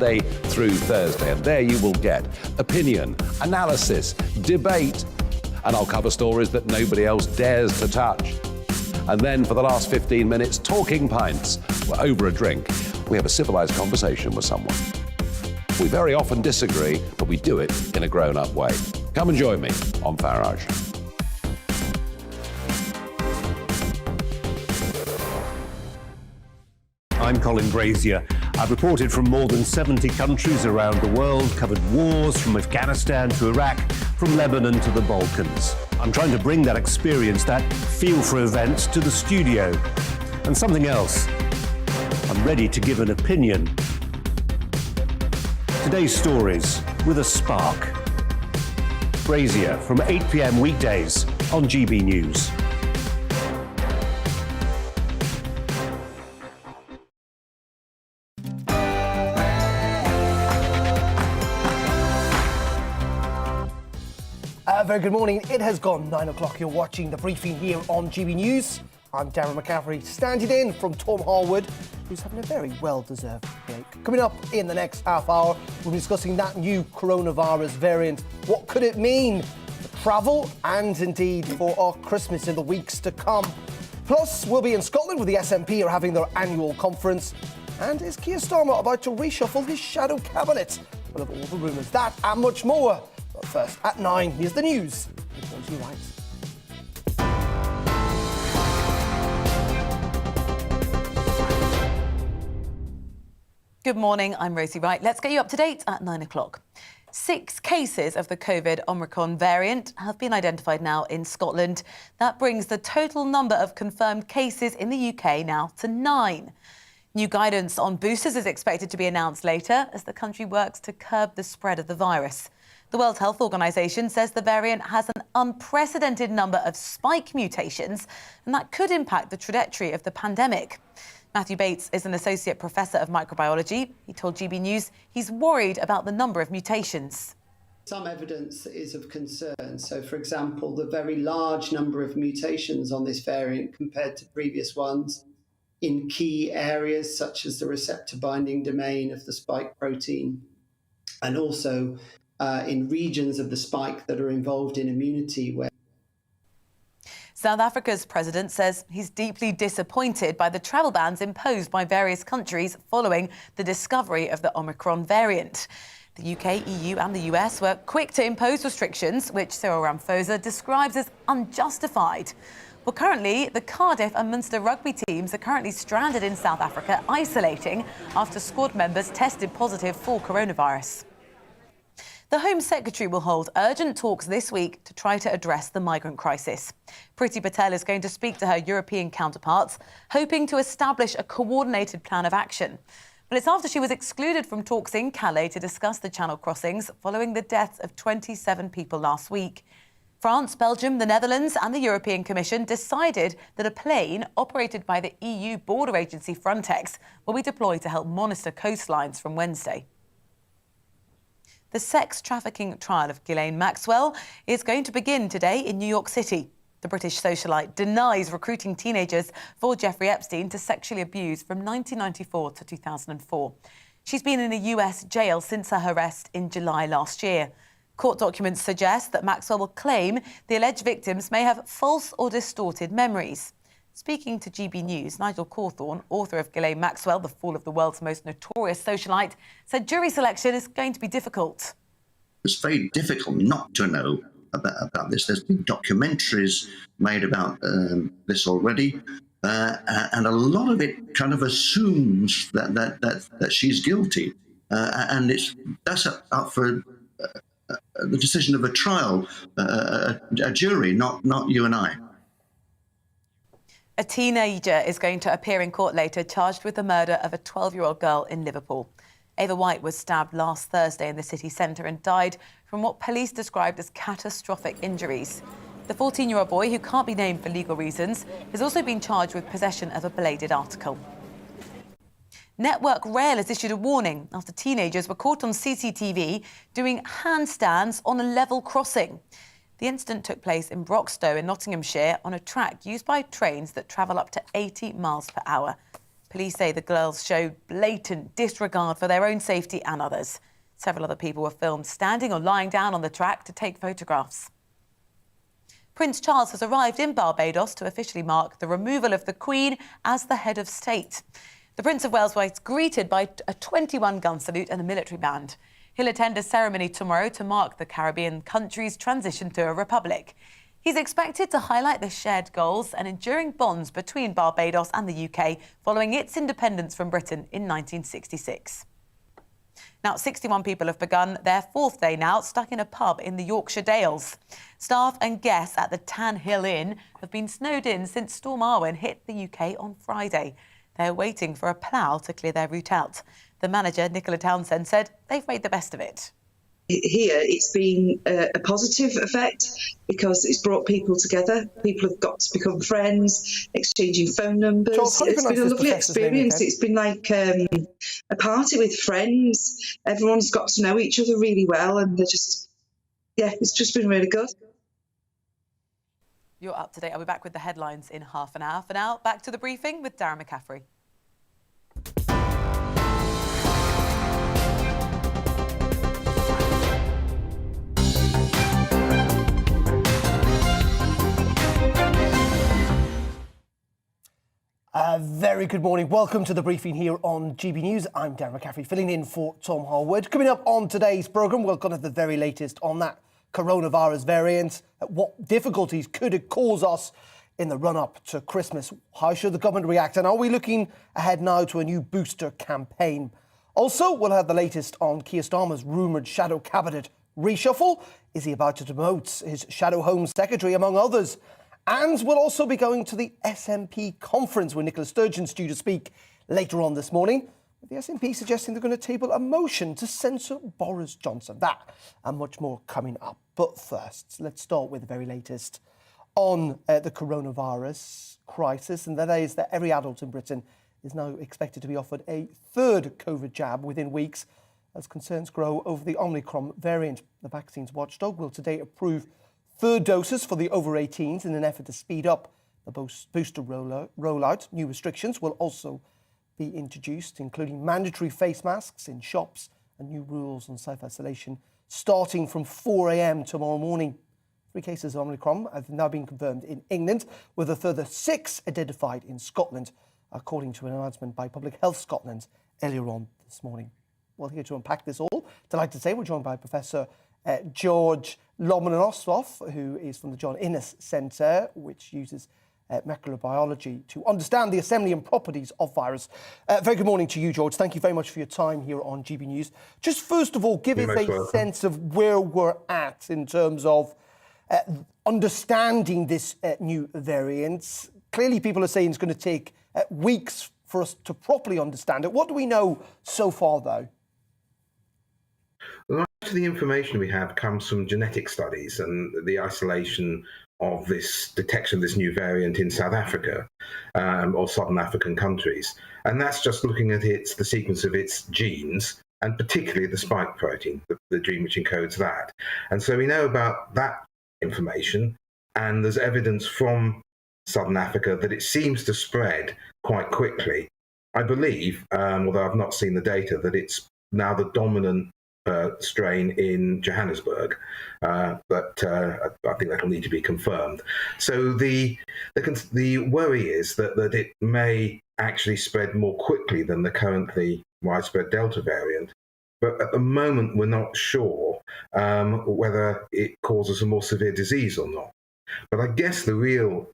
Monday through Thursday, and there you will get opinion, analysis, debate, and I'll cover stories that nobody else dares to touch. And then for the last 15 minutes, talking pints. We're over a drink. We have a civilised conversation with someone. We very often disagree, but we do it in a grown-up way. Come and join me on Farage. I'm Colin Brazier. I've reported from more than 70 countries around the world, covered wars from Afghanistan to Iraq, from Lebanon to the Balkans. I'm trying to bring that experience, that feel for events, to the studio. And something else. I'm ready to give an opinion. Today's stories with a spark. Brazier from 8 p.m. weekdays on GB News. Very good morning. It has gone 9 o'clock. You're watching the briefing here on GB News. I'm Darren McCaffrey, standing in from Tom Harwood, who's having a very well-deserved break. Coming up in the next half hour, we'll be discussing that new coronavirus variant. What could it mean for travel and indeed for our Christmas in the weeks to come? Plus, we'll be in Scotland, where the SNP are having their annual conference. And is Keir Starmer about to reshuffle his shadow cabinet? We'll have all the rumours, that and much more. But first, at 9, here's the news with Rosie Wright. Good morning, I'm Rosie Wright. Let's get you up to date at 9 o'clock. 6 cases of the COVID Omicron variant have been identified now in Scotland. That brings the total number of confirmed cases in the UK now to 9. New guidance on boosters is expected to be announced later as the country works to curb the spread of the virus. The World Health Organization says the variant has an unprecedented number of spike mutations, and that could impact the trajectory of the pandemic. Matthew Bates is an associate professor of microbiology. He told GB News he's worried about the number of mutations. Some evidence is of concern. So, for example, the very large number of mutations on this variant compared to previous ones in key areas such as the receptor binding domain of the spike protein, and also in regions of the spike that are involved in immunity. South Africa's president says he's deeply disappointed by the travel bans imposed by various countries following the discovery of the Omicron variant. The UK, EU and the US were quick to impose restrictions, which Cyril Ramaphosa describes as unjustified. Well, currently, the Cardiff and Munster rugby teams are currently stranded in South Africa, isolating after squad members tested positive for coronavirus. The Home Secretary will hold urgent talks this week to try to address the migrant crisis. Priti Patel is going to speak to her European counterparts, hoping to establish a coordinated plan of action. But it's after she was excluded from talks in Calais to discuss the Channel crossings following the deaths of 27 people last week. France, Belgium, the Netherlands and the European Commission decided that a plane operated by the EU border agency Frontex will be deployed to help monitor coastlines from Wednesday. The sex trafficking trial of Gillane Maxwell is going to begin today in New York City. The British socialite denies recruiting teenagers for Jeffrey Epstein to sexually abuse from 1994 to 2004. She's been in a US jail since her arrest in July last year. Court documents suggest that Maxwell will claim the alleged victims may have false or distorted memories. Speaking to GB News, Nigel Cawthorne, author of Gillane Maxwell, The Fall of the World's Most Notorious Socialite, said jury selection is going to be difficult. It's very difficult not to know about this. There's been documentaries made about this already, and a lot of it kind of assumes that she's guilty, and that's up for the decision of a trial, a jury, not you and I. A teenager is going to appear in court later, charged with the murder of a 12-year-old girl in Liverpool. Ava White was stabbed last Thursday in the city centre and died from what police described as catastrophic injuries. The 14-year-old boy, who can't be named for legal reasons, has also been charged with possession of a bladed article. Network Rail has issued a warning after teenagers were caught on CCTV doing handstands on a level crossing. The incident took place in Broxtowe in Nottinghamshire on a track used by trains that travel up to 80 miles per hour. Police say the girls showed blatant disregard for their own safety and others. Several other people were filmed standing or lying down on the track to take photographs. Prince Charles has arrived in Barbados to officially mark the removal of the Queen as the head of state. The Prince of Wales was greeted by a 21-gun salute and a military band. He'll attend a ceremony tomorrow to mark the Caribbean country's transition to a republic. He's expected to highlight the shared goals and enduring bonds between Barbados and the UK following its independence from Britain in 1966. Now, 61 people have begun their fourth day now stuck in a pub in the Yorkshire Dales. Staff and guests at the Tan Hill Inn have been snowed in since Storm Arwen hit the UK on Friday. They're waiting for a plough to clear their route out. The manager, Nicola Townsend, said they've made the best of it. Here, it's been a positive effect because it's brought people together. People have got to become friends, exchanging phone numbers. Charles, it's been a lovely experience. It's been like a party with friends. Everyone's got to know each other really well, and it's just been really good. You're up to date. I'll be back with the headlines in half an hour. For now, back to the briefing with Darren McCaffrey. Very good morning. Welcome to the briefing here on GB News. I'm Darren McCaffrey, filling in for Tom Harwood. Coming up on today's programme, we'll look at the very latest on that coronavirus variant. What difficulties could it cause us in the run-up to Christmas? How should the government react? And are we looking ahead now to a new booster campaign? Also, we'll have the latest on Keir Starmer's rumoured shadow cabinet reshuffle. Is he about to demote his shadow Home Secretary, among others? And we'll also be going to the SNP conference where Nicola Sturgeon's due to speak later on this morning. The SNP suggesting they're going to table a motion to censure Boris Johnson. That and much more coming up. But first, let's start with the very latest on the coronavirus crisis, and that is that every adult in Britain is now expected to be offered a third COVID jab within weeks as concerns grow over the Omicron variant. The vaccines watchdog will today approve third doses for the over 18s in an effort to speed up the booster rollout. New restrictions will also be introduced, including mandatory face masks in shops and new rules on self-isolation starting from 4 a.m. tomorrow morning. 3 cases of Omicron have now been confirmed in England, with a further 6 identified in Scotland, according to an announcement by Public Health Scotland earlier on this morning. Well, here to unpack this all, delighted to say we're joined by Professor George Lomonosov, who is from the John Innes Centre, which uses microbiology to understand the assembly and properties of virus. Very good morning to you, George. Thank you very much for your time here on GB News. Just first of all, give us a sense of where we're at in terms of understanding this new variant. Clearly, people are saying it's going to take weeks for us to properly understand it. What do we know so far, though? Much of the information we have comes from genetic studies and the isolation of this detection of this new variant in South Africa or southern African countries. And that's just looking at the sequence of its genes, and particularly the spike protein, the gene which encodes that. And so we know about that information, and there's evidence from southern Africa that it seems to spread quite quickly. I believe, although I've not seen the data, that it's now the dominant strain in Johannesburg, but I think that'll need to be confirmed. So the worry is that it may actually spread more quickly than the currently widespread Delta variant. But at the moment, we're not sure whether it causes a more severe disease or not. But I guess the real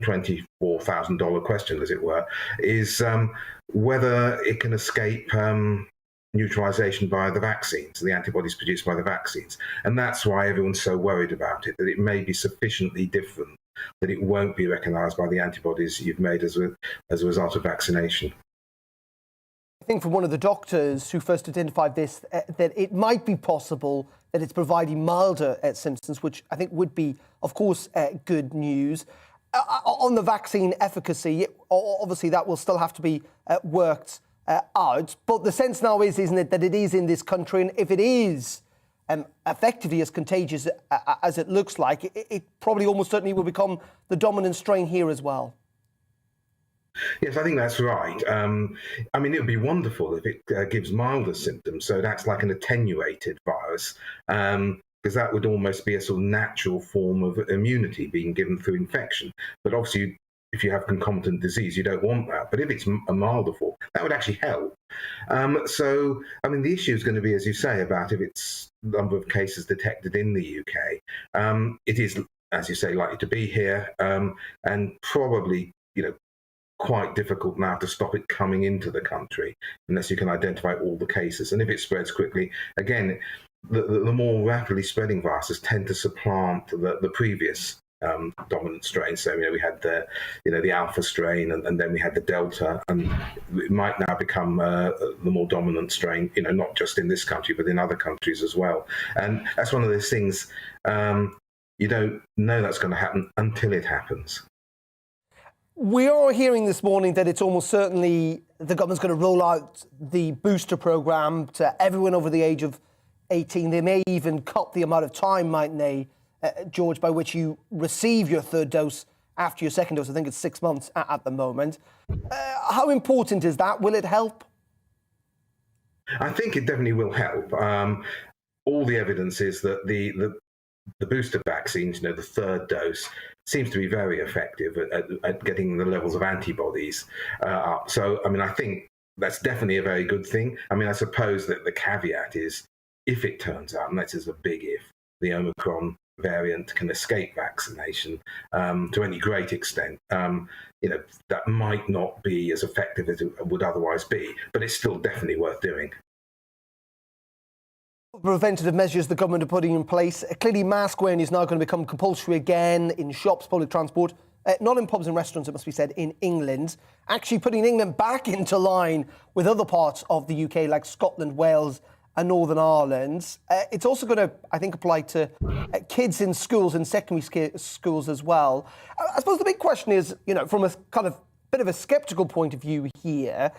$24,000 question, as it were, is whether it can escape neutralization by the vaccines, the antibodies produced by the vaccines. And that's why everyone's so worried about it, that it may be sufficiently different that it won't be recognized by the antibodies you've made as a result of vaccination. I think from one of the doctors who first identified this, that it might be possible that it's providing milder symptoms, which I think would be, of course, good news. On the vaccine efficacy, obviously that will still have to be worked out. But the sense now is, isn't it, that it is in this country, and if it is effectively as contagious as it looks like, it probably almost certainly will become the dominant strain here as well. Yes, I think that's right. I mean, it would be wonderful if it gives milder symptoms, so that's like an attenuated virus, because that would almost be a sort of natural form of immunity being given through infection. But obviously, if you have concomitant disease, you don't want that. But if it's a milder form, that would actually help. So, I mean, the issue is going to be, as you say, about if it's the number of cases detected in the UK. It is, as you say, likely to be here, and probably, quite difficult now to stop it coming into the country unless you can identify all the cases. And if it spreads quickly, again, the more rapidly spreading viruses tend to supplant the previous dominant strains. So we had the alpha strain, and then we had the delta, and it might now become the more dominant strain. Not just in this country, but in other countries as well. And that's one of those things you don't know that's going to happen until it happens. We are hearing this morning that it's almost certainly the government's going to roll out the booster programme to everyone over the age of 18. They may even cut the amount of time, mightn't they, George, by which you receive your third dose after your second dose. I think it's 6 months at the moment. How important is that? Will it help? I think it definitely will help. All the evidence is that the booster vaccines, the third dose, seems to be very effective at getting the levels of antibodies up. So, I mean, I think that's definitely a very good thing. I mean, I suppose that the caveat is, if it turns out, and that is a big if, the Omicron variant can escape vaccination to any great extent, that might not be as effective as it would otherwise be, but it's still definitely worth doing. Preventative measures the government are putting in place. Clearly, mask wearing is now going to become compulsory again in shops, public transport, not in pubs and restaurants, it must be said, in England. Actually putting England back into line with other parts of the UK, like Scotland, Wales and Northern Ireland. It's also going to, I think, apply to kids in schools and secondary schools as well. I suppose the big question is, from a kind of bit of a sceptical point of view here,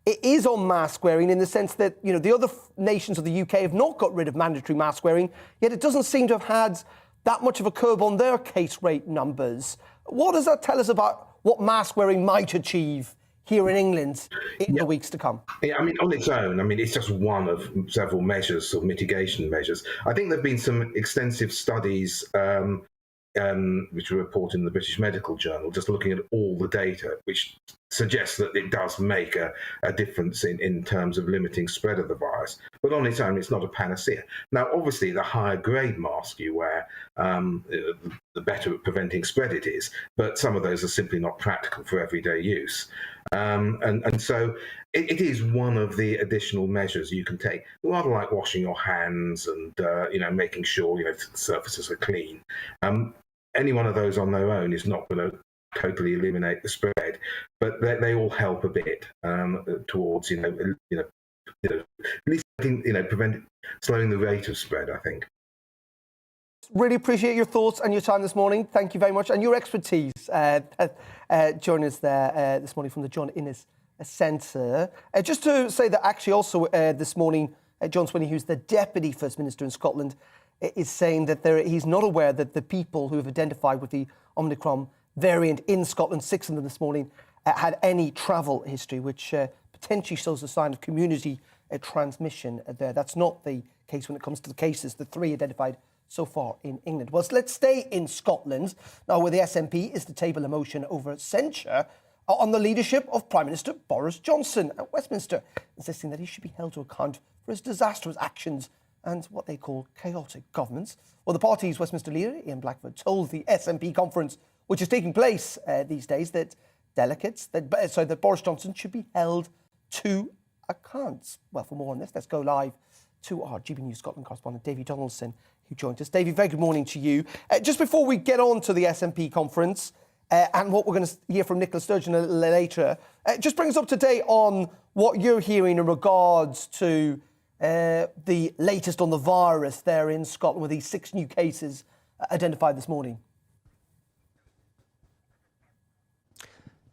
it is on mask wearing in the sense that, the other nations of the UK have not got rid of mandatory mask wearing, yet it doesn't seem to have had that much of a curb on their case rate numbers. What does that tell us about what mask wearing might achieve here in England in the weeks to come? Yeah, I mean, on its own, it's just one of several measures or mitigation measures. I think there have been some extensive studies which were reported in the British Medical Journal, just looking at all the data, which suggests that it does make a difference in terms of limiting spread of the virus. But on its own, it's not a panacea. Now, obviously, the higher grade mask you wear, the better at preventing spread it is. But some of those are simply not practical for everyday use. And so it is one of the additional measures you can take, rather like washing your hands and making sure surfaces are clean. Any one of those on their own is not going to totally eliminate the spread, but they all help a bit towards at least slowing the rate of spread, I think. Really appreciate your thoughts and your time this morning. Thank you very much, and your expertise joining us there this morning from the John Innes Centre. Just to say that actually also this morning, John Swinney, who's the Deputy First Minister in Scotland, is saying that he's not aware that the people who have identified with the Omicron variant in Scotland, 6 of them this morning, had any travel history, which potentially shows a sign of community transmission there. That's not the case when it comes to the cases, the 3 identified so far in England. Well, let's stay in Scotland now, where the SNP is to table a motion over censure on the leadership of Prime Minister Boris Johnson at Westminster, insisting that he should be held to account for his disastrous actions and what they call chaotic governance. Well, the party's Westminster leader, Ian Blackford, told the SNP conference, which is taking place these days, that that Boris Johnson should be held to account. Well, for more on this, let's go live to our GBNews Scotland correspondent, Davy Donaldson, who joined us. Davy, very good morning to you. Just before we get on to the SNP conference and what we're going to hear from Nicola Sturgeon a little later, just bring us up to date on what you're hearing in regards to the latest on the virus there in Scotland, with these 6 new cases identified this morning.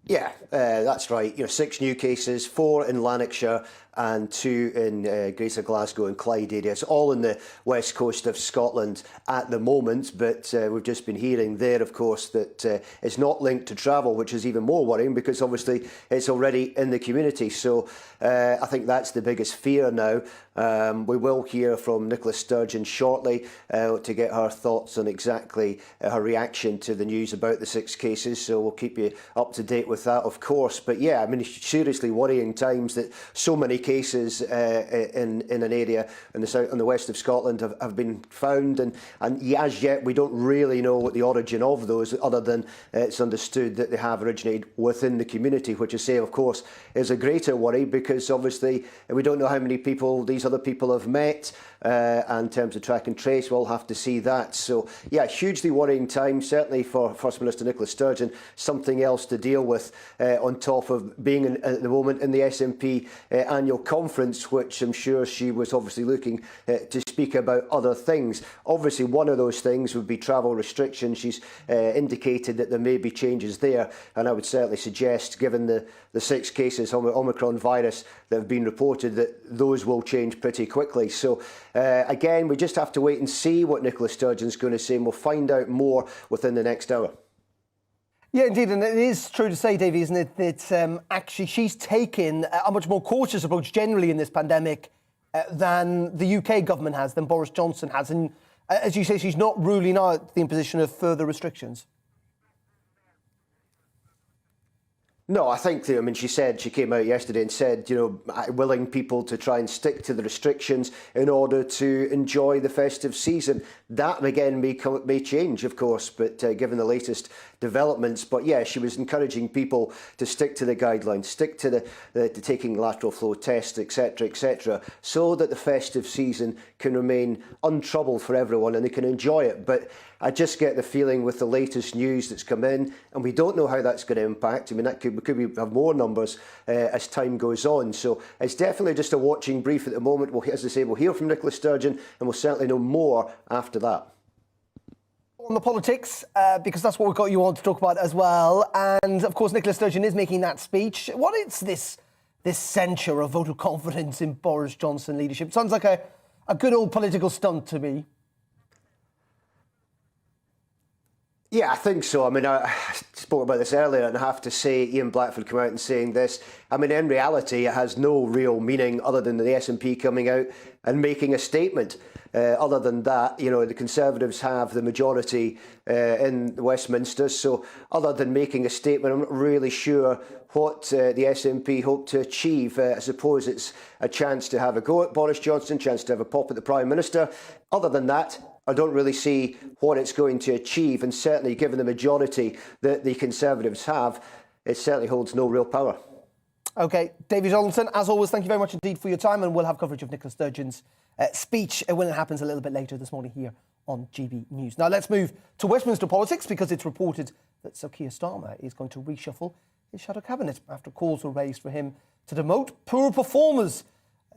Yeah, that's right. 6 new cases, 4 in Lanarkshire and 2 in Greater Glasgow and Clyde areas, all in the west coast of Scotland at the moment. But we've just been hearing there, of course, that it's not linked to travel, which is even more worrying because obviously it's already in the community. So I think that's the biggest fear now. We will hear from Nicola Sturgeon shortly to get her thoughts on exactly her reaction to the news about the 6 cases. So we'll keep you up to date with that, of course. But yeah, I mean, seriously worrying times that so many cases in an area in the south and the west of Scotland have been found, and as yet we don't really know what the origin of those, other than it's understood that they have originated within the community, which I say, of course, is a greater worry because obviously we don't know how many people these other people have met. And in terms of track and trace, we'll have to see that. So, yeah, hugely worrying time, certainly for First Minister Nicola Sturgeon. Something else to deal with on top of being at the moment in the SNP annual conference, which I'm sure she was obviously looking to speak about other things. Obviously, one of those things would be travel restrictions. She's indicated that there may be changes there, and I would certainly suggest, given the 6 cases of Omicron virus that have been reported, that those will change pretty quickly. So, again, we just have to wait and see what Nicola Sturgeon's going to say, and we'll find out more within the next hour. Yeah, indeed, and it is true to say, Davey, isn't it, that actually she's taken a much more cautious approach generally in this pandemic than the UK government has, than Boris Johnson has. And as you say, she's not ruling out the imposition of further restrictions. No, I think, I mean, she came out yesterday and said, willing people to try and stick to the restrictions in order to enjoy the festive season. That, again, may change, of course, but given the latest developments. But yeah, she was encouraging people to stick to the guidelines, stick to the taking lateral flow tests, etc., so that the festive season can remain untroubled for everyone and they can enjoy it. But I just get the feeling with the latest news that's come in, and we don't know how that's going to impact. I mean, that could have more numbers as time goes on. So it's definitely just a watching brief at the moment. As I say, we'll hear from Nicola Sturgeon, and we'll certainly know more after that. On the politics, because that's what we've got you on to talk about as well. And of course, Nicola Sturgeon is making that speech. What is this censure of vote of confidence in Boris Johnson leadership? Sounds like a good old political stunt to me. Yeah, I think so. I mean, I spoke about this earlier, and I have to say, Ian Blackford came out and saying this. I mean, in reality, it has no real meaning other than the SNP coming out and making a statement. Other than that, the Conservatives have the majority in Westminster. So other than making a statement, I'm not really sure what the SNP hope to achieve. I suppose it's a chance to have a go at Boris Johnson, chance to have a pop at the Prime Minister. Other than that, I don't really see what it's going to achieve, and certainly given the majority that the Conservatives have, it certainly holds no real power. OK, David Johnson, as always, thank you very much indeed for your time, and we'll have coverage of Nicola Sturgeon's speech when it happens a little bit later this morning here on GB News. Now let's move to Westminster politics, because it's reported that Sir Keir Starmer is going to reshuffle his shadow cabinet after calls were raised for him to demote poor performers.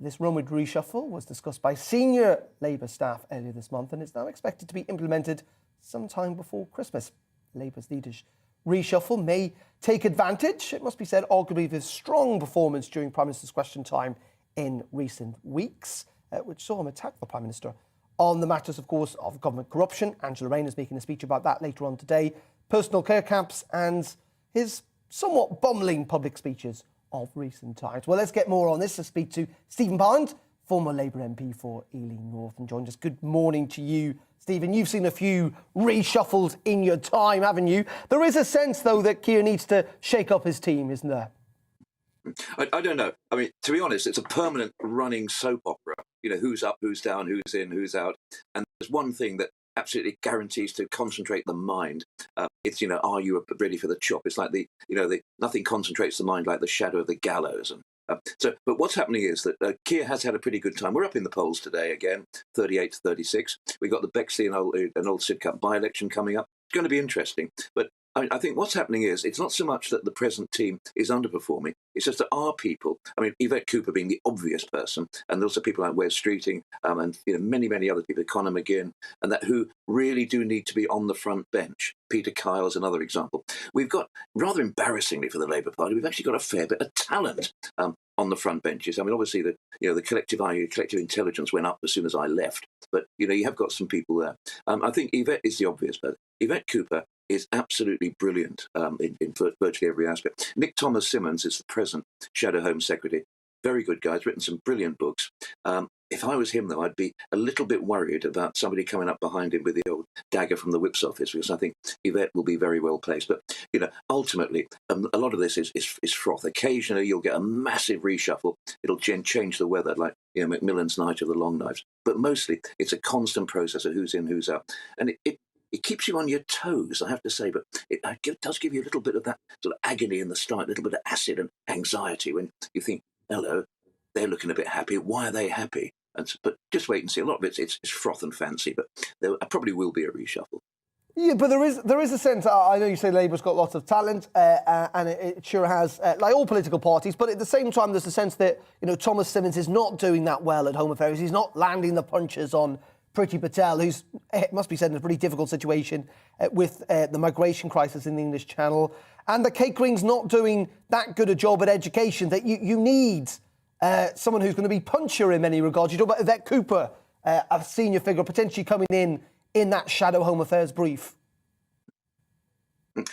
This rumoured reshuffle was discussed by senior Labour staff earlier this month, and is now expected to be implemented sometime before Christmas. Labour's leaders' reshuffle may take advantage, it must be said, arguably of his strong performance during Prime Minister's Question Time in recent weeks, which saw him attack the Prime Minister on the matters, of course, of government corruption. Angela Rayner is making a speech about that later on today, personal care caps, and his somewhat bumbling public speeches of recent times. Well, let's get more on this. Let's speak to Stephen Pound, former Labour MP for Ealing North, and joins us. Good morning to you, Stephen. You've seen a few reshuffles in your time, haven't you? There is a sense, though, that Keir needs to shake up his team, isn't there? I don't know. I mean, to be honest, it's a permanent running soap opera. Who's up, who's down, who's in, who's out. And there's one thing that absolutely guarantees to concentrate the mind. It's, are you ready for the chop? It's like nothing concentrates the mind like the shadow of the gallows. And but what's happening is that Keir has had a pretty good time. We're up in the polls today again, 38 to 36. We've got the Bexley and Old Sidcup by-election coming up. It's going to be interesting. But I think what's happening is it's not so much that the present team is underperforming. It's just that our people, Yvette Cooper being the obvious person, and also people like Wes Streeting and many other people, Conor McGinn, and that who really do need to be on the front bench. Peter Kyle is another example. We've got, rather embarrassingly for the Labour Party, we've actually got a fair bit of talent on the front benches. I mean, obviously, the collective intelligence went up as soon as I left. But, you have got some people there. I think Yvette is the obvious, but Yvette Cooper is absolutely brilliant in virtually every aspect. Nick Thomas Simmons is the present Shadow Home Secretary. Very good guy. He's written some brilliant books. If I was him, though, I'd be a little bit worried about somebody coming up behind him with the old dagger from the whip's office, because I think Yvette will be very well placed. But, ultimately, a lot of this is froth. Occasionally, you'll get a massive reshuffle. It'll change the weather, like Macmillan's Night of the Long Knives. But mostly, it's a constant process of who's in, who's out. And it keeps you on your toes, I have to say, but it does give you a little bit of that sort of agony in the start, a little bit of acid and anxiety when you think, hello, they're looking a bit happy. Why are they happy? But just wait and see. A lot of it's froth and fancy, but there probably will be a reshuffle. Yeah, but there is a sense. I know you say Labour's got lots of talent, and it sure has, like all political parties. But at the same time, there's a sense that Thomas Simmons is not doing that well at Home Affairs. He's not landing the punches on Priti Patel, who's, it must be said, in a pretty difficult situation with the migration crisis in the English Channel, and that Kate Green's not doing that good a job at education. That you need someone who's going to be punchier in many regards. You talk about Yvette Cooper, a senior figure, potentially coming in that Shadow Home Affairs brief.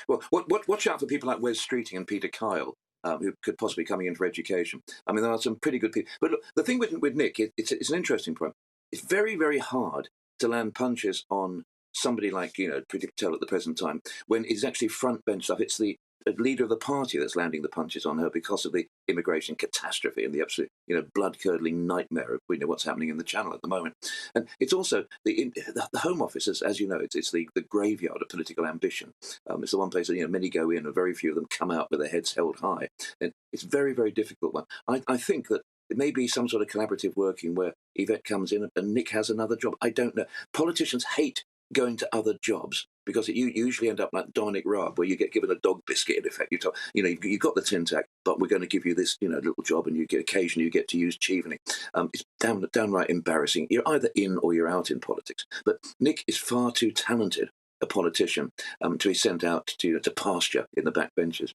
Well, watch out for people like Wes Streeting and Peter Kyle, who could possibly be coming in for education. I mean, there are some pretty good people. But look, the thing with Nick, it's an interesting point. It's very, very hard to land punches on somebody like, Priti Patel at the present time, when it's actually front bench stuff. It's the leader of the party that's landing the punches on her because of the immigration catastrophe and the absolute, blood-curdling nightmare of what's happening in the Channel at the moment. And it's also the Home Office, as you know, it's the graveyard of political ambition. It's the one place that many go in and very few of them come out with their heads held high. And it's a very, very difficult one. I think that it may be some sort of collaborative working where Yvette comes in and Nick has another job. I don't know. Politicians hate going to other jobs because you usually end up like Dominic Raab, where you get given a dog biscuit. In effect, you've got the tin tack, but we're going to give you this, little job, and occasionally you get to use chevening. It's downright embarrassing. You're either in or you're out in politics. But Nick is far too talented a politician to be sent out to pasture in the backbenches.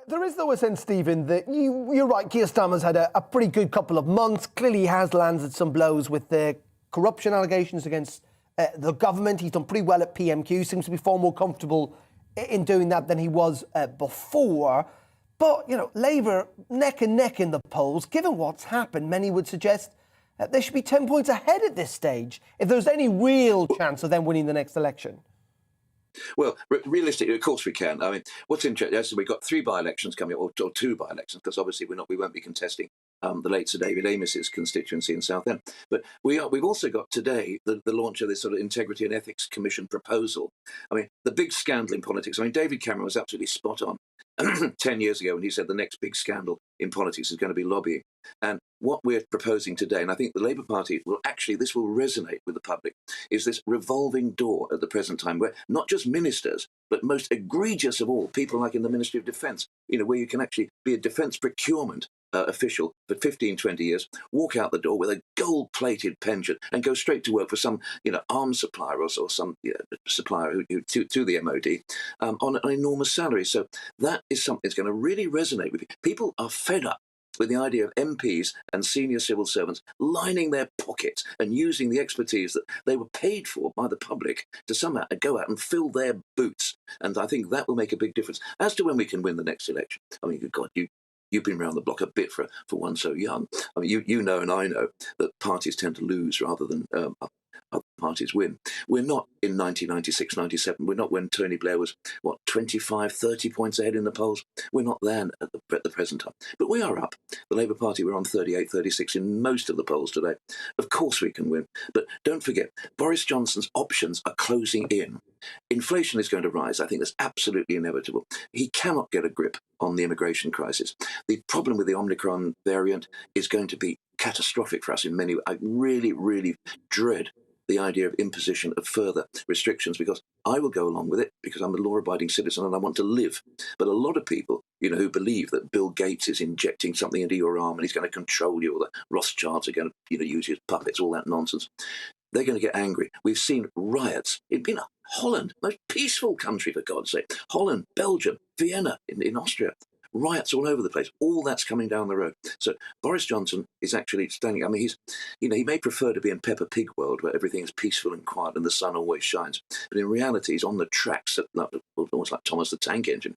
There is, though, a sense, Stephen, that you're right. Keir Starmer's had a pretty good couple of months. Clearly, he has landed some blows with the corruption allegations against the government. He's done pretty well at PMQ. Seems to be far more comfortable in doing that than he was before. But, Labour neck and neck in the polls. Given what's happened, many would suggest they should be 10 points ahead at this stage if there's any real chance of them winning the next election. Well, realistically, of course we can. I mean, what's interesting is we've got 3 by-elections coming up, or 2 by-elections, because obviously we won't be contesting the late Sir David Amos's constituency in Southend. But we've also got today the launch of this sort of Integrity and Ethics Commission proposal. I mean, the big scandal in politics. I mean, David Cameron was absolutely spot on 10 years ago when he said the next big scandal in politics is going to be lobbying. And what we're proposing today, and I think the Labour Party this will resonate with the public, is this revolving door at the present time where not just ministers, but most egregious of all, people like in the Ministry of Defence, where you can actually be a defence procurement official for 15, 20 years, walk out the door with a gold-plated pension and go straight to work for some, arms supplier or some supplier to the MOD on an enormous salary. So that is something that's going to really resonate with you. People are fed up with the idea of MPs and senior civil servants lining their pockets and using the expertise that they were paid for by the public to somehow go out and fill their boots. And I think that will make a big difference. As to when we can win the next election, I mean, God, you've been around the block a bit for one so young. I mean, you know and I know that parties tend to lose rather than other parties win. We're not in 1996, 97. We're not when Tony Blair was, 25, 30 points ahead in the polls. We're not there at the present time. But we are up. The Labour Party, we're on 38, 36 in most of the polls today. Of course we can win. But don't forget, Boris Johnson's options are closing in. Inflation is going to rise. I think that's absolutely inevitable. He cannot get a grip on the immigration crisis. The problem with the Omicron variant is going to be catastrophic for us in many ways. I really, really dread the idea of imposition of further restrictions, because I will go along with it because I'm a law-abiding citizen and I want to live. But a lot of people, who believe that Bill Gates is injecting something into your arm and he's going to control you, or that Rothschilds are going to, use his puppets, all that nonsense, they're going to get angry. We've seen riots. It's been Holland, most peaceful country, for God's sake. Holland, Belgium, Vienna in Austria. riots all over the place. All that's coming down the road. So Boris Johnson is actually standing. I mean, he may prefer to be in Peppa Pig world where everything is peaceful and quiet and the sun always shines, but in reality, he's on the tracks, almost like Thomas the Tank Engine,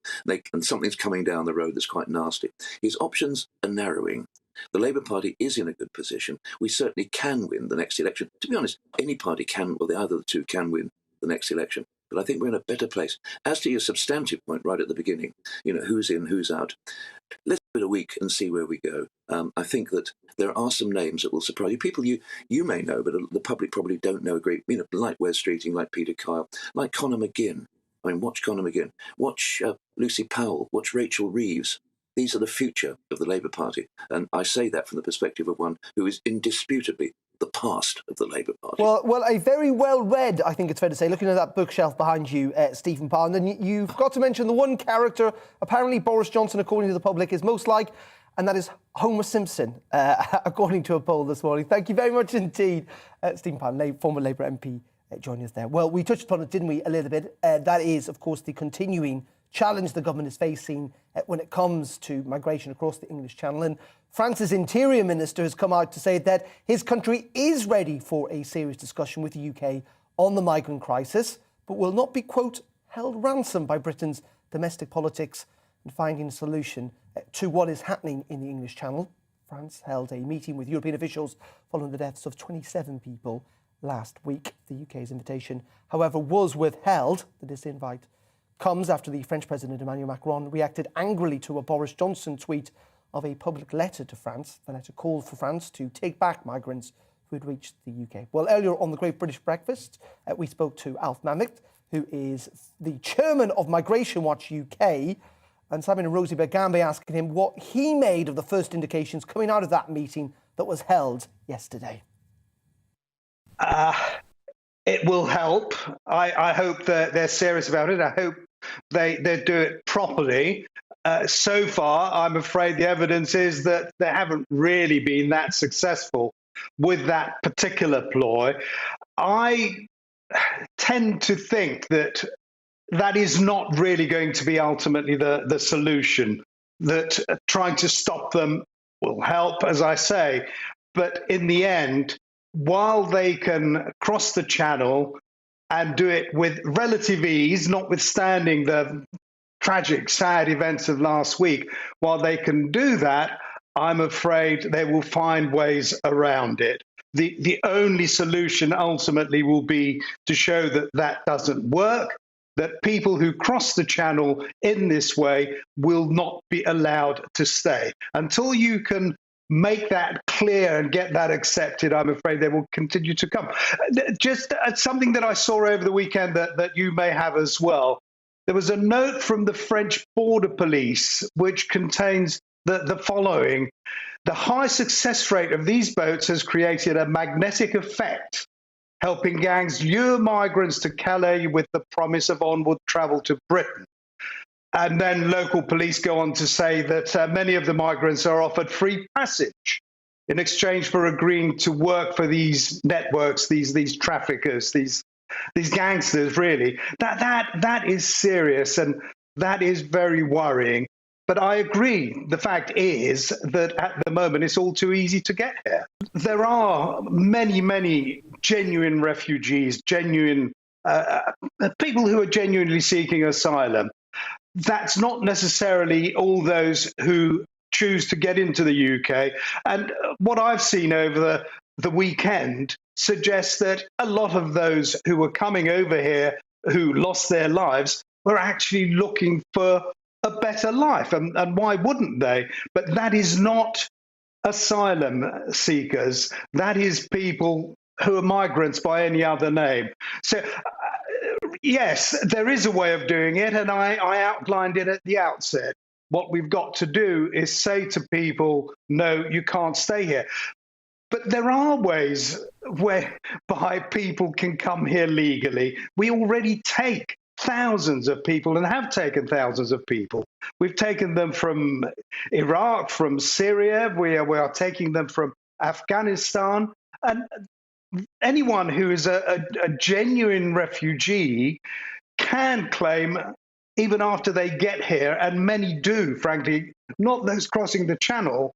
and something's coming down the road that's quite nasty. His options are narrowing. The Labour Party is in a good position. We certainly can win the next election. To be honest, any party can, or either of the two can win the next election. But I think we're in a better place. As to your substantive point right at the beginning, who's in, who's out, let's give it a week and see where we go. I think that there are some names that will surprise you. People you may know, but the public probably don't know a great, like Wes Streeting, like Peter Kyle, like Conor McGinn. I mean, watch Conor McGinn. Watch Lucy Powell. Watch Rachel Reeves. These are the future of the Labour Party. And I say that from the perspective of one who is indisputably the past of the Labour Party. Well, a very well-read, I think it's fair to say, looking at that bookshelf behind you, Stephen Parr. And then you've got to mention the one character apparently Boris Johnson, according to the public, is most like, and that is Homer Simpson, according to a poll this morning. Thank you very much indeed, Stephen Parr, former Labour MP, joining us there. Well, we touched upon it, didn't we, a little bit. That is, of course, the continuing challenge the government is facing when it comes to migration across the English Channel. And France's Interior Minister has come out to say that his country is ready for a serious discussion with the UK on the migrant crisis, but will not be, quote, held ransom by Britain's domestic politics and finding a solution to what is happening in the English Channel. France held a meeting with European officials following the deaths of 27 people last week. The UK's invitation, however, was withheld. The disinvite comes after the French President Emmanuel Macron reacted angrily to a Boris Johnson tweet of a public letter to France. The letter called for France to take back migrants who had reached the UK. Well, earlier on the Great British Breakfast, we spoke to Alf Mammoth, who is the chairman of Migration Watch UK, and Simon and Rosie Bergambe asking him what he made of the first indications coming out of that meeting that was held yesterday. It will help. I hope that they're serious about it. I hope they do it properly. So far, I'm afraid the evidence is that they haven't really been that successful with that particular ploy. I tend to think that that is not really going to be ultimately the solution, that trying to stop them will help, as I say. But in the end, while they can cross the channel and do it with relative ease, notwithstanding the tragic, sad events of last week, while they can do that, I'm afraid they will find ways around it. The only solution ultimately will be to show that that doesn't work, that people who cross the channel in this way will not be allowed to stay. Until you can make that clear and get that accepted, I'm afraid they will continue to come. Just something that I saw over the weekend that you may have as well. There was a note from the French border police which contains the following. The high success rate of these boats has created a magnetic effect, helping gangs lure migrants to Calais with the promise of onward travel to Britain. And then local police go on to say that many of the migrants are offered free passage in exchange for agreeing to work for these networks, these traffickers, these gangsters, really. That is serious, and that is very worrying. But I agree. The fact is that at the moment, it's all too easy to get here. There are many, many genuine refugees, genuine people who are genuinely seeking asylum. That's not necessarily all those who choose to get into the UK. And what I've seen over the weekend suggests that a lot of those who were coming over here who lost their lives were actually looking for a better life. And why wouldn't they? But that is not asylum seekers. That is people who are migrants by any other name. So yes, there is a way of doing it, and I outlined it at the outset. What we've got to do is say to people, no, you can't stay here. But there are ways whereby people can come here legally. We already take thousands of people and have taken thousands of people. We've taken them from Iraq, from Syria. We are taking them from Afghanistan. And anyone who is a genuine refugee can claim even after they get here, and many do, frankly, not those crossing the channel,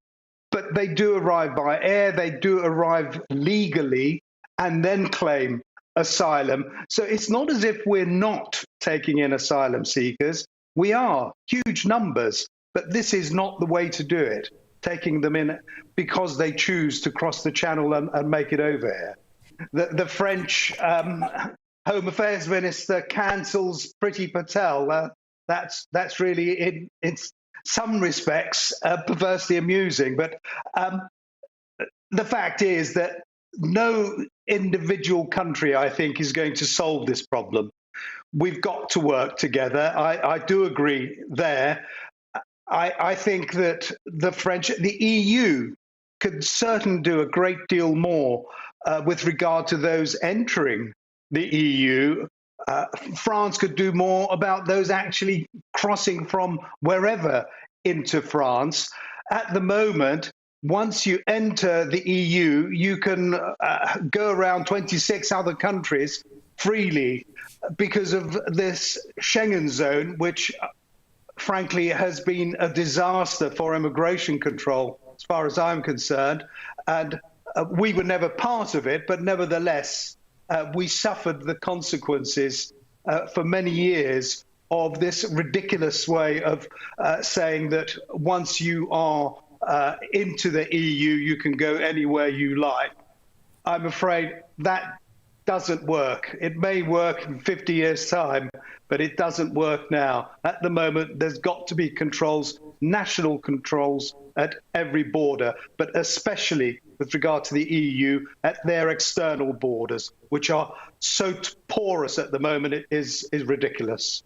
but they do arrive by air, they do arrive legally, and then claim asylum. So it's not as if we're not taking in asylum seekers. We are, huge numbers, but this is not the way to do it, taking them in because they choose to cross the channel and make it over here. The French Home Affairs Minister cancels Priti Patel. That's really, in some respects, perversely amusing. But the fact is that no individual country, I think, is going to solve this problem. We've got to work together. I do agree there. I think that the EU could certainly do a great deal more with regard to those entering the EU. France could do more about those actually crossing from wherever into France. At the moment, once you enter the EU, you can go around 26 other countries freely because of this Schengen zone, which frankly has been a disaster for immigration control, as far as I'm concerned. And we were never part of it, but nevertheless, we suffered the consequences for many years of this ridiculous way of saying that once you are into the EU, you can go anywhere you like. I'm afraid that doesn't work. It may work in 50 years' time, but it doesn't work now. At the moment, there's got to be controls, national controls at every border, but especially with regard to the EU at their external borders, which are so porous at the moment, it is ridiculous.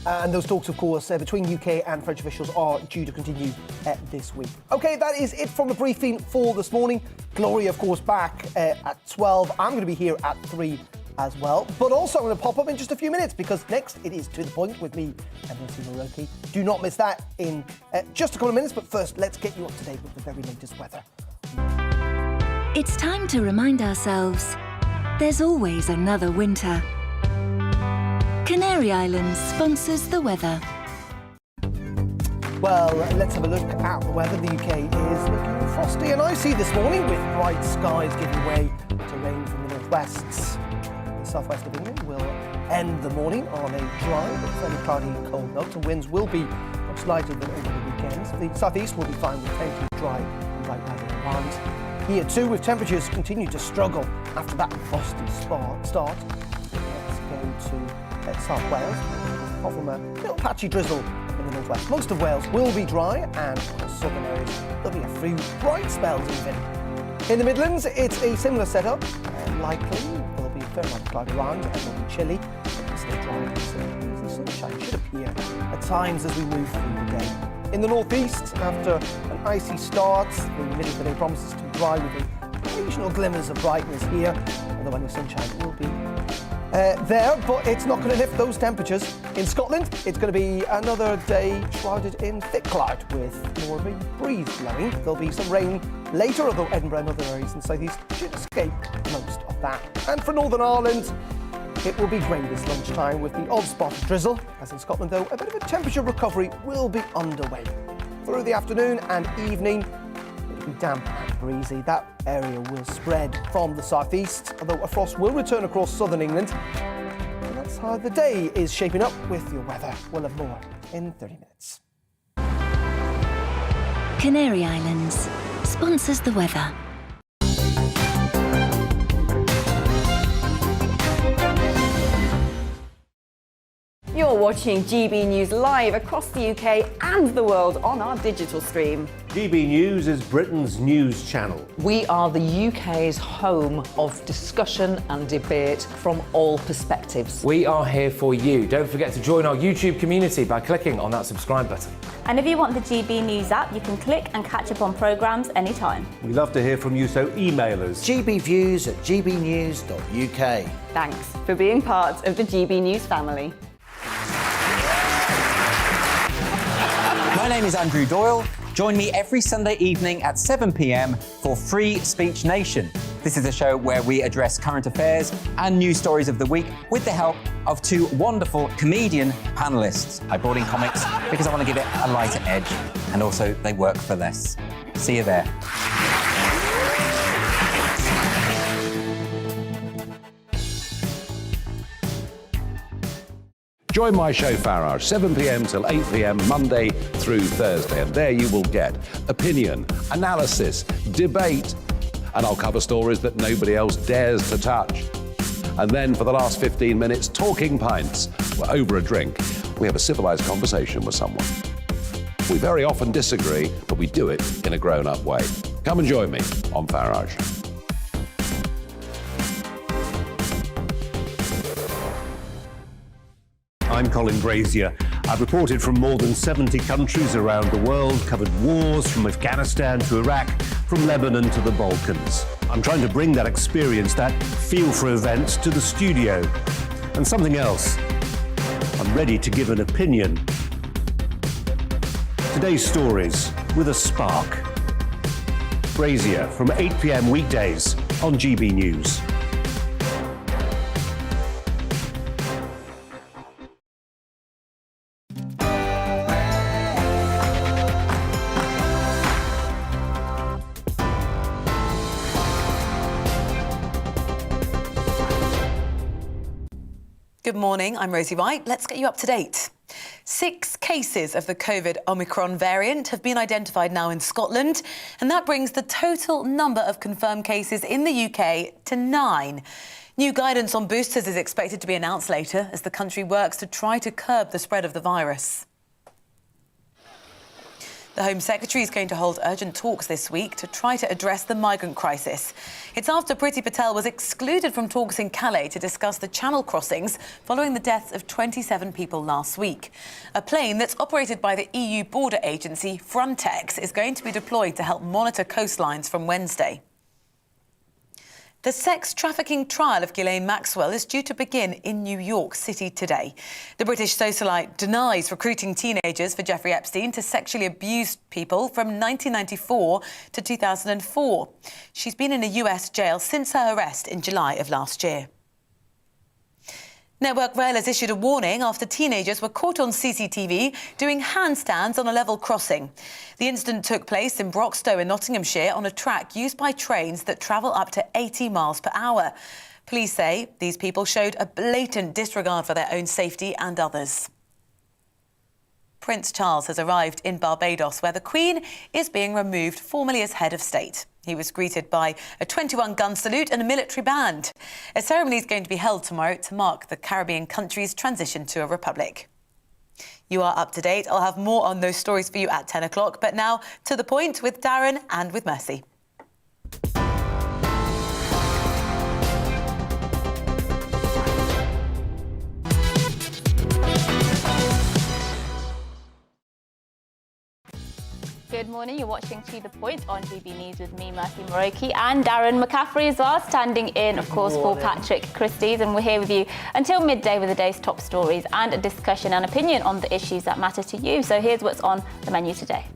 And those talks, of course, between UK and French officials are due to continue this week. OK, that is it from the briefing for this morning. Gloria, of course, back at 12. I'm going to be here at 3 as well. But also, I'm going to pop up in just a few minutes because next it is To The Point with me and Nancy Moroki. Do not miss that in just a couple of minutes. But first, let's get you up to date with the very latest weather. It's time to remind ourselves there's always another winter. Canary Islands sponsors the weather. Well, let's have a look at the weather. The UK is looking frosty and icy this morning with bright skies giving way to rain from the northwests. The southwest of England will end the morning on a dry but fairly cloudy and cold note, and winds will be much lighter than over the weekend. The southeast will be fine with plenty of dry and bright weather around. Here too, with temperatures continue to struggle after that frosty start. Let's go to South Wales, apart from a little patchy drizzle in the northwest. Most of Wales will be dry, and across southern areas there'll be a few bright spells even. In the Midlands, it's a similar setup. Likely there'll be a fair amount of cloud around and it'll be chilly. It'll stay dry and the sunshine should appear at times as we move through the day. In the northeast, after an icy start, the middle of the day promises to be dry with occasional glimmers of brightness here, although any sunshine will be there, but it's not going to lift those temperatures. In Scotland, it's going to be another day shrouded in thick cloud with more of a breeze blowing. There'll be some rain later, although Edinburgh and other areas in the southeast should escape most of that. And for Northern Ireland, it will be grey this lunchtime with the odd spot of drizzle. As in Scotland, though, a bit of a temperature recovery will be underway. Through the afternoon and evening, it'll be damp and breezy. That area will spread from the southeast, although a frost will return across southern England. And that's how the day is shaping up with your weather. We'll have more in 30 minutes. Canary Islands sponsors the weather. You're watching GB News live across the UK and the world on our digital stream. GB News is Britain's news channel. We are the UK's home of discussion and debate from all perspectives. We are here for you. Don't forget to join our YouTube community by clicking on that subscribe button. And if you want the GB News app, you can click and catch up on programmes anytime. We love to hear from you, so email us. gbviews@gbnews.uk. Thanks for being part of the GB News family. My name is Andrew Doyle. Join me every Sunday evening at 7 p.m. for Free Speech Nation. This is a show where we address current affairs and news stories of the week with the help of two wonderful comedian panellists. I brought in comics because I want to give it a lighter edge, and also they work for less. See you there. Join my show Farage, 7 p.m. till 8 p.m. Monday through Thursday, and there you will get opinion, analysis, debate, and I'll cover stories that nobody else dares to touch. And then for the last 15 minutes, talking pints. We're over a drink. We have a civilized conversation with someone. We very often disagree, but we do it in a grown-up way. Come and join me on Farage. I'm Colin Brazier. I've reported from more than 70 countries around the world, covered wars from Afghanistan to Iraq, from Lebanon to the Balkans. I'm trying to bring that experience, that feel for events, to the studio. And something else. I'm ready to give an opinion. Today's stories with a spark. Brazier from 8 p.m. weekdays on GB News. Good morning, I'm Rosie Wright. Let's get you up to date. 6 cases of the COVID Omicron variant have been identified now in Scotland, and that brings the total number of confirmed cases in the UK to 9. New guidance on boosters is expected to be announced later as the country works to try to curb the spread of the virus. The Home Secretary is going to hold urgent talks this week to try to address the migrant crisis. It's after Priti Patel was excluded from talks in Calais to discuss the Channel crossings following the deaths of 27 people last week. A plane that's operated by the EU border agency Frontex is going to be deployed to help monitor coastlines from Wednesday. The sex trafficking trial of Gillane Maxwell is due to begin in New York City today. The British Socialite denies recruiting teenagers for Jeffrey Epstein to sexually abuse people from 1994 to 2004. She's been in a US jail since her arrest in July of last year. Network Rail has issued a warning after teenagers were caught on CCTV doing handstands on a level crossing. The incident took place in Broxtowe in Nottinghamshire on a track used by trains that travel up to 80 miles per hour. Police say these people showed a blatant disregard for their own safety and others. Prince Charles has arrived in Barbados, where the Queen is being removed formally as head of state. He was greeted by a 21-gun salute and a military band. A ceremony is going to be held tomorrow to mark the Caribbean country's transition to a republic. You are up to date. I'll have more on those stories for you at 10 o'clock. But now to the point with Darren and with Mercy. Good morning, you're watching To The Point on GB News with me, Mercy Moroki, and Darren McCaffrey as well, standing in, of course, for Patrick Christie's. And we're here with you until midday with the day's top stories and a discussion and opinion on the issues that matter to you. So here's what's on the menu today.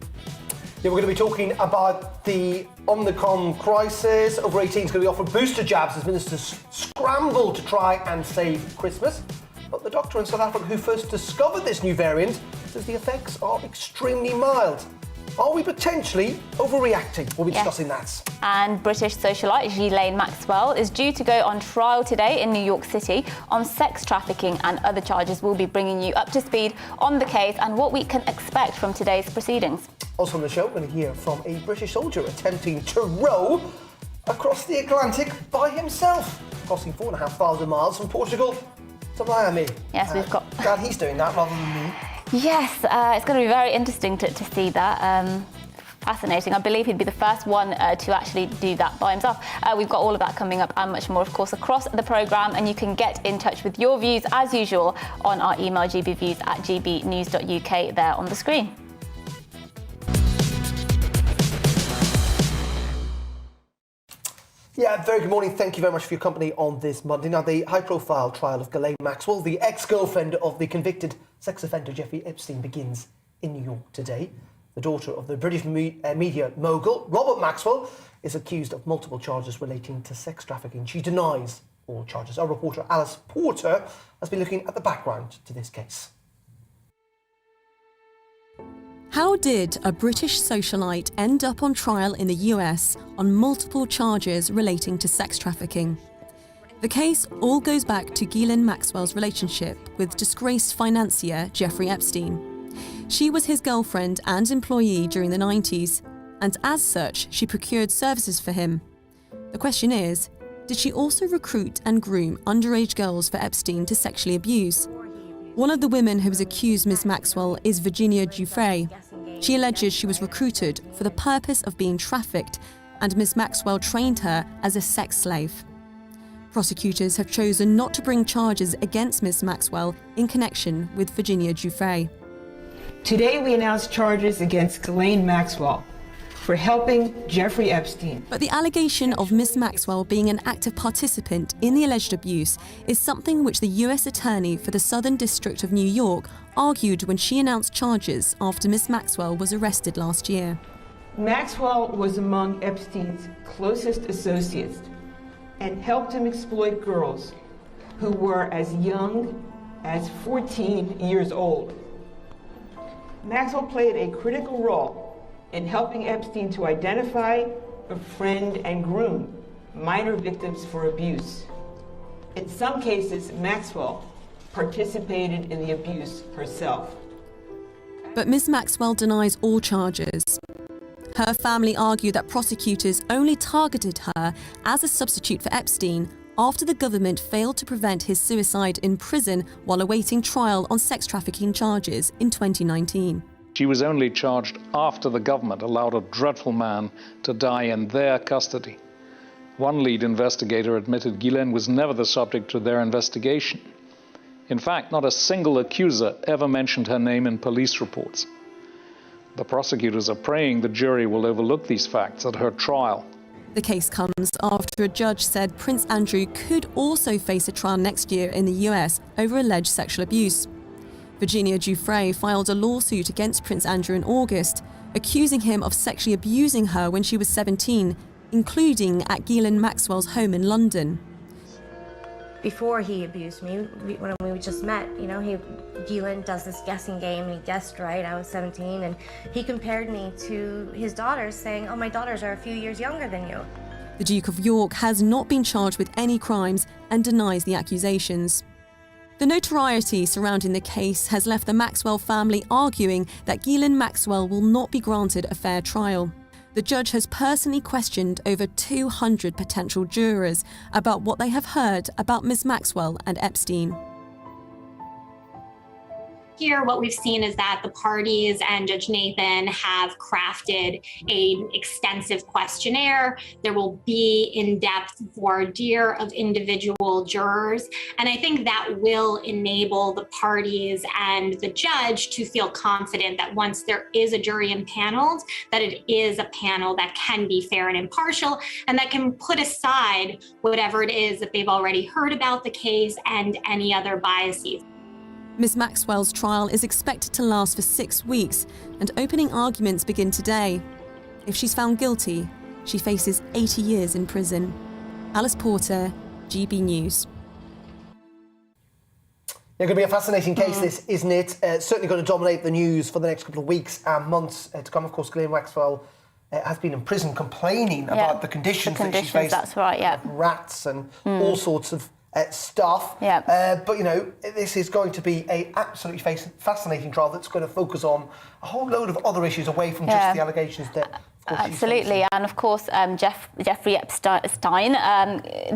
Yeah, we're going to be talking about the Omicron crisis. Over 18s going to be offered booster jabs as ministers scramble to try and save Christmas. But the doctor in South Africa who first discovered this new variant says the effects are extremely mild. Are we potentially overreacting? We'll be discussing that. And British socialite Ghislaine Maxwell is due to go on trial today in New York City on sex trafficking and other charges. We'll be bringing you up to speed on the case and what we can expect from today's proceedings. Also on the show, we're going to hear from a British soldier attempting to row across the Atlantic by himself, crossing 4,500 miles from Portugal to Miami. Yes, we've got... Glad he's doing that rather than me. Yes, it's going to be very interesting to see that. Fascinating. I believe he'd be the first one to actually do that by himself. We've got all of that coming up and much more, of course, across the programme. And you can get in touch with your views, as usual, on our email gbviews@gbnews.uk there on the screen. Yeah, very good morning. Thank you very much for your company on this Monday. Now, the high-profile trial of Ghislaine Maxwell, the ex-girlfriend of the convicted sex offender Jeffrey Epstein, begins in New York today. The daughter of the British media mogul, Robert Maxwell, is accused of multiple charges relating to sex trafficking. She denies all charges. Our reporter Alice Porter has been looking at the background to this case. How did a British socialite end up on trial in the US on multiple charges relating to sex trafficking? The case all goes back to Ghislaine Maxwell's relationship with disgraced financier Jeffrey Epstein. She was his girlfriend and employee during the 90s, and as such, she procured services for him. The question is, did she also recruit and groom underage girls for Epstein to sexually abuse? One of the women who has accused Ms. Maxwell is Virginia Giuffre. She alleges she was recruited for the purpose of being trafficked, and Ms. Maxwell trained her as a sex slave. Prosecutors have chosen not to bring charges against Ms. Maxwell in connection with Virginia Giuffre. Today we announced charges against Gillane Maxwell for helping Jeffrey Epstein. But the allegation of Ms. Maxwell being an active participant in the alleged abuse is something which the US Attorney for the Southern District of New York argued when she announced charges after Ms. Maxwell was arrested last year. Maxwell was among Epstein's closest associates and helped him exploit girls who were as young as 14 years old. Maxwell played a critical role in helping Epstein to identify, befriend, and groom minor victims for abuse. In some cases, Maxwell participated in the abuse herself. But Ms. Maxwell denies all charges. Her family argue that prosecutors only targeted her as a substitute for Epstein after the government failed to prevent his suicide in prison while awaiting trial on sex trafficking charges in 2019. She was only charged after the government allowed a dreadful man to die in their custody. One lead investigator admitted Gillenne was never the subject of their investigation. In fact, not a single accuser ever mentioned her name in police reports. The prosecutors are praying the jury will overlook these facts at her trial. The case comes after a judge said Prince Andrew could also face a trial next year in the US over alleged sexual abuse. Virginia Giuffre filed a lawsuit against Prince Andrew in August, accusing him of sexually abusing her when she was 17, including at Ghislaine Maxwell's home in London. Before he abused me, when we just met, Gillette does this guessing game and he guessed right. I was 17 and he compared me to his daughters, saying, "Oh, my daughters are a few years younger than you." The Duke of York has not been charged with any crimes and denies the accusations. The notoriety surrounding the case has left the Maxwell family arguing that Ghislaine Maxwell will not be granted a fair trial. The judge has personally questioned over 200 potential jurors about what they have heard about Ms. Maxwell and Epstein. Here, what we've seen is that the parties and Judge Nathan have crafted an extensive questionnaire. There will be in-depth voir dire of individual jurors. And I think that will enable the parties and the judge to feel confident that once there is a jury impaneled, that it is a panel that can be fair and impartial and that can put aside whatever it is that they've already heard about the case and any other biases. Ms. Maxwell's trial is expected to last for 6 weeks, and opening arguments begin today. If she's found guilty, she faces 80 years in prison. Alice Porter, GB News. It's going to be a fascinating case, this, isn't it? Certainly going to dominate the news for the next couple of weeks and months to come. Of course, Ghislaine Maxwell has been in prison complaining about the conditions that she's faced. That's right, yeah. Rats and all sorts of stuff. Yeah. But, this is going to be an absolutely fascinating trial that's going to focus on a whole load of other issues away from just the allegations that... Absolutely, and of course Jeffrey Epstein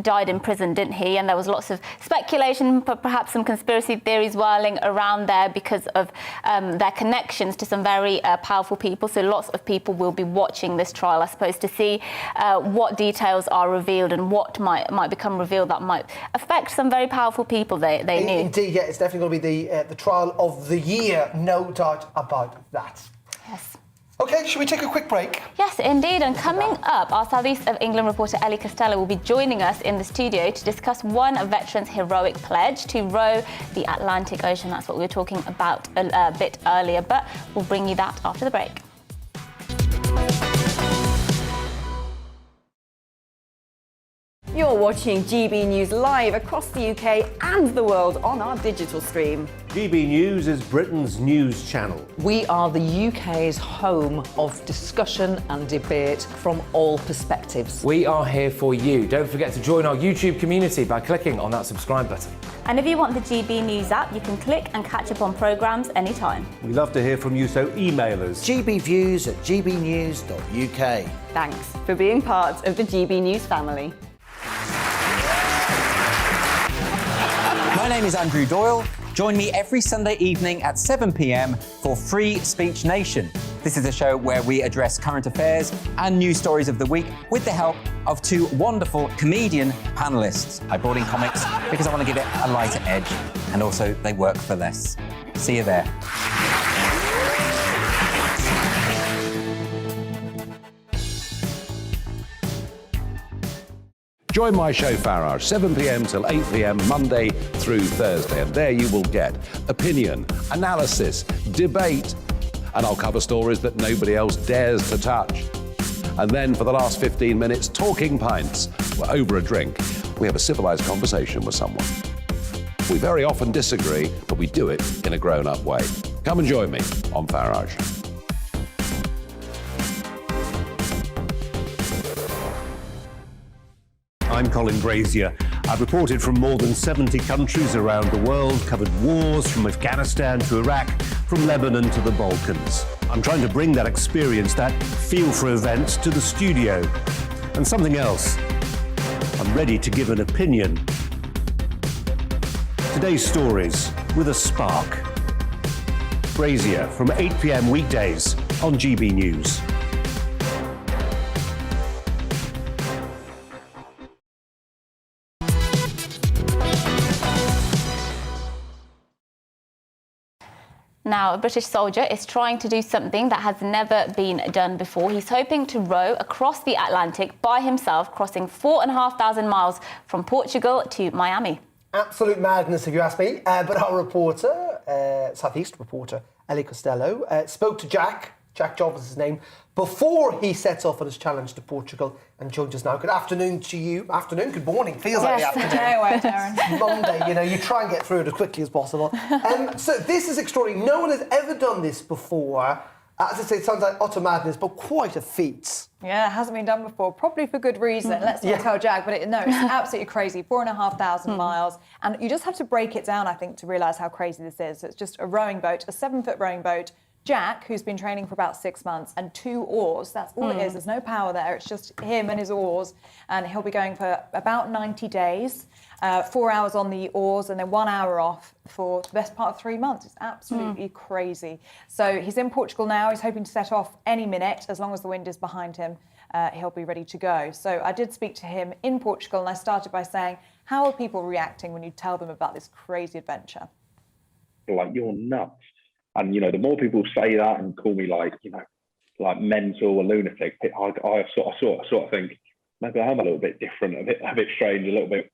died in prison, didn't he? And there was lots of speculation, perhaps some conspiracy theories whirling around there because of their connections to some very powerful people. So lots of people will be watching this trial, I suppose, to see what details are revealed and what might become revealed that might affect some very powerful people they knew. Indeed, yeah, it's definitely going to be the trial of the year, no doubt about that. Yes. OK, should we take a quick break? Yes, indeed. And coming up, our South East of England reporter Ellie Costello will be joining us in the studio to discuss one veteran's heroic pledge to row the Atlantic Ocean. That's what we were talking about a bit earlier, but we'll bring you that after the break. You're watching GB News live across the UK and the world on our digital stream. GB News is Britain's news channel. We are the UK's home of discussion and debate from all perspectives. We are here for you. Don't forget to join our YouTube community by clicking on that subscribe button. And if you want the GB News app, you can click and catch up on programmes anytime. We love to hear from you, so email us. gbviews@gbnews.uk. Thanks for being part of the GB News family. My name is Andrew Doyle. Join me every Sunday evening at 7 p.m. for Free Speech Nation. This is a show where we address current affairs and news stories of the week with the help of two wonderful comedian panellists. I brought in comics because I want to give it a lighter edge, and also they work for less. See you there. Join my show Farage, 7 p.m. till 8 p.m. Monday through Thursday, and there you will get opinion, analysis, debate, and I'll cover stories that nobody else dares to touch. And then for the last 15 minutes, talking pints. We're over a drink. We have a civilized conversation with someone. We very often disagree, but we do it in a grown-up way. Come and join me on Farage. I'm Colin Brazier. I've reported from more than 70 countries around the world, covered wars from Afghanistan to Iraq, from Lebanon to the Balkans. I'm trying to bring that experience, that feel for events, to the studio. And something else, I'm ready to give an opinion. Today's stories with a spark. Brazier from 8 p.m. weekdays on GB News. Now, a British soldier is trying to do something that has never been done before. He's hoping to row across the Atlantic by himself, crossing 4,500 miles from Portugal to Miami. Absolute madness, if you ask me. But our reporter, Southeast reporter, Ellie Costello, spoke to Jack Job is his name, before he sets off on his challenge to Portugal and joins us now. Good afternoon to you. Afternoon, good morning. Feels like the afternoon. Anyway, Darren. It's Monday, you try and get through it as quickly as possible. So this is extraordinary. No one has ever done this before. As I say, it sounds like utter madness, but quite a feat. Yeah, it hasn't been done before, probably for good reason. Let's not tell Jack, but it's absolutely crazy. 4,500 miles. And you just have to break it down, I think, to realise how crazy this is. It's just a rowing boat, a 7-foot rowing boat. Jack, who's been training for about 6 months, and 2 oars. That's all it is. There's no power there. It's just him and his oars. And he'll be going for about 90 days, 4 hours on the oars and then 1 hour off for the best part of 3 months. It's absolutely crazy. So he's in Portugal now. He's hoping to set off any minute. As long as the wind is behind him, he'll be ready to go. So I did speak to him in Portugal, and I started by saying, how are people reacting when you tell them about this crazy adventure? Like, you're nuts. And, the more people say that and call me like mental or lunatic, I sort of think maybe I'm a little bit different, a bit strange, a little bit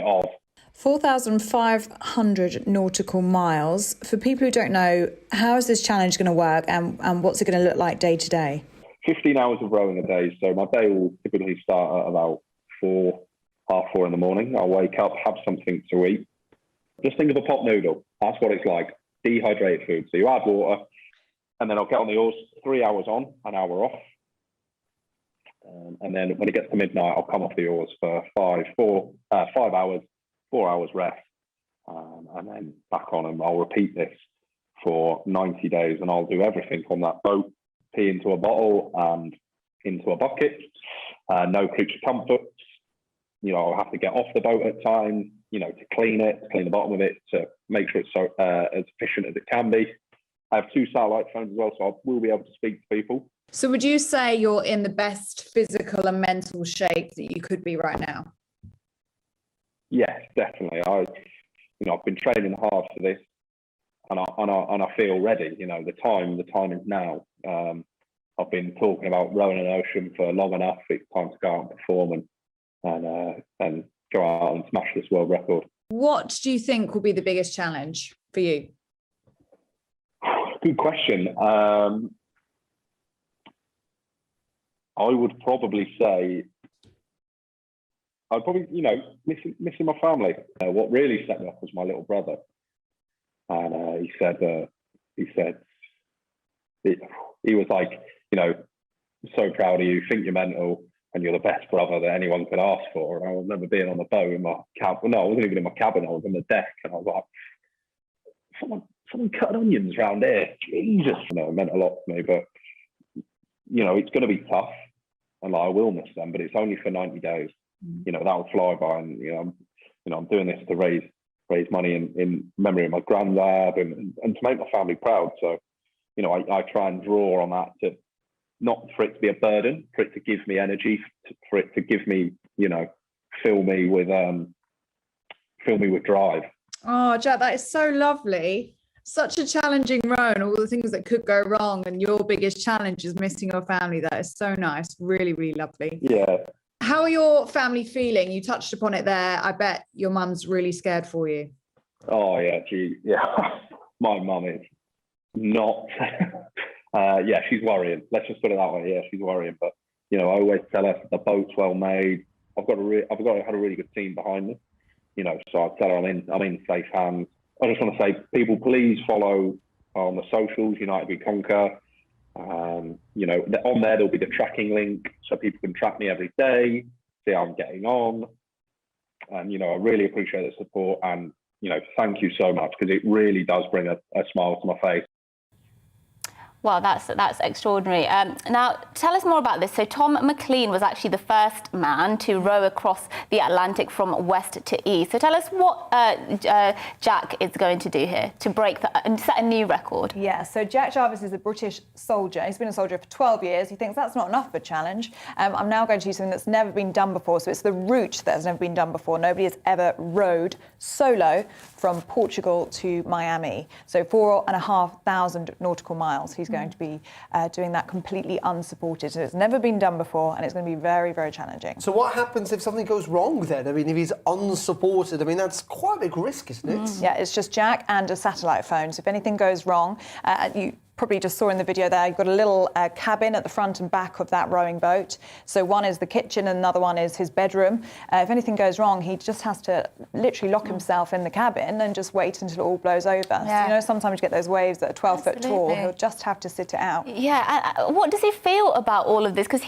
odd. 4,500 nautical miles. For people who don't know, how is this challenge going to work, and what's it going to look like day to day? 15 hours of rowing a day. So my day will typically start at about half 4 in the morning. I'll wake up, have something to eat. Just think of a pot noodle. That's what it's like. Dehydrated food. So you add water, and then I'll get on the oars, 3 hours on, an hour off. And then when it gets to midnight, I'll come off the oars for 5 hours, 4 hours rest, and then back on, and I'll repeat this for 90 days, and I'll do everything on that boat: pee into a bottle and into a bucket, no creature comforts. I'll have to get off the boat at times, to clean the bottom of it, to make sure it's so as efficient as it can be. I have 2 satellite phones as well, so I will be able to speak to people. So would you say you're in the best physical and mental shape that you could be right now? Yes, definitely. I've been training hard for this, and I feel ready. The time is now. I've been talking about rowing an ocean for long enough. It's time to go out and perform and go out and smash this world record. What do you think will be the biggest challenge for you? Good question. I would probably say I'd probably, missing my family. What really set me off was my little brother, and he was like, so proud of you, think you're mental, and you're the best brother that anyone could ask for. And I remember being on the boat in my cabin. No, I wasn't even in my cabin. I was on the deck, and I was like, someone cutting onions around here. Jesus, it meant a lot to me. But it's going to be tough, and I will miss them. But it's only for 90 days. That will fly by, and I'm doing this to raise money in memory of my granddad and to make my family proud. So, I try and draw on that to. Not for it to be a burden, for it to give me energy, for it to give me, fill me with drive. Oh, Jack, that is so lovely. Such a challenging road, all the things that could go wrong, and your biggest challenge is missing your family. That is so nice. Really, really lovely. Yeah. How are your family feeling? You touched upon it there. I bet your mum's really scared for you. Oh, yeah. My mum is not... she's worrying. Let's just put it that way. Yeah, she's worrying. But I always tell her the boat's well made. I've had a really good team behind me. So I tell her I'm in safe hands. I just want to say, people, please follow on the socials. United We Conquer. On there there'll be the tracking link, so people can track me every day, see how I'm getting on. And I really appreciate the support. And thank you so much, because it really does bring a smile to my face. Well, that's extraordinary. Now, tell us more about this. So Tom McLean was actually the first man to row across the Atlantic from west to east. So tell us what Jack is going to do here to break and set a new record. Yeah, so Jack Jarvis is a British soldier. He's been a soldier for 12 years. He thinks that's not enough of a challenge. I'm now going to do something that's never been done before. So it's the route that has never been done before. Nobody has ever rowed solo from Portugal to Miami. So 4,500 nautical miles. He's going to be doing that completely unsupported. So it's never been done before, and it's going to be very, very challenging. So what happens if something goes wrong then? I mean, if he's unsupported, that's quite a big risk, isn't it? Yeah, it's just Jack and a satellite phone. So if anything goes wrong, you probably just saw in the video there, you've got a little cabin at the front and back of that rowing boat. So one is the kitchen and another one is his bedroom. If anything goes wrong, he just has to literally lock himself in the cabin and just wait until it all blows over. Yeah. So, sometimes you get those waves that are 12 foot tall. He'll just have to sit it out. Yeah, what does he feel about all of this? Because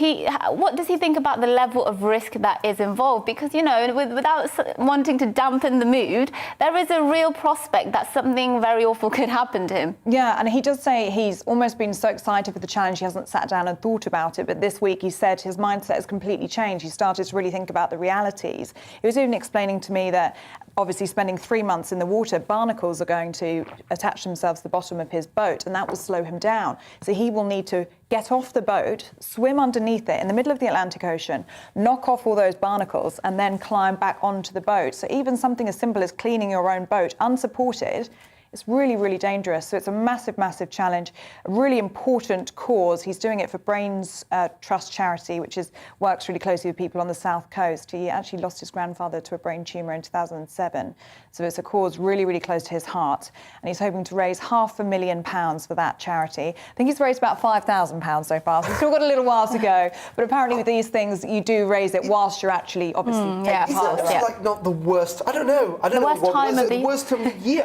what does he think about the level of risk that is involved? Because, without wanting to dampen the mood, there is a real prospect that something very awful could happen to him. Yeah, and he does say he's almost been so excited for the challenge he hasn't sat down and thought about it. But this week he said his mindset has completely changed. He started to really think about the realities. He was even explaining to me that obviously spending 3 months in the water, barnacles are going to attach themselves to the bottom of his boat, and that will slow him down. So he will need to get off the boat, swim underneath it in the middle of the Atlantic Ocean, knock off all those barnacles, and then climb back onto the boat. So even something as simple as cleaning your own boat unsupported, it's really, really dangerous. So it's a massive, massive challenge, a really important cause. He's doing it for Brains Trust charity, which works really closely with people on the South Coast. He actually lost his grandfather to a brain tumour in 2007. So it's a cause really, really close to his heart. And he's hoping to raise £500,000 for that charity. I think he's raised about £5,000 so far. So he's still got a little while to go. But apparently with these things, you do raise it whilst you're actually obviously taking part. Is that like not the worst? I don't know. The worst time of the year?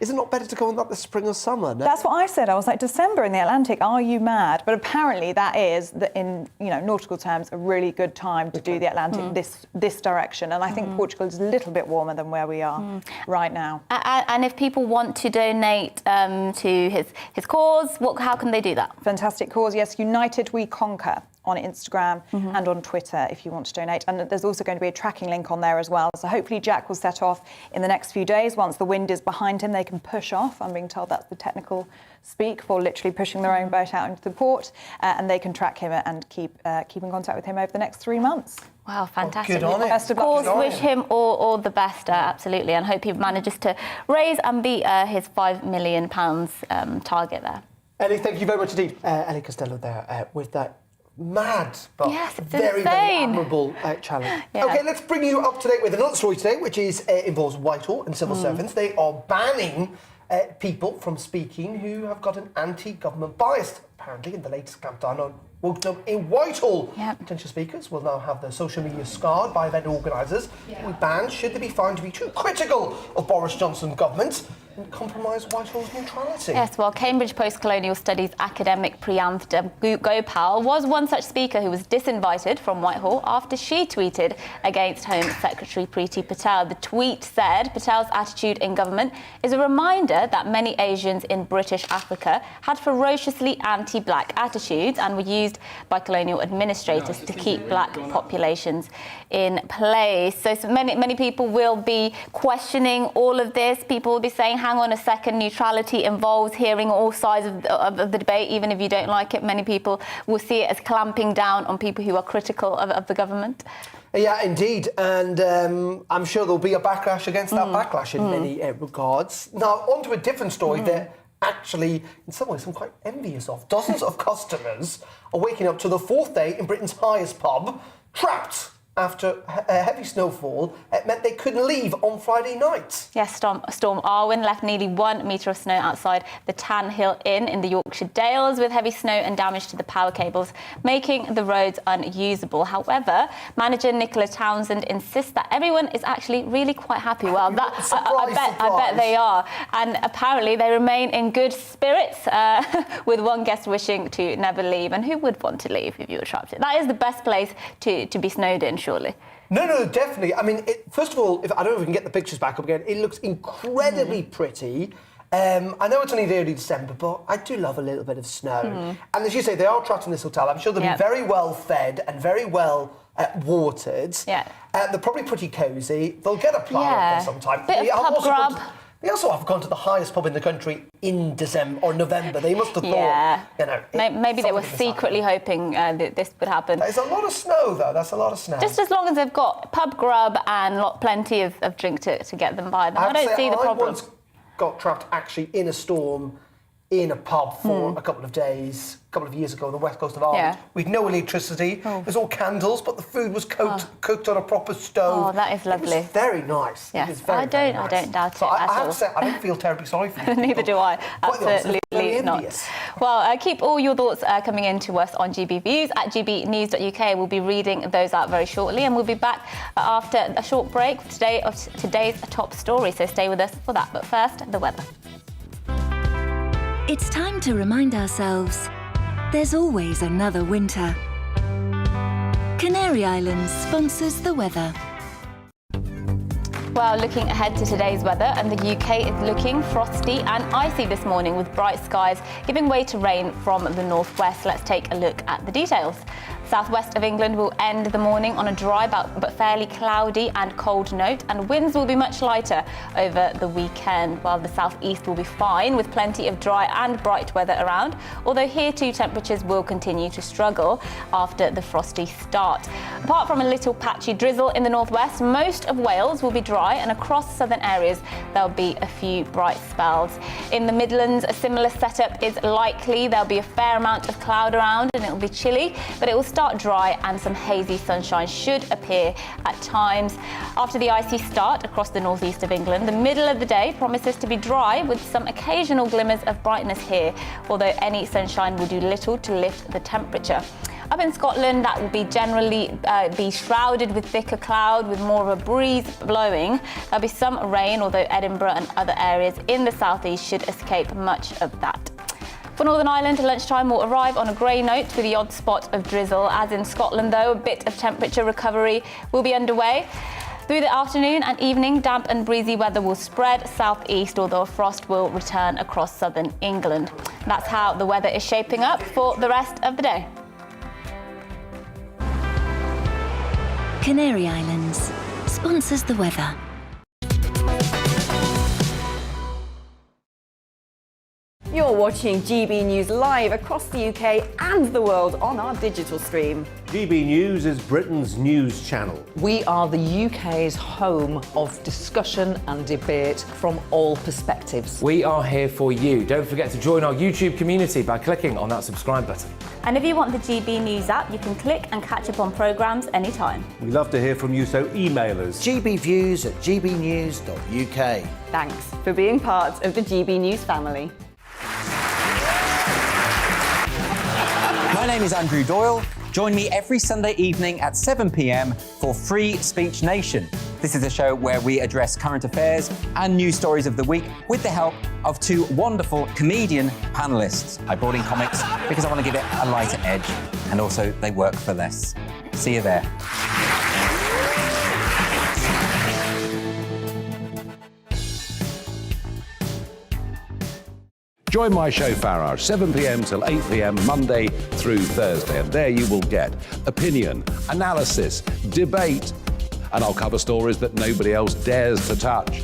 Is it not better to go on like the spring or summer? No? That's what I said. I was like, December in the Atlantic, are you mad? But apparently that is, in nautical terms, a really good time to do the Atlantic this direction. And I think Portugal is a little bit warmer than where we are right now. And if people want to donate to his cause, how can they do that? Fantastic cause, yes. United We Conquer on Instagram and on Twitter if you want to donate. And there's also going to be a tracking link on there as well. So hopefully Jack will set off in the next few days. Once the wind is behind him, they can push off. I'm being told that's the technical speak for literally pushing their own boat out into the port. And they can track him and keep in contact with him over the next 3 months. Wow, fantastic. Good on him. Of course, wish him all the best, absolutely, and hope he manages to raise and beat his £5 million target there. Ellie, thank you very much indeed. Ellie Costello there with that mad, but very, very admirable challenge. Yeah. OK, let's bring you up to date with another story today, which involves Whitehall and civil servants. They are banning people from speaking who have got an anti-government bias. Apparently, in the latest clampdown on woke them in Whitehall. Potential speakers will now have their social media scarred by event organisers. With bans should they be found to be too critical of Boris Johnson's government and compromise Whitehall's neutrality. Yes, well, Cambridge Post-Colonial Studies academic Priyantha Gopal was one such speaker who was disinvited from Whitehall after she tweeted against Home Secretary Priti Patel. The tweet said Patel's attitude in government is a reminder that many Asians in British Africa had ferociously anti-black attitudes and were used by colonial administrators to keep black populations in place. So many people will be questioning all of this. People will be saying, hang on a second, neutrality involves hearing all sides of the debate, even if you don't like it. Many people will see it as clamping down on people who are critical of the government. Yeah, indeed. And I'm sure there'll be a backlash against that backlash in many regards. Now, on to a different story that actually, in some ways, I'm quite envious of. Dozens of customers are waking up to the fourth day in Britain's highest pub, trapped after a heavy snowfall. It meant they couldn't leave on Friday night. Yes, Storm Arwen left nearly 1 metre of snow outside the Tan Hill Inn in the Yorkshire Dales, with heavy snow and damage to the power cables, making the roads unusable. However, manager Nicola Townsend insists that everyone is actually really quite happy. Well, I bet they are. And apparently they remain in good spirits, with one guest wishing to never leave. And who would want to leave if you were trapped? That is the best place to be snowed in, surely. No, definitely. I mean, first of all, I don't know if we can get the pictures back up again. It looks incredibly pretty. I know it's only the early December, but I do love a little bit of snow. And as you say, they are trapped in this hotel. I'm sure they'll be very well fed and very well watered. They're probably pretty cosy. They'll get a ply up there sometime. Bit of pub grub. They also have gone to the highest pub in the country in December or November. They must have thought, you know... Maybe they were secretly hoping that this would happen. There's a lot of snow, though. That's a lot of snow. Just as long as they've got pub grub and plenty of drink to get them by them. I don't see the problem. I once got trapped actually in a storm in a pub for a couple of days, a couple of years ago on the west coast of Ireland. We had no electricity. It was all candles, but the food was cooked on a proper stove. Oh, that is lovely. It was very nice. Yes, it was very, I don't doubt it at I have all. to say, I don't feel terribly sorry for you. Neither do I. Absolutely not. Envious. Well, keep all your thoughts coming in to us on GB Views at gbnews.uk. We'll be reading those out very shortly, and we'll be back after a short break for today's top story. So stay with us for that. But first, the weather. It's time to remind ourselves there's always another winter. Canary Islands sponsors the weather. Well, looking ahead to today's weather, and the UK is looking frosty and icy this morning with bright skies giving way to rain from the northwest. Let's take a look at the details. Southwest of England will end the morning on a dry but fairly cloudy and cold note, and winds will be much lighter over the weekend, while the southeast will be fine with plenty of dry and bright weather around, although here too temperatures will continue to struggle after the frosty start. Apart from a little patchy drizzle in the northwest, most of Wales will be dry, and across southern areas there'll be a few bright spells. In the Midlands, a similar setup is likely. There'll be a fair amount of cloud around and it'll be chilly, but it will start dry and some hazy sunshine should appear at times. After the icy start across the northeast of England, the middle of the day promises to be dry with some occasional glimmers of brightness here, although any sunshine will do little to lift the temperature. Up in Scotland, that will be generally be shrouded with thicker cloud with more of a breeze blowing. There'll be some rain, although Edinburgh and other areas in the southeast should escape much of that. For Northern Ireland, lunchtime will arrive on a grey note with the odd spot of drizzle. As in Scotland, though, a bit of temperature recovery will be underway. Through the afternoon and evening, damp and breezy weather will spread southeast, although a frost will return across southern England. That's how the weather is shaping up for the rest of the day. Canary Islands sponsors the weather. You're watching GB News live across the UK and the world on our digital stream. GB News is Britain's news channel. We are the UK's home of discussion and debate from all perspectives. We are here for you. Don't forget to join our YouTube community by clicking on that subscribe button. And if you want the GB News app, you can click and catch up on programmes anytime. We love to hear from you, so email us. gbviews@gbnews.uk. Thanks for being part of the GB News family. My name is Andrew Doyle. Join me every Sunday evening at 7 p.m. for Free Speech Nation. This is a show where we address current affairs and news stories of the week with the help of two wonderful comedian panellists. I brought in comics because I want to give it a lighter edge, and also they work for less. See you there. Join my show Farage, 7 p.m. till 8 p.m. Monday through Thursday, and there you will get opinion, analysis, debate, and I'll cover stories that nobody else dares to touch.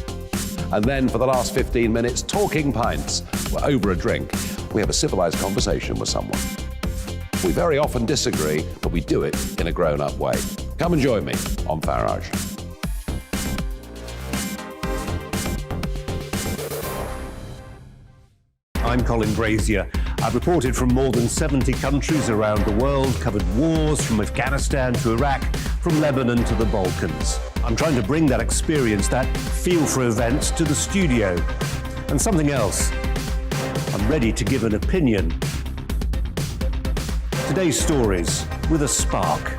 And then for the last 15 minutes, talking pints. We're over a drink. We have a civilized conversation with someone. We very often disagree, but we do it in a grown-up way. Come and join me on Farage. I'm Colin Brazier. I've reported from more than 70 countries around the world, covered wars from Afghanistan to Iraq, from Lebanon to the Balkans. I'm trying to bring that experience, that feel for events, to the studio. And something else. I'm ready to give an opinion. Today's stories with a spark.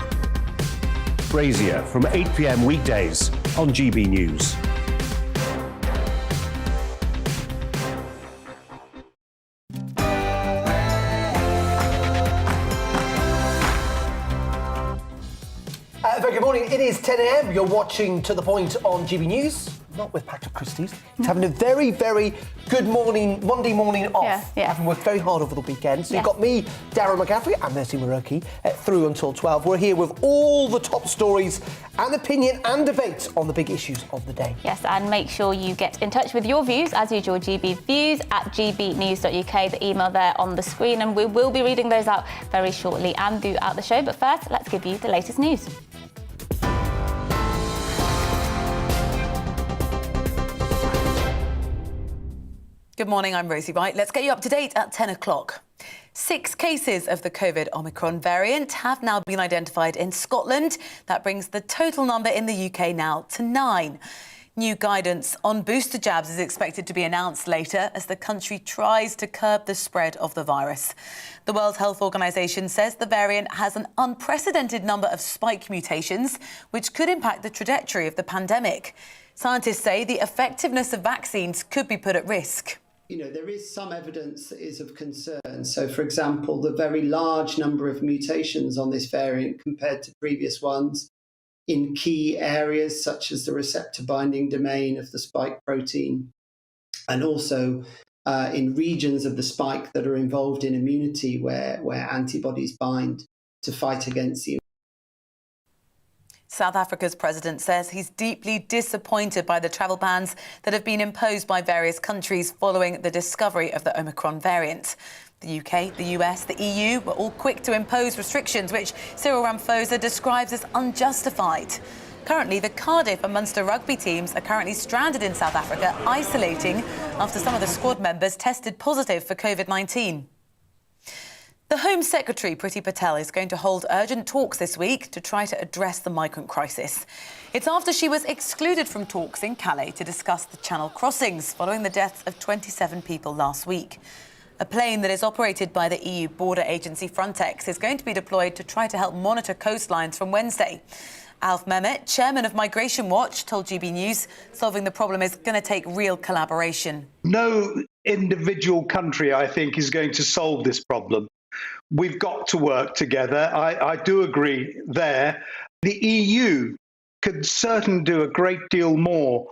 Brazier from 8 p.m. weekdays on GB News. Very good morning. It is 10 a.m. You're watching To The Point on GB News. Not with Patrick Christie's. He's having a very, very good morning, Monday morning off. Yeah. Having worked very hard over the weekend. So Yeah. you've got me, Darren McCaffrey, and Mercy Muroki through until 12. We're here with all the top stories and opinion and debate on the big issues of the day. Yes, and make sure you get in touch with your views, as usual, gbviews at gbnews.uk, the email there on the screen, and we will be reading those out very shortly and throughout the show. But first, let's give you the latest news. Good morning, I'm Rosie Wright. Let's get you up to date at 10 o'clock. 6 cases of the COVID Omicron variant have now been identified in Scotland. That brings the total number in the UK now to 9. New guidance on booster jabs is expected to be announced later as the country tries to curb the spread of the virus. The World Health Organization says the variant has an unprecedented number of spike mutations, which could impact the trajectory of the pandemic. Scientists say the effectiveness of vaccines could be put at risk. You know, there is some evidence that is of concern. So, for example, the very large number of mutations on this variant compared to previous ones in key areas such as the receptor binding domain of the spike protein, and also in regions of the spike that are involved in immunity where antibodies bind to fight against the. South Africa's president says he's deeply disappointed by the travel bans that have been imposed by various countries following the discovery of the Omicron variant. The UK, the US, the EU were all quick to impose restrictions, which Cyril Ramaphosa describes as unjustified. Currently, the Cardiff and Munster rugby teams are currently stranded in South Africa, isolating after some of the squad members tested positive for COVID-19. The Home Secretary, Priti Patel, is going to hold urgent talks this week to try to address the migrant crisis. It's after she was excluded from talks in Calais to discuss the Channel crossings following the deaths of 27 people last week. A plane that is operated by the EU border agency Frontex is going to be deployed to try to help monitor coastlines from Wednesday. Alf Mehmet, chairman of Migration Watch, told GB News solving the problem is going to take real collaboration. No individual country, I think, is going to solve this problem. We've got to work together. I do agree there. The EU could certainly do a great deal more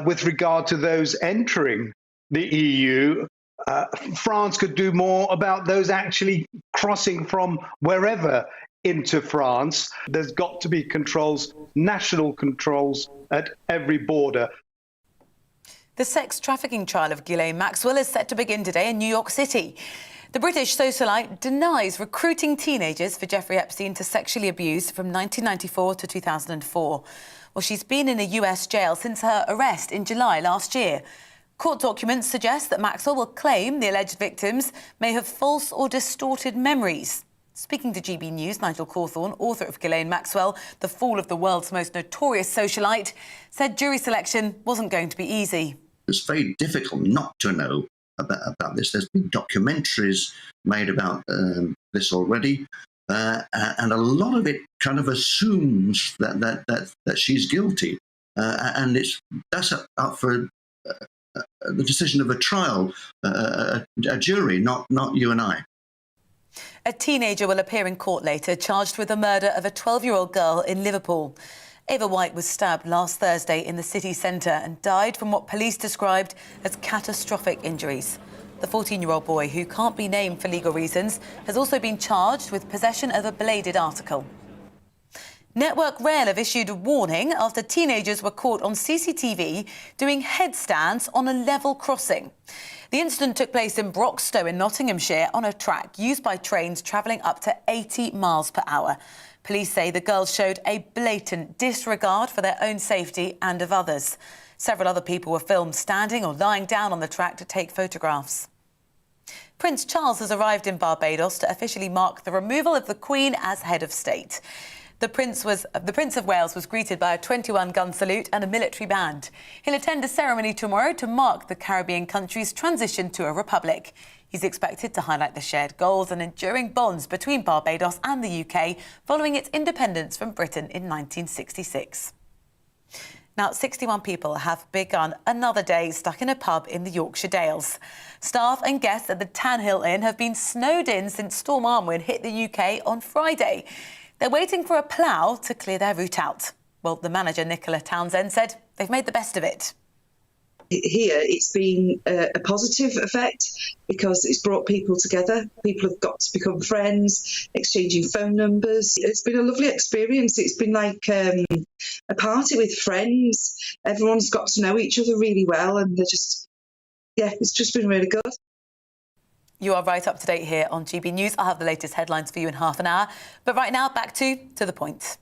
with regard to those entering the EU. France could do more about those actually crossing from wherever into France. There's got to be controls, national controls at every border. The sex trafficking trial of Ghislaine Maxwell is set to begin today in New York City. The British Socialite denies recruiting teenagers for Jeffrey Epstein to sexually abuse from 1994 to 2004. Well, she's been in a US jail since her arrest in July last year. Court documents suggest that Maxwell will claim the alleged victims may have false or distorted memories. Speaking to GB News, Nigel Cawthorne, author of Ghislaine Maxwell, The Fall of the World's Most Notorious Socialite, said jury selection wasn't going to be easy. It's very difficult not to know about this. There's been documentaries made about this already, and a lot of it kind of assumes that she's guilty, and that's up for the decision of a trial, a jury, not you and I. A teenager will appear in court later, charged with the murder of a 12-year-old girl in Liverpool. Ava White was stabbed last Thursday in the city centre and died from what police described as catastrophic injuries. The 14-year-old boy, who can't be named for legal reasons, has also been charged with possession of a bladed article. Network Rail have issued a warning after teenagers were caught on CCTV doing headstands on a level crossing. The incident took place in Broxtowe in Nottinghamshire on a track used by trains travelling up to 80 miles per hour. Police say the girls showed a blatant disregard for their own safety and of others. Several other people were filmed standing or lying down on the track to take photographs. Prince Charles has arrived in Barbados to officially mark the removal of the Queen as head of state. The Prince of Wales was greeted by a 21-gun salute and a military band. He'll attend a ceremony tomorrow to mark the Caribbean country's transition to a republic. He's expected to highlight the shared goals and enduring bonds between Barbados and the UK following its independence from Britain in 1966. Now, 61 people have begun another day stuck in a pub in the Yorkshire Dales. Staff and guests at the Tanhill Inn have been snowed in since Storm Armwin hit the UK on Friday. They're waiting for a plough to clear their route out. Well, the manager, Nicola Townsend, said they've made the best of it. Here, it's been a positive effect because it's brought people together. People have got to become friends, exchanging phone numbers. It's been a lovely experience. It's been like a party with friends. Everyone's got to know each other really well, and it's just been really good. You are right up to date here on GB News. I'll have the latest headlines for you in half an hour. But right now, back to the point.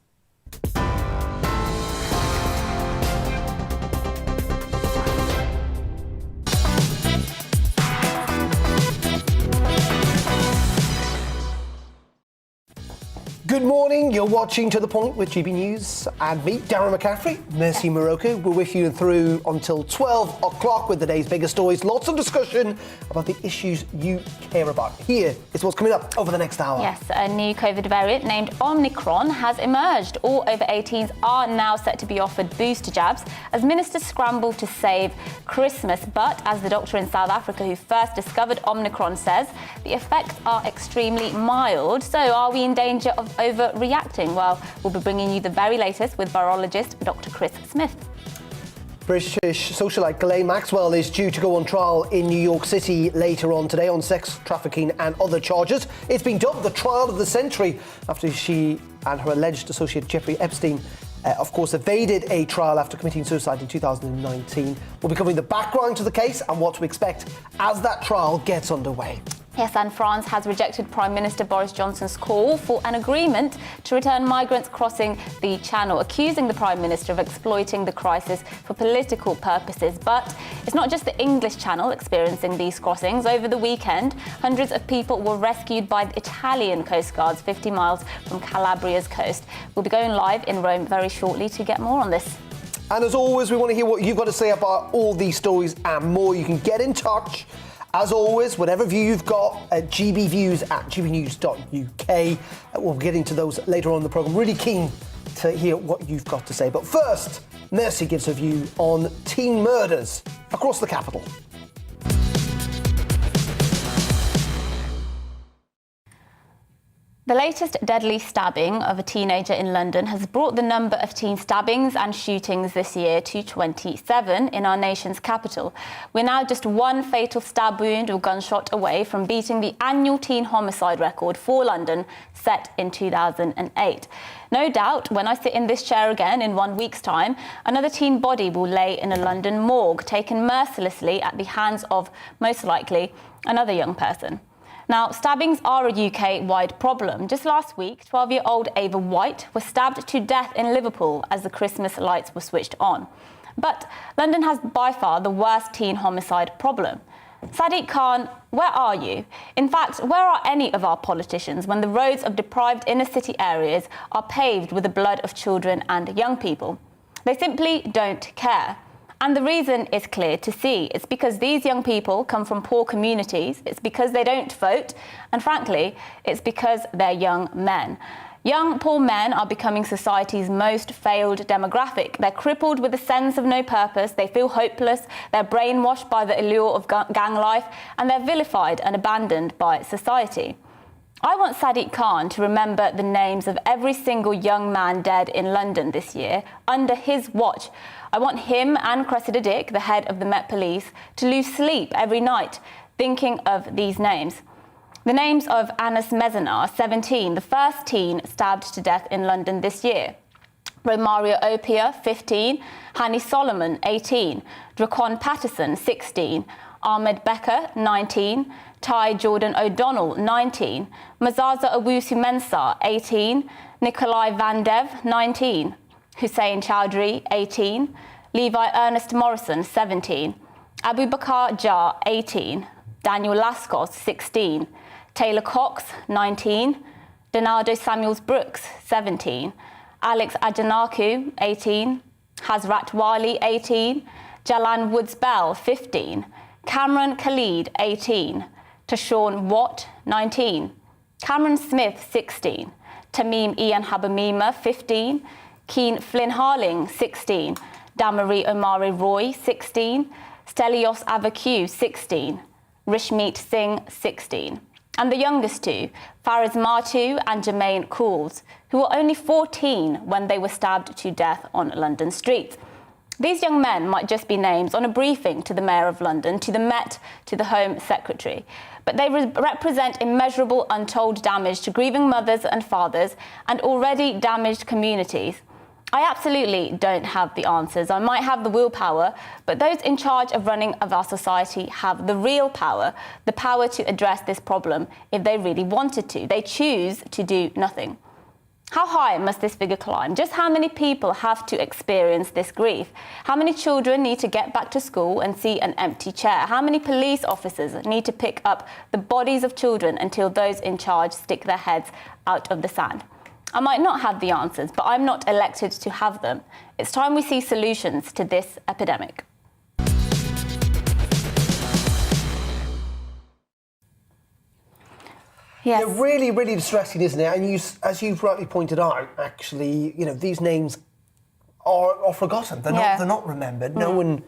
Good morning, you're watching To The Point with GB News and me, Darren McCaffrey, Mercy Morocco. We're with you through until 12 o'clock with the day's biggest stories. Lots of discussion about the issues you care about. Here is what's coming up over the next hour. Yes, a new COVID variant named Omicron has emerged. All over 18s are now set to be offered booster jabs as ministers scramble to save Christmas. But as the doctor in South Africa who first discovered Omicron says, the effects are extremely mild. So are we in danger of overreacting? Well, we'll be bringing you the very latest with virologist Dr. Chris Smith. British socialite Gillane Maxwell is due to go on trial in New York City later on today on sex trafficking and other charges. It's been dubbed the trial of the century after she and her alleged associate Jeffrey Epstein of course, evaded a trial after committing suicide in 2019. We'll be covering the background to the case and what to expect as that trial gets underway. Yes, and France has rejected Prime Minister Boris Johnson's call for an agreement to return migrants crossing the Channel, accusing the Prime Minister of exploiting the crisis for political purposes. But it's not just the English Channel experiencing these crossings. Over the weekend, hundreds of people were rescued by the Italian Coast Guards 50 miles from Calabria's coast. We'll be going live in Rome very shortly to get more on this. And as always, we want to hear what you've got to say about all these stories and more. You can get in touch. As always, whatever view you've got at gbviews@gbnews.uk. We'll get into those later on in the programme. Really keen to hear what you've got to say. But first, Mercy gives her view on teen murders across the capital. The latest deadly stabbing of a teenager in London has brought the number of teen stabbings and shootings this year to 27 in our nation's capital. We're now just one fatal stab wound or gunshot away from beating the annual teen homicide record for London set in 2008. No doubt, when I sit in this chair again in 1 week's time, another teen body will lay in a London morgue, taken mercilessly at the hands of, most likely, another young person. Now, stabbings are a UK-wide problem. Just last week, 12-year-old Ava White was stabbed to death in Liverpool as the Christmas lights were switched on. But London has by far the worst teen homicide problem. Sadiq Khan, where are you? In fact, where are any of our politicians when the roads of deprived inner-city areas are paved with the blood of children and young people? They simply don't care. And the reason is clear to see. It's because these young people come from poor communities. It's because they don't vote. And frankly, it's because they're young men. Young, poor men are becoming society's most failed demographic. They're crippled with a sense of no purpose. They feel hopeless. They're brainwashed by the allure of gang life. And they're vilified and abandoned by society. I want Sadiq Khan to remember the names of every single young man dead in London this year under his watch. I want him and Cressida Dick, the head of the Met Police, to lose sleep every night thinking of these names. The names of Anas Mezanar, 17, the first teen stabbed to death in London this year. Romario Opia, 15, Hani Solomon, 18, Dracon Patterson, 16, Ahmed Becker, 19, Ty Jordan O'Donnell, 19, Mazaza Owusu Mensah, 18, Nikolai Vandev, 19, Hussein Chowdhury, 18, Levi Ernest Morrison, 17, Abu Bakar Jar, 18, Daniel Lascos, 16, Taylor Cox, 19, Donaldo Samuels Brooks, 17, Alex Ajanaku, 18, Hazrat Wali, 18, Jalan Woods Bell, 15, Cameron Khalid, 18, Tashawn Watt, 19, Cameron Smith, 16, Tamim Ian Habamima, 15, Keen Flynn Harling, 16, Damari Omari Roy, 16, Stelios Avacu, 16, Rishmeet Singh, 16. And the youngest two, Faraz Martu and Jermaine Cools, who were only 14 when they were stabbed to death on London streets. These young men might just be names on a briefing to the Mayor of London, to the Met, to the Home Secretary. But they represent immeasurable untold damage to grieving mothers and fathers and already damaged communities. I absolutely don't have the answers. I might have the willpower, but those in charge of running of our society have the real power, the power to address this problem if they really wanted to. They choose to do nothing. How high must this figure climb? Just how many people have to experience this grief? How many children need to get back to school and see an empty chair? How many police officers need to pick up the bodies of children until those in charge stick their heads out of the sand? I might not have the answers, but I'm not elected to have them. It's time we see solutions to this epidemic. Yes. They're really, really distressing, isn't it? And as you've rightly pointed out, actually, these names are forgotten. They're not remembered. No one,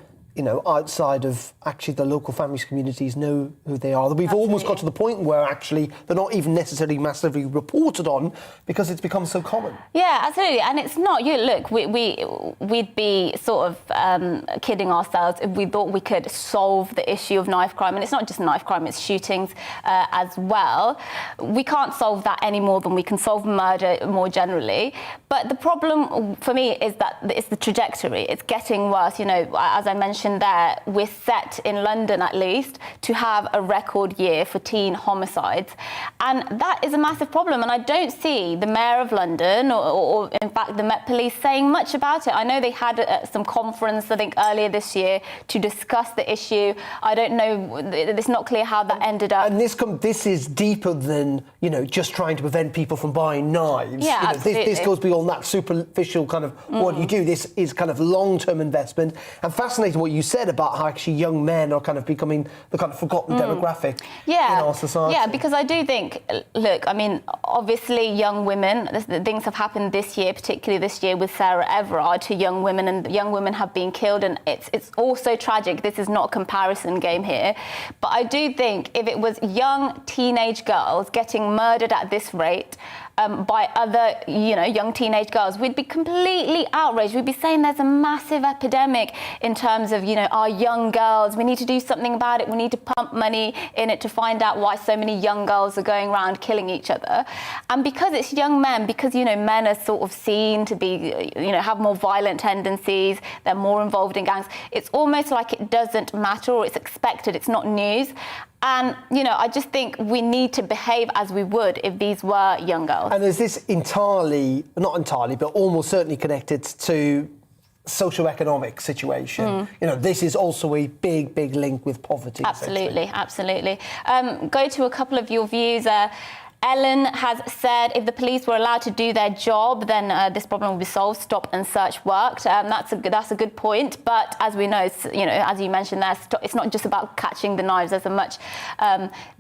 outside of actually the local families, communities know who they are. We've almost got to the point where actually they're not even necessarily massively reported on because it's become so common. Yeah, absolutely. And it's not, look, we'd be sort of kidding ourselves if we thought we could solve the issue of knife crime. And it's not just knife crime, it's shootings as well. We can't solve that any more than we can solve murder more generally. But the problem for me is that it's the trajectory. It's getting worse. As I mentioned there, we're set in London at least to have a record year for teen homicides. And that is a massive problem. And I don't see the Mayor of London or in fact, the Met Police saying much about it. I know they had some conference, I think, earlier this year to discuss the issue. I don't know, it's not clear how that ended up. And this is deeper than, just trying to prevent people from buying knives. Yeah, absolutely. This goes beyond that superficial kind of what you do. This is kind of long-term investment. And fascinating what you said about how actually young men are kind of becoming the kind of forgotten demographic in our society. Yeah, because I do think, look, I mean, obviously young women, things have happened this year, particularly this year with Sarah Everard, to young women, and young women have been killed, and it's also tragic. This is not a comparison game here. But I do think if it was young teenage girls getting murdered at this rate, by other, young teenage girls, we'd be completely outraged. We'd be saying there's a massive epidemic in terms of, our young girls. We need to do something about it. We need to pump money in it to find out why so many young girls are going around killing each other. And because it's young men, because, men are sort of seen to be, have more violent tendencies, they're more involved in gangs, it's almost like it doesn't matter, or it's expected, it's not news. And, I just think we need to behave as we would if these were young girls. And is this not entirely, but almost certainly connected to socio-economic situation? This is also a big, big link with poverty. Absolutely. Go to a couple of your views. Ellen has said if the police were allowed to do their job, then this problem would be solved. Stop and search worked. That's a good point. But as we know, as you mentioned there, it's not just about catching the knives. There's a much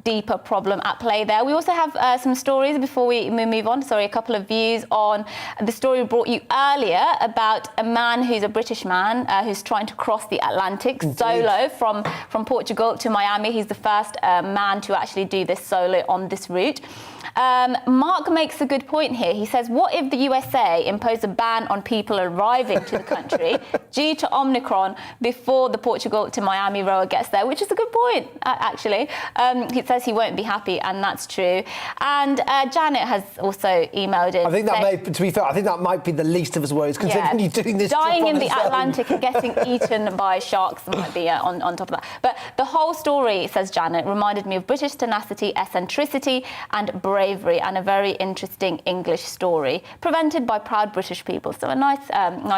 deeper problem at play there. We also have some stories before we move on. Sorry, a couple of views on the story we brought you earlier about a man who's a British man who's trying to cross the Atlantic solo from Portugal to Miami. He's the first man to actually do this solo on this route. Mark makes a good point here. He says, what if the USA imposed a ban on people arriving to the country due to Omicron before the Portugal to Miami rower gets there? Which is a good point, actually. He says he won't be happy, and that's true. And Janet has also emailed in. I think to be fair, I think that might be the least of his worries, considering you're doing this. Dying in the Atlantic and getting eaten by sharks might be on top of that. But the whole story, says Janet, reminded me of British tenacity, eccentricity, and bravery, and a very interesting English story, prevented by proud British people. So a nice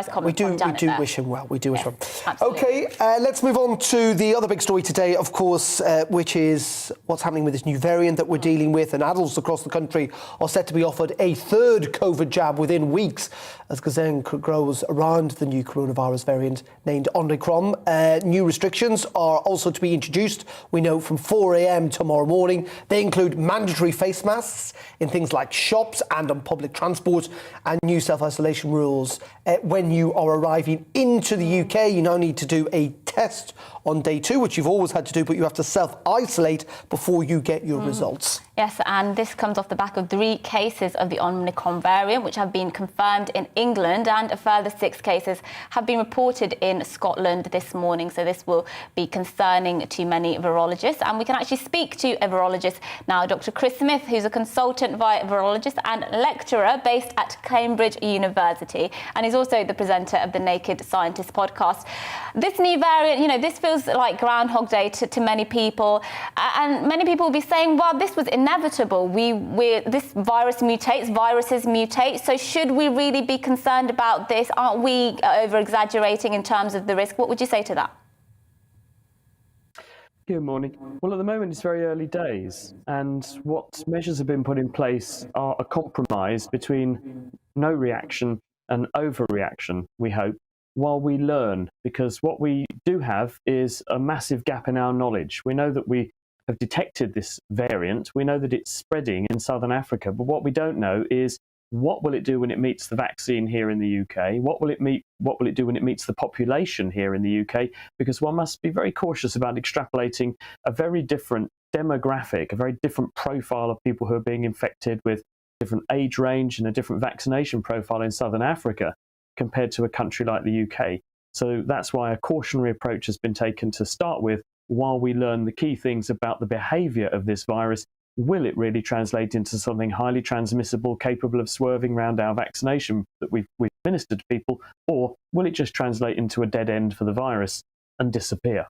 comment from Janet. We do wish him well. We do wish him well. Okay, let's move on to the other big story today, of course, which is what's happening with this new variant that we're dealing with. And adults across the country are set to be offered a third COVID jab within weeks as concern grows around the new coronavirus variant named Omicron. New restrictions are also to be introduced, we know, from 4 a.m. tomorrow morning. They include mandatory face masks in things like shops and on public transport, and new self-isolation rules. When you are arriving into the UK, you now need to do a test on day 2, which you've always had to do, but you have to self-isolate before you get your results. Yes, and this comes off the back of 3 cases of the Omicron variant, which have been confirmed in England, and a further 6 cases have been reported in Scotland this morning. So this will be concerning to many virologists. And we can actually speak to a virologist now, Dr. Chris Smith, who's a consultant virologist and lecturer based at Cambridge University. And he's also the presenter of the Naked Scientist podcast. This new variant, this feels like Groundhog Day to many people. And many people will be saying, well, this was inevitable. This virus mutates, viruses mutate. So should we really be concerned about this? Aren't we over-exaggerating in terms of the risk? What would you say to that? Good morning. Well, at the moment, it's very early days, and what measures have been put in place are a compromise between no reaction and overreaction, we hope, while we learn, because what we do have is a massive gap in our knowledge. We know that we have detected this variant. We know that it's spreading in southern Africa, but what we don't know is what will it do when it meets the vaccine here in the UK? What will it do when it meets the population here in the UK? Because one must be very cautious about extrapolating a very different demographic, a very different profile of people who are being infected with different age range and a different vaccination profile in southern Africa compared to a country like the UK. So that's why a cautionary approach has been taken to start with, while we learn the key things about the behaviour of this virus. Will it really translate into something highly transmissible, capable of swerving around our vaccination that we've administered to people, or will it just translate into a dead end for the virus and disappear?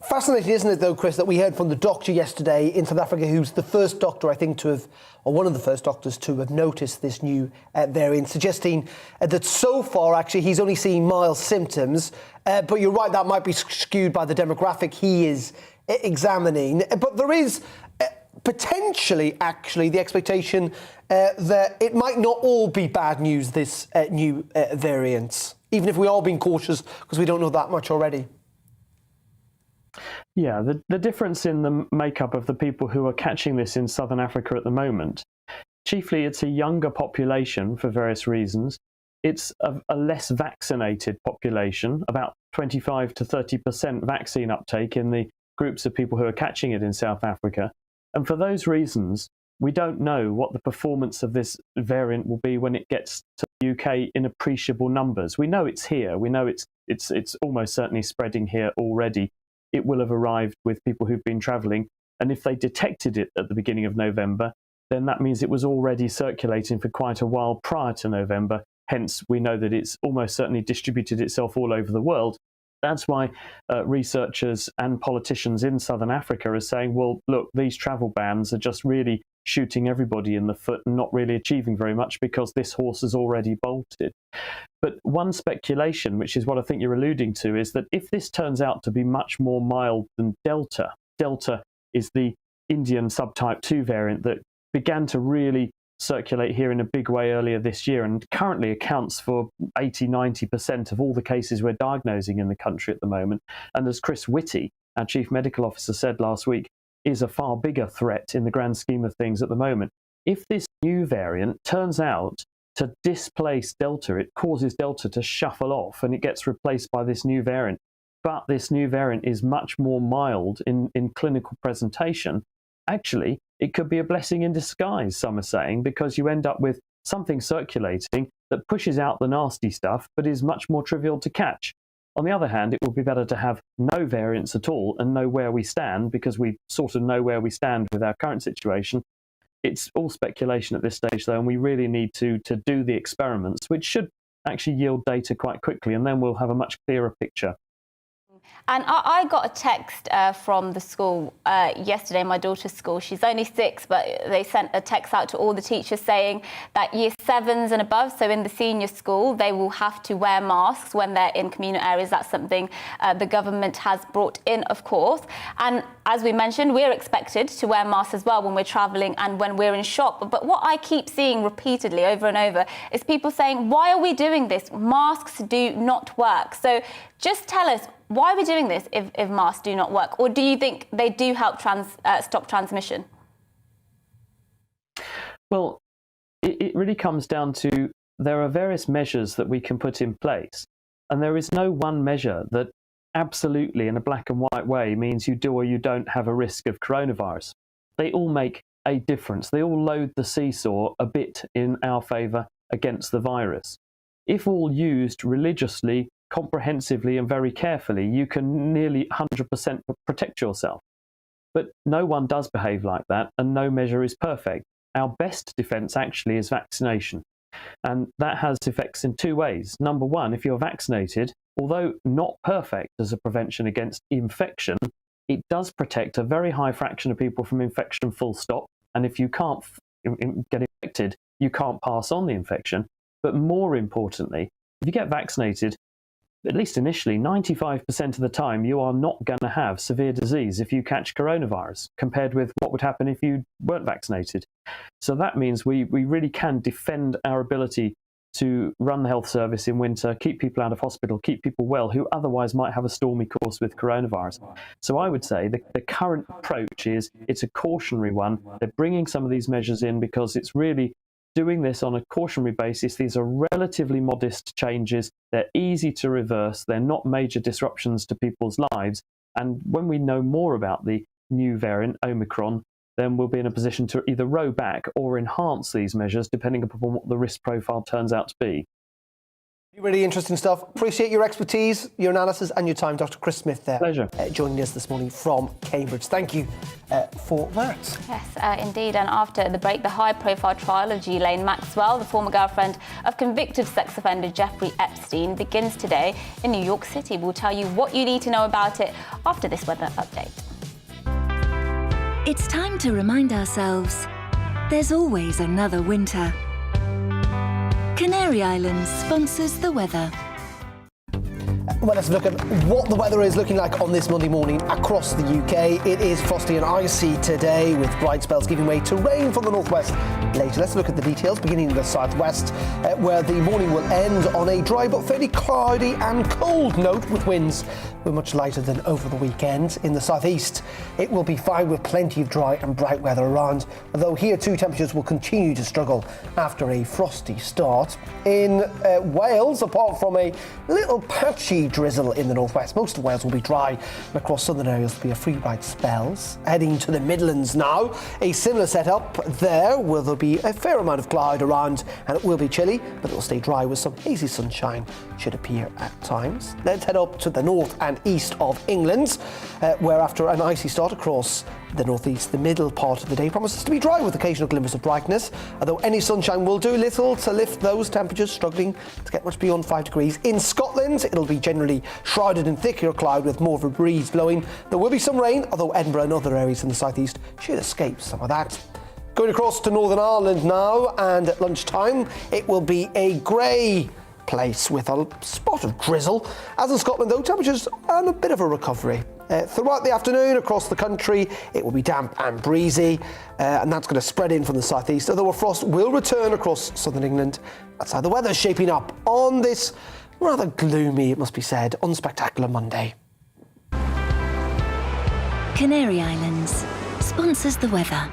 Fascinating, isn't it, though, Chris, that we heard from the doctor yesterday in South Africa, who's the first doctor, I think, to have, or one of the first doctors to have noticed this new variant, suggesting that so far, actually, he's only seeing mild symptoms. But you're right, that might be skewed by the demographic he is examining. But there is potentially, actually, the expectation that it might not all be bad news, this new variant, even if we are being cautious because we don't know that much already. Yeah, the difference in the makeup of the people who are catching this in southern Africa at the moment, chiefly it's a younger population for various reasons. It's a less vaccinated population, about 25 to 30% vaccine uptake in the groups of people who are catching it in South Africa. And for those reasons, we don't know what the performance of this variant will be when it gets to the UK in appreciable numbers. We know it's here. We know it's almost certainly spreading here already. It will have arrived with people who've been travelling. And if they detected it at the beginning of November, then that means it was already circulating for quite a while prior to November. Hence, we know that it's almost certainly distributed itself all over the world. That's why researchers and politicians in southern Africa are saying, well, look, these travel bans are just really shooting everybody in the foot and not really achieving very much because this horse has already bolted. But one speculation, which is what I think you're alluding to, is that if this turns out to be much more mild than Delta, Delta is the Indian subtype 2 variant that began to really circulate here in a big way earlier this year and currently accounts for 80-90% of all the cases we're diagnosing in the country at the moment. And as Chris Whitty, our Chief Medical Officer, said last week, is a far bigger threat in the grand scheme of things at the moment. If this new variant turns out to displace Delta, it causes Delta to shuffle off and it gets replaced by this new variant. But this new variant is much more mild in clinical presentation. Actually, it could be a blessing in disguise, some are saying, because you end up with something circulating that pushes out the nasty stuff, but is much more trivial to catch. On the other hand, it would be better to have no variants at all and know where we stand, because we sort of know where we stand with our current situation. It's all speculation at this stage, though, and we really need to do the experiments, which should actually yield data quite quickly, and then we'll have a much clearer picture. And I got a text from the school yesterday, my daughter's school. She's only 6, but they sent a text out to all the teachers saying that year 7s and above, so in the senior school, they will have to wear masks when they're in communal areas. That's something the government has brought in, of course. And as we mentioned, we're expected to wear masks as well when we're travelling and when we're in shop. But what I keep seeing repeatedly over and over is people saying, why are we doing this? Masks do not work. So just tell us, why are we doing this if masks do not work? Or do you think they do help stop transmission? Well, it really comes down to there are various measures that we can put in place. And there is no one measure that absolutely in a black and white way means you do or you don't have a risk of coronavirus. They all make a difference. They all load the seesaw a bit in our favour against the virus. If all used religiously, comprehensively and very carefully, you can nearly 100% protect yourself. But no one does behave like that, and no measure is perfect. Our best defence actually is vaccination. And that has effects in 2 ways. Number one, if you're vaccinated, although not perfect as a prevention against infection, it does protect a very high fraction of people from infection full stop. And if you can't get infected, you can't pass on the infection. But more importantly, if you get vaccinated, at least initially, 95% of the time, you are not going to have severe disease if you catch coronavirus, compared with what would happen if you weren't vaccinated. So that means we really can defend our ability to run the health service in winter, keep people out of hospital, keep people well who otherwise might have a stormy course with coronavirus. So I would say the current approach is it's a cautionary one. They're bringing some of these measures in because it's really doing this on a cautionary basis. These are relatively modest changes. They're easy to reverse. They're not major disruptions to people's lives. And when we know more about the new variant, Omicron, then we'll be in a position to either row back or enhance these measures depending upon what the risk profile turns out to be. Really interesting stuff. Appreciate your expertise, your analysis and your time, Dr. Chris Smith there. Pleasure. Joining us this morning from Cambridge. Thank you for that. Yes, indeed. And after the break, the high-profile trial of Ghislaine Maxwell, the former girlfriend of convicted sex offender Jeffrey Epstein, begins today in New York City. We'll tell you what you need to know about it after this weather update. It's time to remind ourselves there's always another winter. Canary Islands sponsors the weather. Well, let's look at what the weather is looking like on this Monday morning across the UK. It is frosty and icy today, with bright spells giving way to rain from the northwest later. Let's look at the details, beginning in the southwest, where the morning will end on a dry but fairly cloudy and cold note, with winds much lighter than over the weekend. In the southeast, it will be fine with plenty of dry and bright weather around, although here too temperatures will continue to struggle after a frosty start. In Wales, apart from a little patchy drizzle in the northwest, most of Wales will be dry, and across southern areas will be a few bright spells. Heading to the Midlands now, a similar setup there, where there'll be a fair amount of cloud around and it will be chilly, but it will stay dry with some hazy sunshine should appear at times. Let's head up to the north and east of England, where after an icy start across the northeast, the middle part of the day promises to be dry with occasional glimmers of brightness, although any sunshine will do little to lift those temperatures, struggling to get much beyond 5 degrees. In Scotland, it'll be generally shrouded in thicker cloud with more of a breeze blowing. There will be some rain, although Edinburgh and other areas in the southeast should escape some of that. Going across to Northern Ireland now, and at lunchtime it will be a grey, place with a spot of drizzle. As in Scotland, though, temperatures on a bit of a recovery. Throughout the afternoon across the country, it will be damp and breezy, and that's going to spread in from the southeast, although a frost will return across southern England. That's how the weather's shaping up on this rather gloomy, it must be said, unspectacular Monday. Canary Islands sponsors the weather.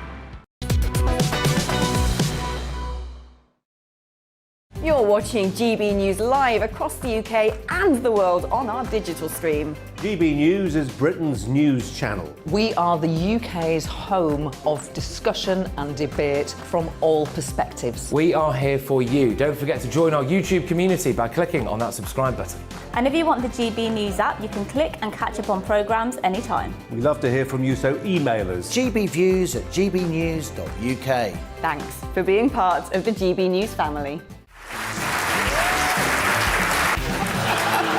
You're watching GB News live across the UK and the world on our digital stream. GB News is Britain's news channel. We are the UK's home of discussion and debate from all perspectives. We are here for you. Don't forget to join our YouTube community by clicking on that subscribe button. And if you want the GB News app, you can click and catch up on programmes anytime. We love to hear from you, so email us. gbviews@gbnews.uk. Thanks for being part of the GB News family.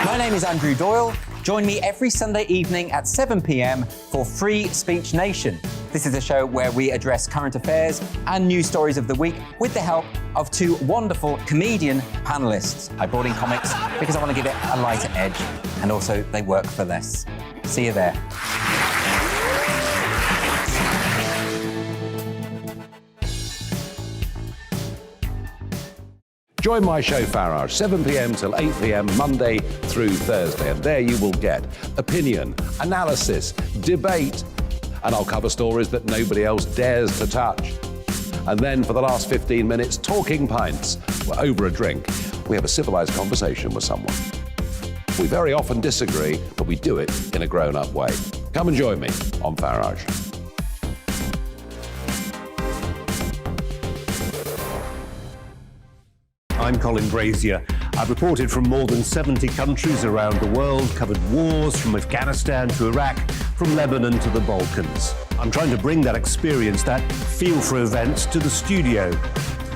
My name is Andrew Doyle. Join me every Sunday evening at 7 p.m. for Free Speech Nation. This is a show where we address current affairs and news stories of the week with the help of two wonderful comedian panellists. I brought in comics because I want to give it a lighter edge, and also they work for less. See you there. Join my show Farage, 7 p.m. till 8 p.m. Monday through Thursday, and there you will get opinion, analysis, debate, and I'll cover stories that nobody else dares to touch. And then for the last 15 minutes, talking pints. We're over a drink. We have a civilized conversation with someone. We very often disagree, but we do it in a grown-up way. Come and join me on Farage. I'm Colin Brazier. I've reported from more than 70 countries around the world, covered wars from Afghanistan to Iraq, from Lebanon to the Balkans. I'm trying to bring that experience, that feel for events, to the studio.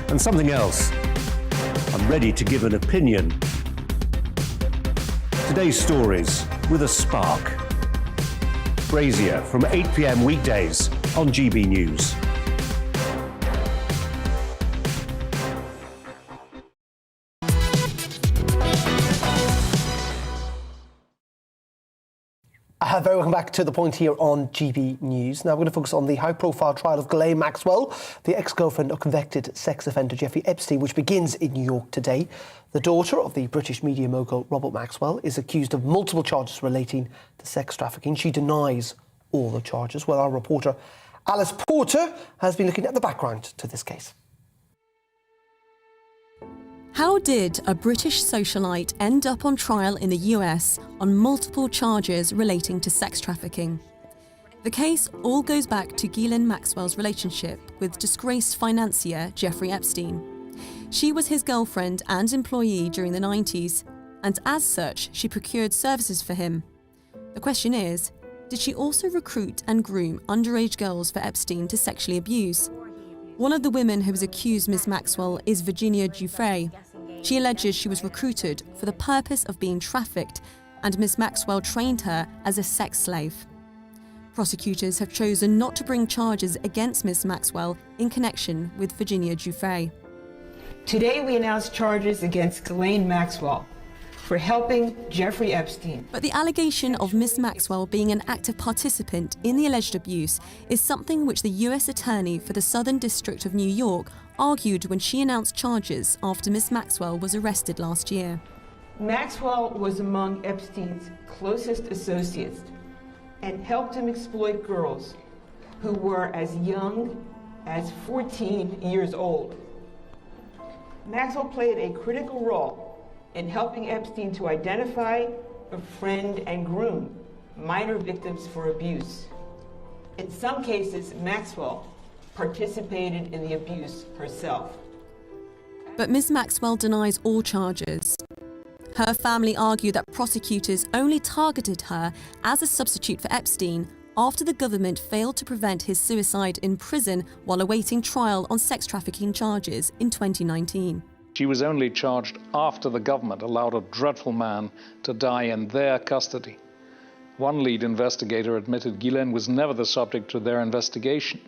And something else. I'm ready to give an opinion. Today's stories with a spark. Brazier from 8 p.m. weekdays on GB News. Very welcome back to The Point here on GB News. Now we're going to focus on the high-profile trial of Gillane Maxwell, the ex-girlfriend of convicted sex offender Jeffrey Epstein, which begins in New York today. The daughter of the British media mogul Robert Maxwell is accused of multiple charges relating to sex trafficking. She denies all the charges. Well, our reporter Alice Porter has been looking at the background to this case. How did a British socialite end up on trial in the US on multiple charges relating to sex trafficking? The case all goes back to Ghislaine Maxwell's relationship with disgraced financier Jeffrey Epstein. She was his girlfriend and employee during the 90s, and as such, she procured services for him. The question is, did she also recruit and groom underage girls for Epstein to sexually abuse? One of the women who has accused Ms. Maxwell is Virginia Giuffre. She alleges she was recruited for the purpose of being trafficked, and Ms. Maxwell trained her as a sex slave. Prosecutors have chosen not to bring charges against Ms. Maxwell in connection with Virginia Giuffre. Today we announce charges against Ghislaine Maxwell for helping Jeffrey Epstein. But the allegation of Ms. Maxwell being an active participant in the alleged abuse is something which the US Attorney for the Southern District of New York argued when she announced charges after Ms. Maxwell was arrested last year. Maxwell was among Epstein's closest associates and helped him exploit girls who were as young as 14 years old. Maxwell played a critical role in helping Epstein to identify, befriend, and groom minor victims for abuse. In some cases, Maxwell participated in the abuse herself. But Ms. Maxwell denies all charges. Her family argue that prosecutors only targeted her as a substitute for Epstein after the government failed to prevent his suicide in prison while awaiting trial on sex trafficking charges in 2019. She was only charged after the government allowed a dreadful man to die in their custody. One lead investigator admitted Gillane was never the subject of their investigation.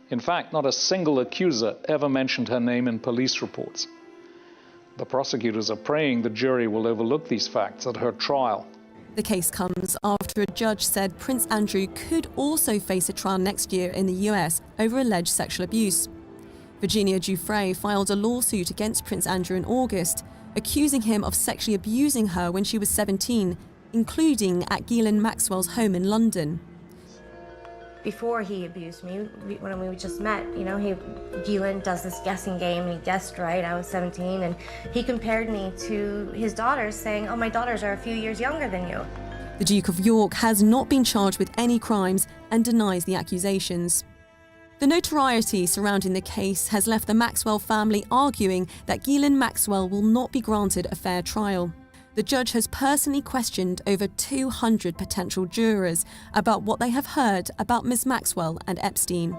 In fact, not a single accuser ever mentioned her name in police reports. The prosecutors are praying the jury will overlook these facts at her trial. The case comes after a judge said Prince Andrew could also face a trial next year in the US over alleged sexual abuse. Virginia Giuffre filed a lawsuit against Prince Andrew in August, accusing him of sexually abusing her when she was 17, including at Gillane Maxwell's home in London. Before he abused me, when we just met, you know, Gillane does this guessing game and he guessed right. I was 17 and he compared me to his daughters, saying, oh, my daughters are a few years younger than you. The Duke of York has not been charged with any crimes and denies the accusations. The notoriety surrounding the case has left the Maxwell family arguing that Gillane Maxwell will not be granted a fair trial. The judge has personally questioned over 200 potential jurors about what they have heard about Ms. Maxwell and Epstein.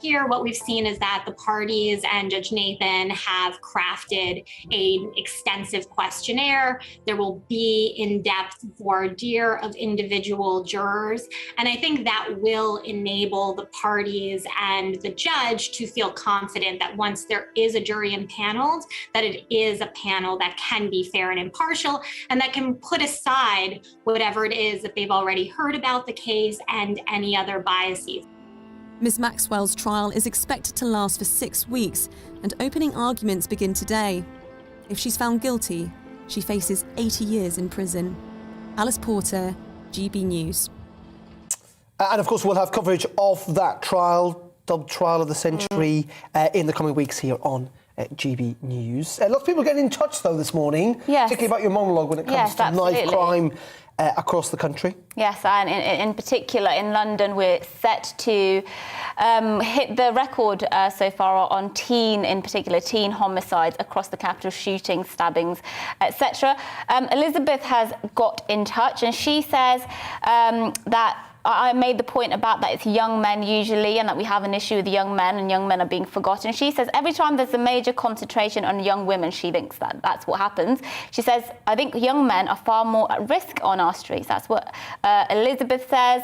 Here, what we've seen is that the parties and Judge Nathan have crafted an extensive questionnaire. There will be in-depth voir dire of individual jurors. And I think that will enable the parties and the judge to feel confident that once there is a jury impaneled, that it is a panel that can be fair and impartial and that can put aside whatever it is that they've already heard about the case and any other biases. Ms. Maxwell's trial is expected to last for 6 weeks, and opening arguments begin today. If she's found guilty, she faces 80 years in prison. Alice Porter, GB News. And of course, we'll have coverage of that trial, dubbed Trial of the Century, in the coming weeks here on GB News. Lots of people getting in touch, though, this morning, particularly about your monologue when it comes to knife crime across the country. Yes, and in particular in London, we're set to hit the record so far on teen homicides across the capital, shootings, stabbings, etc. Elizabeth has got in touch and she says that I made the point about that it's young men usually and that we have an issue with young men and young men are being forgotten. She says every time there's a major concentration on young women, she thinks that that's what happens. She says, I think young men are far more at risk on our streets. That's what Elizabeth says.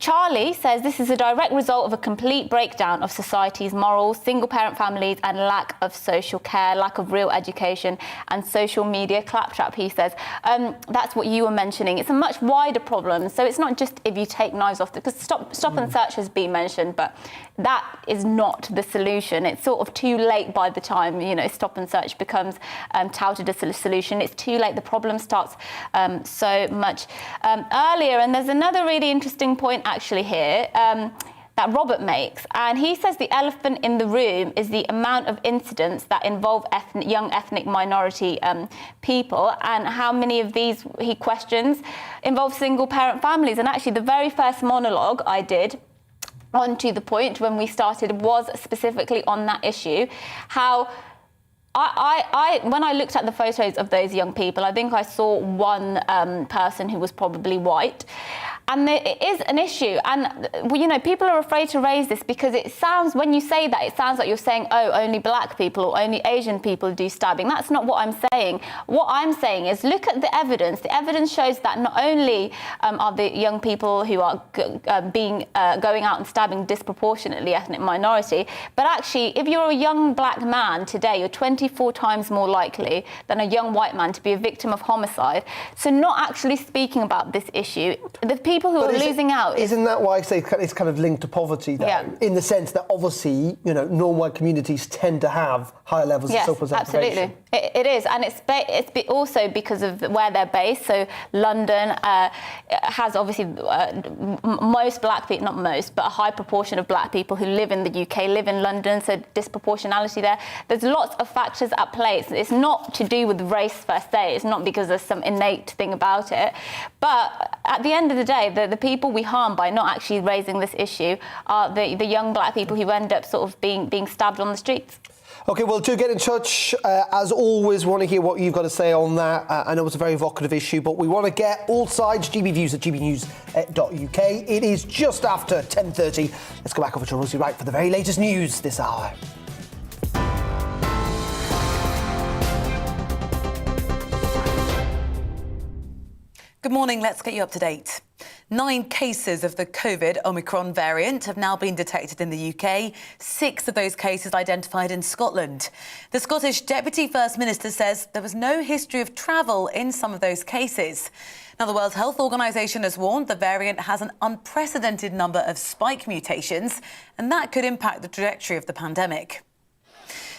Charlie says this is a direct result of a complete breakdown of society's morals, single-parent families and lack of social care, lack of real education and social media claptrap, he says. That's what you were mentioning. It's a much wider problem. So it's not just if you take knives off, because stop and search has been mentioned, but that is not the solution. It's sort of too late by the time, you know, stop and search becomes touted as a solution. It's too late. The problem starts so much earlier. And there's another really interesting point actually here that Robert makes, and he says the elephant in the room is the amount of incidents that involve young ethnic minority people, and how many of these, he questions, involve single parent families. And actually the very first monologue I did on To The Point when we started was specifically on that issue, how when I looked at the photos of those young people, I think I saw one person who was probably white. And it is an issue. And, you know, people are afraid to raise this because it sounds, when you say that, it sounds like you're saying, oh, only black people or only Asian people do stabbing. That's not what I'm saying. What I'm saying is look at the evidence. The evidence shows that not only are the young people who are going out and stabbing disproportionately ethnic minority, but actually, if you're a young black man today, you're 24 times more likely than a young white man to be a victim of homicide. So not actually speaking about this issue, the people who are losing out. Isn't that why I say it's kind of linked to poverty, though? Yeah. In the sense that obviously, you know, non-white communities tend to have higher levels of self-preservation. Absolutely. It is, and it's also because of where they're based. So London has obviously most black people, not most, but a high proportion of black people who live in the UK live in London, so disproportionality there. There's lots of factors at play. It's not to do with race per se. It's not because there's some innate thing about it. But at the end of the day, the people we harm by not actually raising this issue are the young black people who end up sort of being stabbed on the streets. OK, well, do get in touch. As always, we want to hear what you've got to say on that. I know it's a very evocative issue, but we want to get all sides. GBviews at gbnews.uk. It is just after 10:30. Let's go back over to Rosie Wright for the very latest news this hour. Good morning. Let's get you up to date. 9 cases of the COVID Omicron variant have now been detected in the UK. 6 of those cases identified in Scotland. The Scottish Deputy First Minister says there was no history of travel in some of those cases. Now, the World Health Organization has warned the variant has an unprecedented number of spike mutations, and that could impact the trajectory of the pandemic.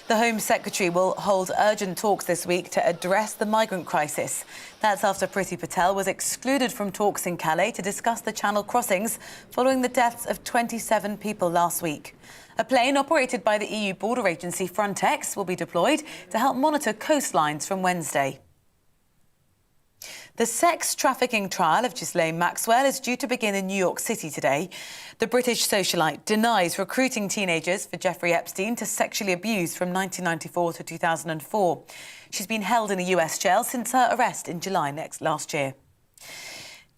The Home Secretary will hold urgent talks this week to address the migrant crisis. That's after Priti Patel was excluded from talks in Calais to discuss the Channel crossings following the deaths of 27 people last week. A plane operated by the EU border agency Frontex will be deployed to help monitor coastlines from Wednesday. The sex trafficking trial of Ghislaine Maxwell is due to begin in New York City today. The British socialite denies recruiting teenagers for Jeffrey Epstein to sexually abuse from 1994 to 2004. She's been held in a US jail since her arrest in July last year.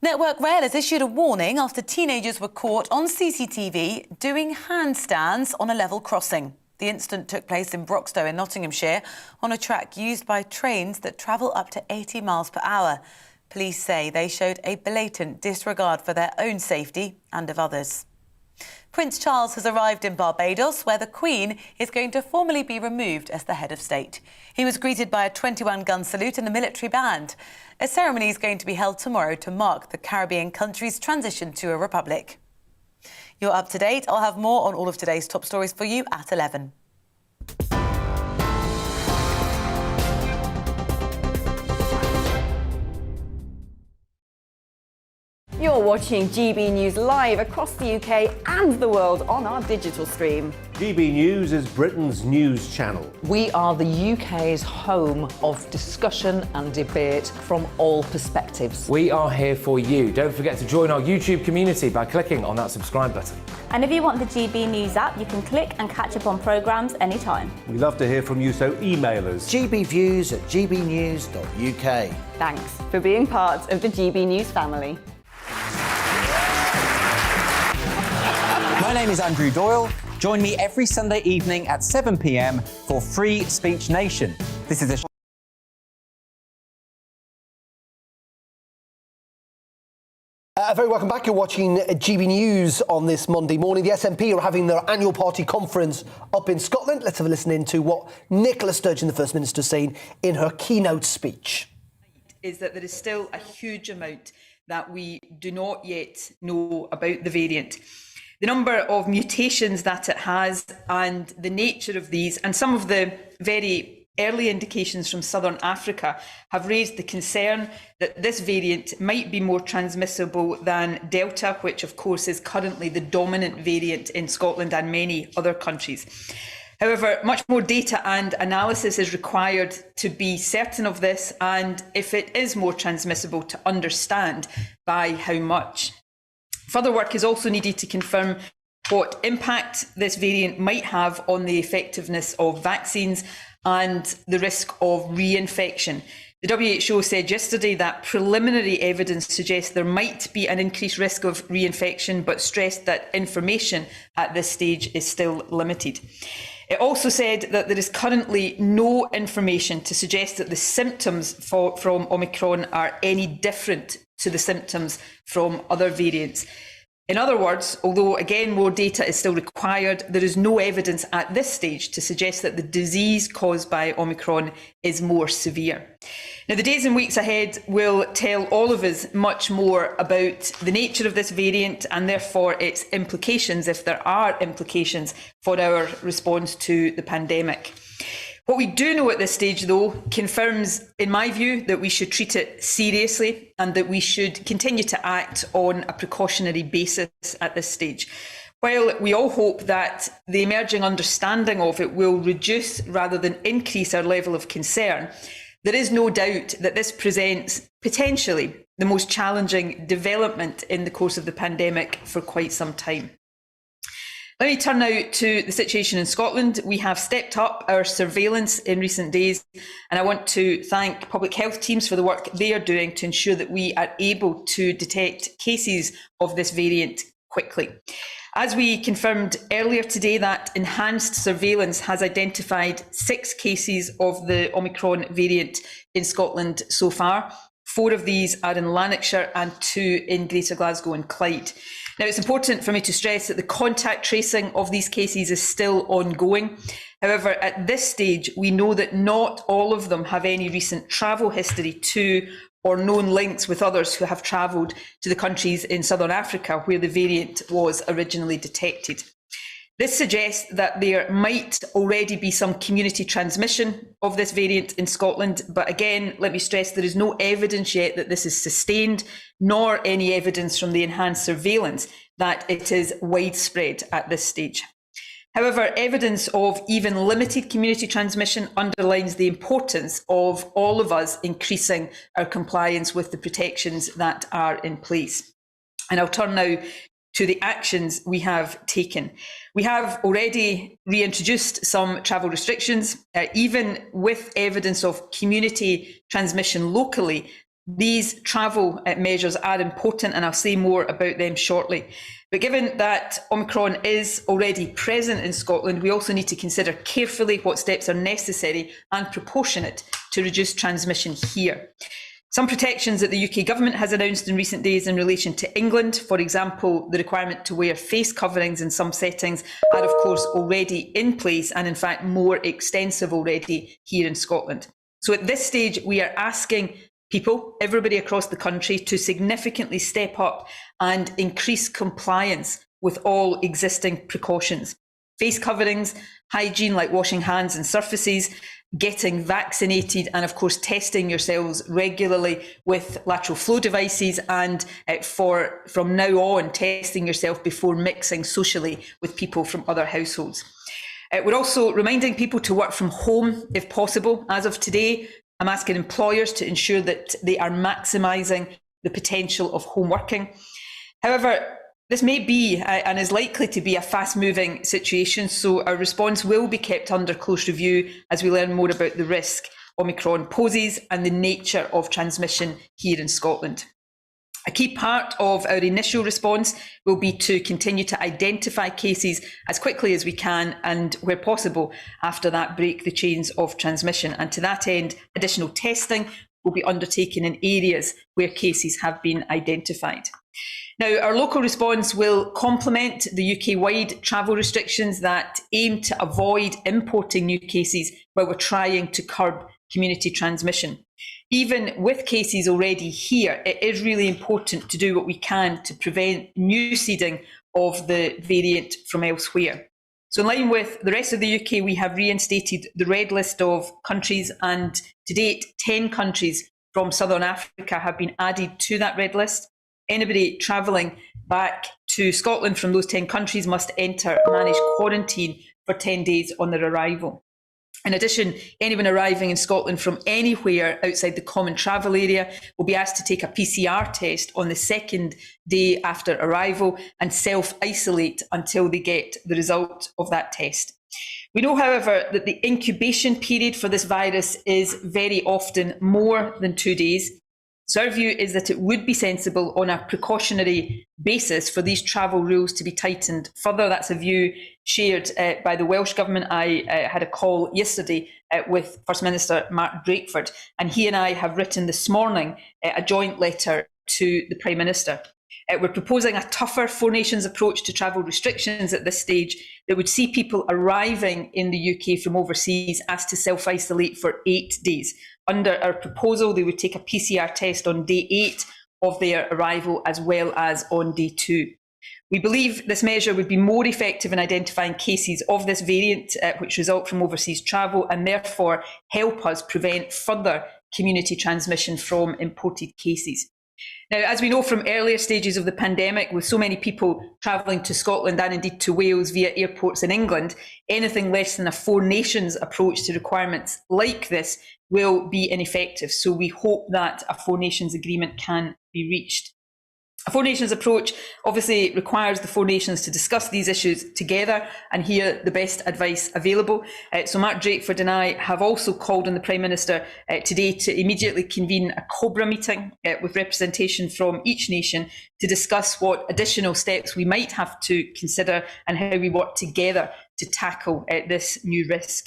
Network Rail has issued a warning after teenagers were caught on CCTV doing handstands on a level crossing. The incident took place in Broxtowe in Nottinghamshire on a track used by trains that travel up to 80 miles per hour. Police say they showed a blatant disregard for their own safety and of others. Prince Charles has arrived in Barbados, where the Queen is going to formally be removed as the head of state. He was greeted by a 21-gun salute and a military band. A ceremony is going to be held tomorrow to mark the Caribbean country's transition to a republic. You're up to date. I'll have more on all of today's top stories for you at 11. You're watching GB News live across the UK and the world on our digital stream. GB News is Britain's news channel. We are the UK's home of discussion and debate from all perspectives. We are here for you. Don't forget to join our YouTube community by clicking on that subscribe button. And if you want the GB News app, you can click and catch up on programmes anytime. We love to hear from you, so email us. gbviews@gbnews.uk. Thanks for being part of the GB News family. My name is Andrew Doyle. Join me every Sunday evening at 7 p.m. for Free Speech Nation. This is Very welcome back. You're watching GB News on this Monday morning. The SNP are having their annual party conference up in Scotland. Let's have a listen into what Nicola Sturgeon, the First Minister, is saying in her keynote speech. Is that there is still a huge amount that we do not yet know about the variant. The number of mutations that it has and the nature of these, and some of the very early indications from Southern Africa have raised the concern that this variant might be more transmissible than Delta, which of course is currently the dominant variant in Scotland and many other countries. However, much more data and analysis is required to be certain of this, and if it is more transmissible, to understand by how much. Further work is also needed to confirm what impact this variant might have on the effectiveness of vaccines and the risk of reinfection. The WHO said yesterday that preliminary evidence suggests there might be an increased risk of reinfection, but stressed that information at this stage is still limited. It also said that there is currently no information to suggest that the symptoms from Omicron are any different to the symptoms from other variants. In other words, although again more data is still required, there is no evidence at this stage to suggest that the disease caused by Omicron is more severe. Now, the days and weeks ahead will tell all of us much more about the nature of this variant and therefore its implications, if there are implications, for our response to the pandemic. What we do know at this stage, though, confirms, in my view, that we should treat it seriously and that we should continue to act on a precautionary basis at this stage. While we all hope that the emerging understanding of it will reduce rather than increase our level of concern, there is no doubt that this presents potentially the most challenging development in the course of the pandemic for quite some time. Let me turn now to the situation in Scotland. We have stepped up our surveillance in recent days, and I want to thank public health teams for the work they are doing to ensure that we are able to detect cases of this variant quickly. As we confirmed earlier today, that enhanced surveillance has identified 6 cases of the Omicron variant in Scotland so far. 4 of these are in Lanarkshire and 2 in Greater Glasgow and Clyde. Now, it's important for me to stress that the contact tracing of these cases is still ongoing. However, at this stage, we know that not all of them have any recent travel history to or known links with others who have travelled to the countries in Southern Africa where the variant was originally detected. This suggests that there might already be some community transmission of this variant in Scotland, but again, let me stress there is no evidence yet that this is sustained, nor any evidence from the enhanced surveillance that it is widespread at this stage. However, evidence of even limited community transmission underlines the importance of all of us increasing our compliance with the protections that are in place. And I'll turn now to the actions we have taken. We have already reintroduced some travel restrictions, even with evidence of community transmission locally. These travel measures are important, and I'll say more about them shortly. But given that Omicron is already present in Scotland, we also need to consider carefully what steps are necessary and proportionate to reduce transmission here. Some protections that the UK government has announced in recent days in relation to England, for example, the requirement to wear face coverings in some settings, are of course already in place and in fact more extensive already here in Scotland. So at this stage, we are asking people, everybody across the country, to significantly step up and increase compliance with all existing precautions. Face coverings, hygiene like washing hands and surfaces, getting vaccinated, and of course testing yourselves regularly with lateral flow devices, and from now on testing yourself before mixing socially with people from other households. We're also reminding people to work from home if possible. As of today, I'm asking employers to ensure that they are maximising the potential of home working. However, this may be and is likely to be a fast-moving situation, so our response will be kept under close review as we learn more about the risk Omicron poses and the nature of transmission here in Scotland. A key part of our initial response will be to continue to identify cases as quickly as we can, and where possible after that, break the chains of transmission. And to that end, additional testing will be undertaken in areas where cases have been identified. Now, our local response will complement the UK-wide travel restrictions that aim to avoid importing new cases while we're trying to curb community transmission. Even with cases already here, it is really important to do what we can to prevent new seeding of the variant from elsewhere. So in line with the rest of the UK, we have reinstated the red list of countries, and to date, 10 countries from Southern Africa have been added to that red list. Anybody travelling back to Scotland from those 10 countries must enter managed quarantine for 10 days on their arrival. In addition, anyone arriving in Scotland from anywhere outside the common travel area will be asked to take a PCR test on the second day after arrival and self-isolate until they get the result of that test. We know, however, that the incubation period for this virus is very often more than 2 days. So our view is that it would be sensible on a precautionary basis for these travel rules to be tightened further. That's a view shared by the Welsh Government. I had a call yesterday with First Minister Mark Drakeford, and he and I have written this morning a joint letter to the Prime Minister. We're proposing a tougher Four Nations approach to travel restrictions at this stage that would see people arriving in the UK from overseas asked to self-isolate for 8 days. Under our proposal, they would take a PCR test on day 8 of their arrival as well as on day 2. We believe this measure would be more effective in identifying cases of this variant which result from overseas travel, and therefore help us prevent further community transmission from imported cases. Now, as we know from earlier stages of the pandemic, with so many people travelling to Scotland and indeed to Wales via airports in England, anything less than a Four Nations approach to requirements like this will be ineffective. So we hope that a Four Nations agreement can be reached. A Four Nations approach obviously requires the Four Nations to discuss these issues together and hear the best advice available. So Mark Drakeford and I have also called on the Prime Minister today to immediately convene a COBRA meeting with representation from each nation to discuss what additional steps we might have to consider and how we work together to tackle this new risk.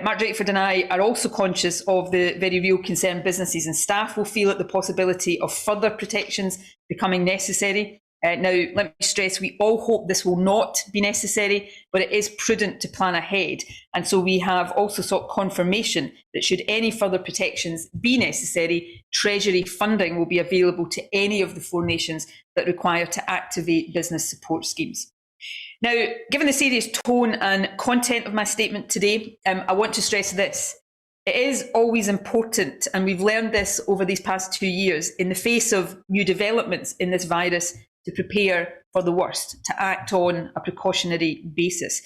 Mark Drakeford and I are also conscious of the very real concern businesses and staff will feel at the possibility of further protections becoming necessary. Now, let me stress, we all hope this will not be necessary, but it is prudent to plan ahead. And so we have also sought confirmation that should any further protections be necessary, Treasury funding will be available to any of the 4 nations that require to activate business support schemes. Now, given the serious tone and content of my statement today, I want to stress this. It is always important, and we've learned this over these past 2 years, in the face of new developments in this virus, to prepare for the worst, to act on a precautionary basis.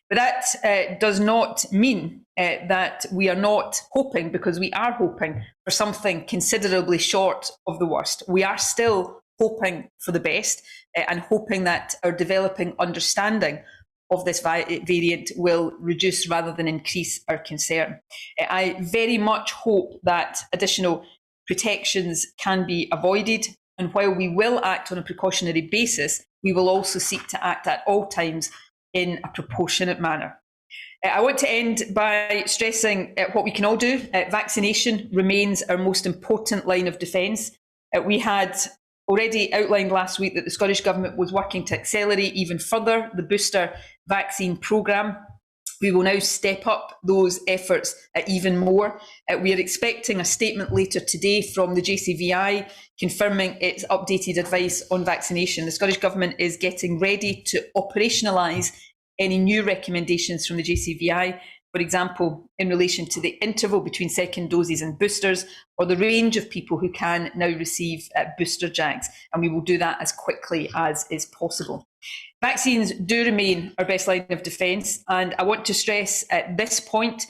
But that does not mean that we are not hoping, because we are hoping for something considerably short of the worst. We are still hoping for the best and hoping that our developing understanding of this variant will reduce rather than increase our concern. I very much hope that additional protections can be avoided, and while we will act on a precautionary basis, we will also seek to act at all times in a proportionate manner. I want to end by stressing what we can all do. Vaccination remains our most important line of defence. We had already outlined last week that the Scottish Government was working to accelerate even further the booster vaccine programme. We will now step up those efforts even more. We are expecting a statement later today from the JCVI confirming its updated advice on vaccination. The Scottish Government is getting ready to operationalise any new recommendations from the JCVI, for example, in relation to the interval between second doses and boosters, or the range of people who can now receive booster jags, and we will do that as quickly as is possible. Vaccines do remain our best line of defence, and I want to stress at this point,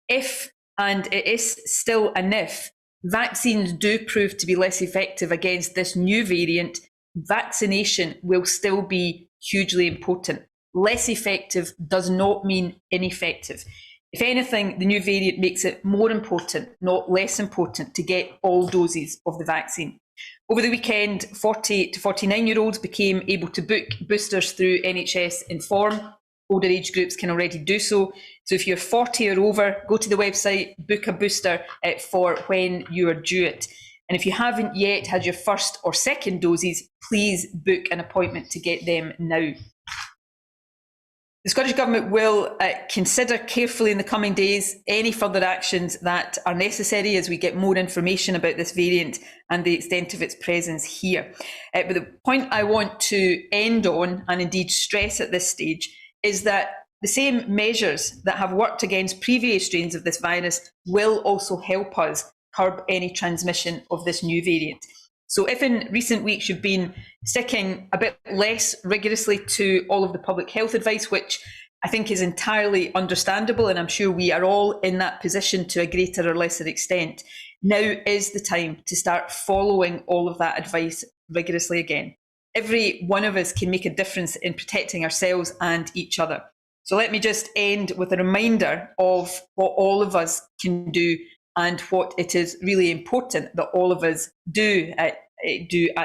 if, and it is still an if, vaccines do prove to be less effective against this new variant, vaccination will still be hugely important. Less effective does not mean ineffective. If anything, the new variant makes it more important, not less important, to get all doses of the vaccine. Over the weekend, 40 to 49-year-olds became able to book boosters through NHS Inform. Older age groups can already do so. So if you're 40 or over, go to the website, book a booster for when you are due it. And if you haven't yet had your first or second doses, please book an appointment to get them now. The Scottish Government will consider carefully in the coming days any further actions that are necessary as we get more information about this variant and the extent of its presence here. But the point I want to end on, and indeed stress at this stage, is that the same measures that have worked against previous strains of this virus will also help us curb any transmission of this new variant. So if in recent weeks you've been sticking a bit less rigorously to all of the public health advice, which I think is entirely understandable, and I'm sure we are all in that position to a greater or lesser extent, now is the time to start following all of that advice rigorously again. Every one of us can make a difference in protecting ourselves and each other. So let me just end with a reminder of what all of us can do and what it is really important that all of us do at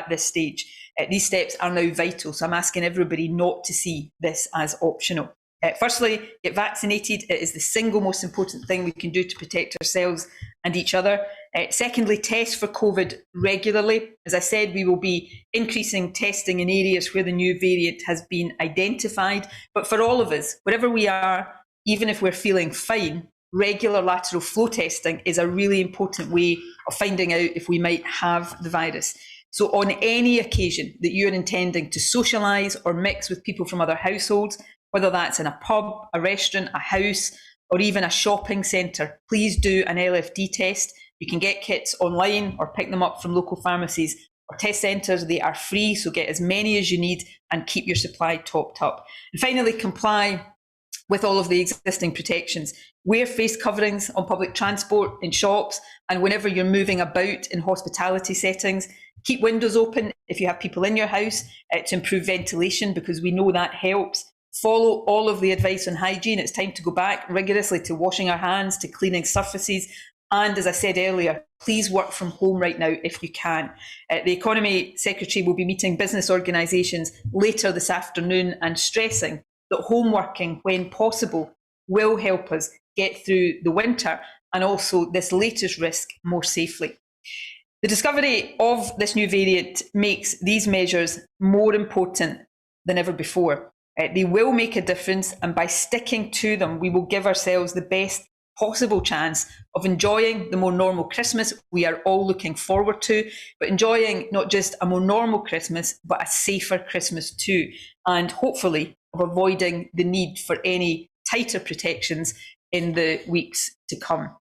this stage. These steps are now vital, so I'm asking everybody not to see this as optional. Firstly, get vaccinated. It is the single most important thing we can do to protect ourselves and each other. Secondly, test for COVID regularly. As I said, we will be increasing testing in areas where the new variant has been identified. But for all of us, wherever we are, even if we're feeling fine, regular lateral flow testing is a really important way of finding out if we might have the virus. So on any occasion that you're intending to socialise or mix with people from other households, whether that's in a pub, a restaurant, a house, or even a shopping centre, please do an LFD test. You can get kits online or pick them up from local pharmacies or test centres. They are free, so get as many as you need and keep your supply topped up. And finally, comply with all of the existing protections. Wear face coverings on public transport, in shops, and whenever you're moving about in hospitality settings. Keep windows open if you have people in your house to improve ventilation, because we know that helps. Follow all of the advice on hygiene. It's time to go back rigorously to washing our hands, to cleaning surfaces. And as I said earlier, please work from home right now if you can. The Economy Secretary will be meeting business organisations later this afternoon and stressing that home working, when possible, will help us get through the winter and also this latest risk more safely. The discovery of this new variant makes these measures more important than ever before. They will make a difference, and by sticking to them, we will give ourselves the best possible chance of enjoying the more normal Christmas we are all looking forward to, but enjoying not just a more normal Christmas, but a safer Christmas too, and hopefully of avoiding the need for any tighter protections in the weeks to come.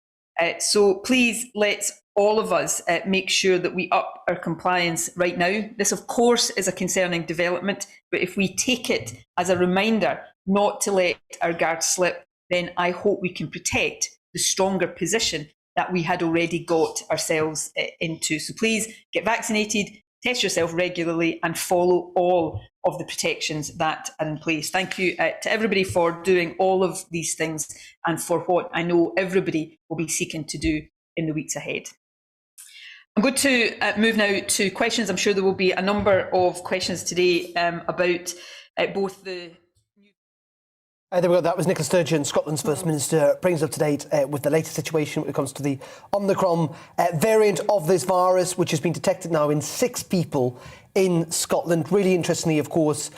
So please, let's all of us make sure that we up our compliance right now. This, of course, is a concerning development, but if we take it as a reminder not to let our guard slip, then I hope we can protect the stronger position that we had already got ourselves into. So please get vaccinated, test yourself regularly, and follow all of the protections that are in place. Thank you to everybody for doing all of these things and for what I know everybody will be seeking to do in the weeks ahead. I'm going to move now to questions. I'm sure there will be a number of questions today about both the... There we go. That was Nicola Sturgeon, Scotland's First Minister, brings us up to date with the latest situation when it comes to the Omicron variant of this virus, which has been detected now in 6 people in Scotland. Really interestingly, of course,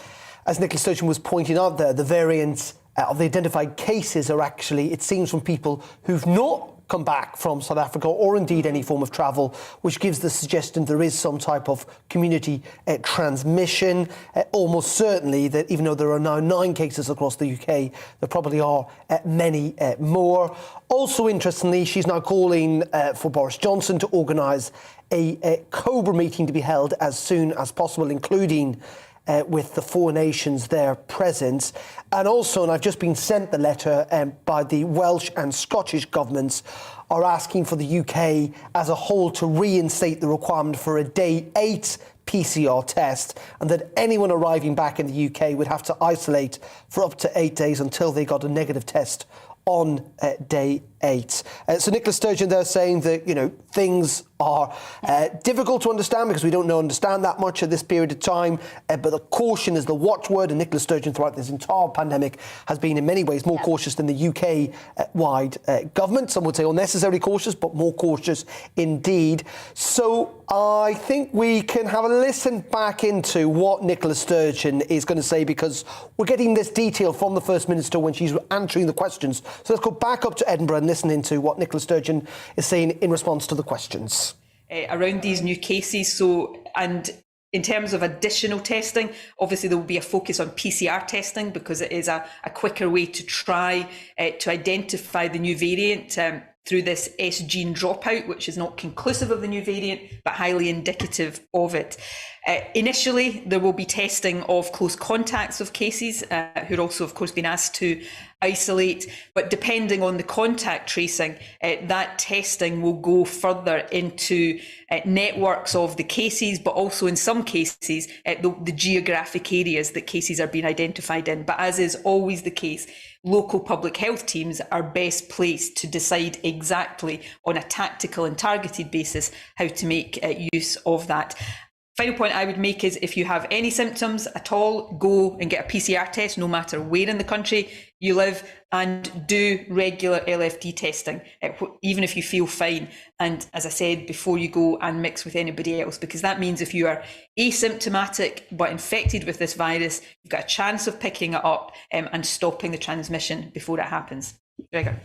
as Nicola Sturgeon was pointing out there, the variants of the identified cases are actually, it seems, from people who've not come back from South Africa or indeed any form of travel, which gives the suggestion there is some type of community transmission. Almost certainly that even though there are now 9 cases across the UK, there probably are many more. Also, interestingly, she's now calling for Boris Johnson to organise a COBRA meeting to be held as soon as possible, including with the 4 nations there present. And also, and I've just been sent the letter by the Welsh and Scottish governments, are asking for the UK as a whole to reinstate the requirement for a day 8 PCR test, and that anyone arriving back in the UK would have to isolate for up to 8 days until they got a negative test on day 8. So Nicola Sturgeon there saying that, you know, things are difficult to understand because we don't understand that much at this period of time, but the caution is the watchword, and Nicola Sturgeon throughout this entire pandemic has been in many ways more cautious than the UK-wide government. Some would say unnecessarily cautious, but more cautious indeed. So I think we can have a listen back into what Nicola Sturgeon is going to say, because we're getting this detail from the First Minister when she's answering the questions. So let's go back up to Edinburgh and listen into what Nicola Sturgeon is saying in response to the questions. Around these new cases. So, and in terms of additional testing, obviously there will be a focus on PCR testing because it is a quicker way to try to identify the new variant through this S gene dropout, which is not conclusive of the new variant, but highly indicative of it. Initially, there will be testing of close contacts of cases who are also, of course, been asked to isolate. But depending on the contact tracing, that testing will go further into networks of the cases, but also in some cases, the geographic areas that cases are being identified in. But as is always the case, local public health teams are best placed to decide exactly on a tactical and targeted basis how to make use of that. Final point I would make is if you have any symptoms at all, go and get a PCR test, no matter where in the country you live, and do regular LFT testing, even if you feel fine. And as I said, before you go and mix with anybody else, because that means if you are asymptomatic but infected with this virus, you've got a chance of picking it up and stopping the transmission before it happens. Gregor.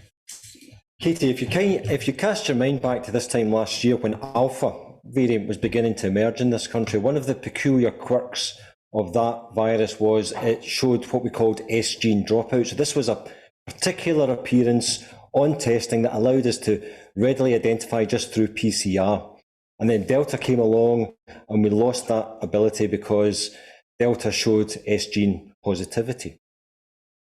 Katie, if you cast your mind back to this time last year when Alpha variant was beginning to emerge in this country, one of the peculiar quirks of that virus was it showed what we called S gene dropout. So this was a particular appearance on testing that allowed us to readily identify just through PCR. And then Delta came along and we lost that ability because Delta showed S gene positivity.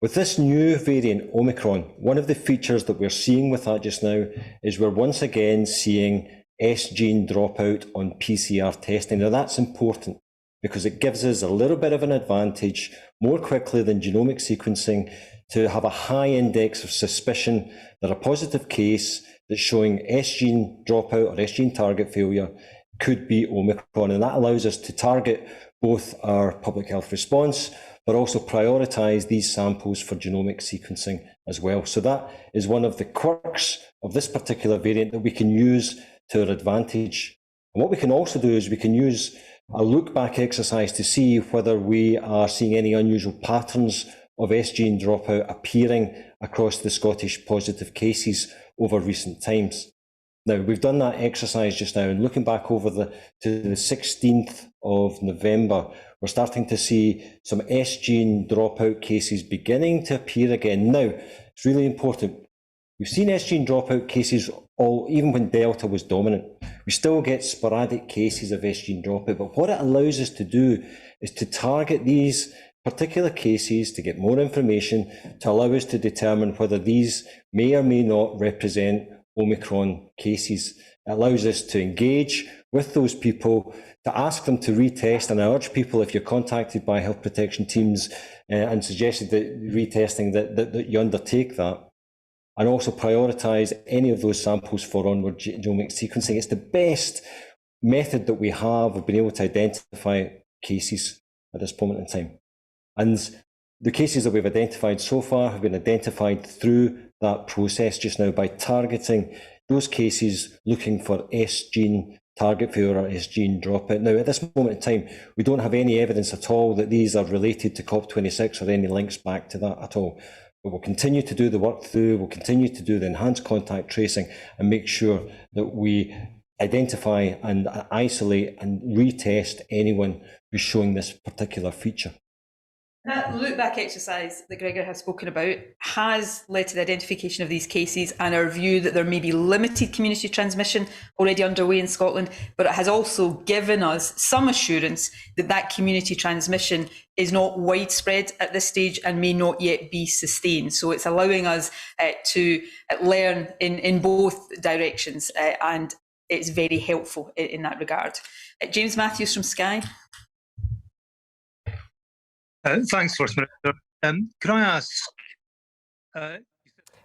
With this new variant, Omicron, one of the features that we're seeing with that just now is we're once again seeing S gene dropout on PCR testing. Now that's important because it gives us a little bit of an advantage more quickly than genomic sequencing to have a high index of suspicion that a positive case that's showing S gene dropout or S gene target failure could be Omicron. And that allows us to target both our public health response, but also prioritise these samples for genomic sequencing as well. So that is one of the quirks of this particular variant that we can use to our advantage. And what we can also do is we can use a look-back exercise to see whether we are seeing any unusual patterns of S gene dropout appearing across the Scottish positive cases over recent times. Now, we've done that exercise just now, and looking back over to the 16th of November, we're starting to see some S gene dropout cases beginning to appear again. Now, it's really important. We've seen S gene dropout cases even when Delta was dominant. We still get sporadic cases of S gene dropout, but what it allows us to do is to target these particular cases to get more information to allow us to determine whether these may or may not represent Omicron cases. It allows us to engage with those people, to ask them to retest, and I urge people, if you're contacted by health protection teams and suggested that retesting, that you undertake that, and also prioritise any of those samples for onward genomic sequencing. It's the best method that we have of being able to identify cases at this moment in time. And the cases that we've identified so far have been identified through that process just now by targeting those cases looking for S gene target failure or S gene dropout. Now, at this moment in time, we don't have any evidence at all that these are related to COP26 or any links back to that at all. But we'll continue to do the work through, we'll continue to do the enhanced contact tracing and make sure that we identify and isolate and retest anyone who's showing this particular feature. That look-back exercise that Gregor has spoken about has led to the identification of these cases and our view that there may be limited community transmission already underway in Scotland, but it has also given us some assurance that that community transmission is not widespread at this stage and may not yet be sustained. So it's allowing us to learn in both directions, and it's very helpful in that regard. James Matthews from Sky. Thanks, First Minister. Can I ask...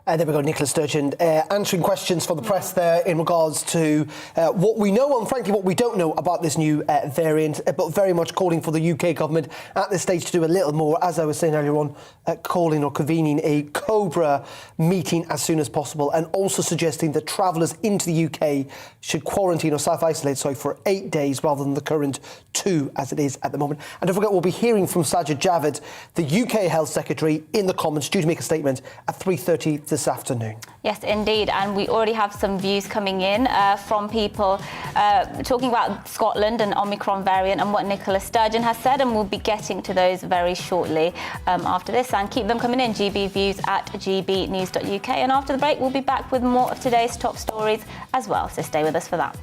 There we go, Nicola Sturgeon, answering questions from the press there in regards to what we know and, frankly, what we don't know about this new variant, but very much calling for the UK government at this stage to do a little more, as I was saying earlier on, calling or convening a COBRA meeting as soon as possible, and also suggesting that travellers into the UK should quarantine or self-isolate, for 8 days rather than the current 2 as it is at the moment. And don't forget, we'll be hearing from Sajid Javid, the UK Health Secretary, in the Commons, due to make a statement at 3:30 this afternoon. Yes, indeed. And we already have some views coming in from people talking about Scotland and Omicron variant and what Nicola Sturgeon has said, and we'll be getting to those very shortly after this. And keep them coming in, gbviews@gbnews.uk. And after the break, we'll be back with more of today's top stories as well, so stay with us for that.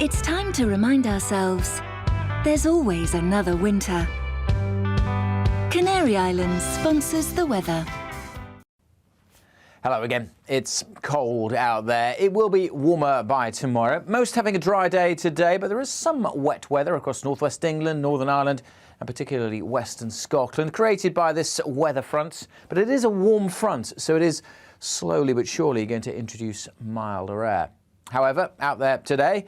It's time to remind ourselves there's always another winter. Canary Islands sponsors the weather. Hello again. It's cold out there. It will be warmer by tomorrow. Most having a dry day today, but there is some wet weather across northwest England, Northern Ireland, and particularly western Scotland, created by this weather front. But it is a warm front, so it is slowly but surely going to introduce milder air. However, out there today,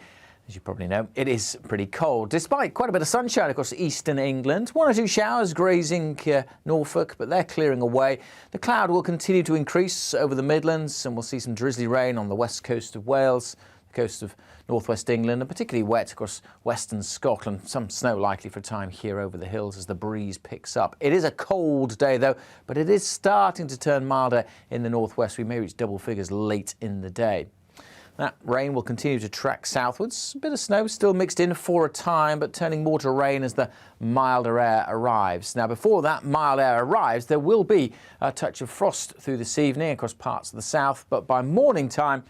as you probably know, it is pretty cold, despite quite a bit of sunshine across eastern England. 1 or 2 showers grazing Norfolk, but they're clearing away. The cloud will continue to increase over the Midlands, and we'll see some drizzly rain on the west coast of Wales, the coast of northwest England, and particularly wet across western Scotland. Some snow likely for a time here over the hills as the breeze picks up. It is a cold day, though, but it is starting to turn milder in the northwest. We may reach double figures late in the day. That rain will continue to track southwards. A bit of snow still mixed in for a time, but turning more to rain as the milder air arrives. Now, before that mild air arrives, there will be a touch of frost through this evening across parts of the south, but by morning time,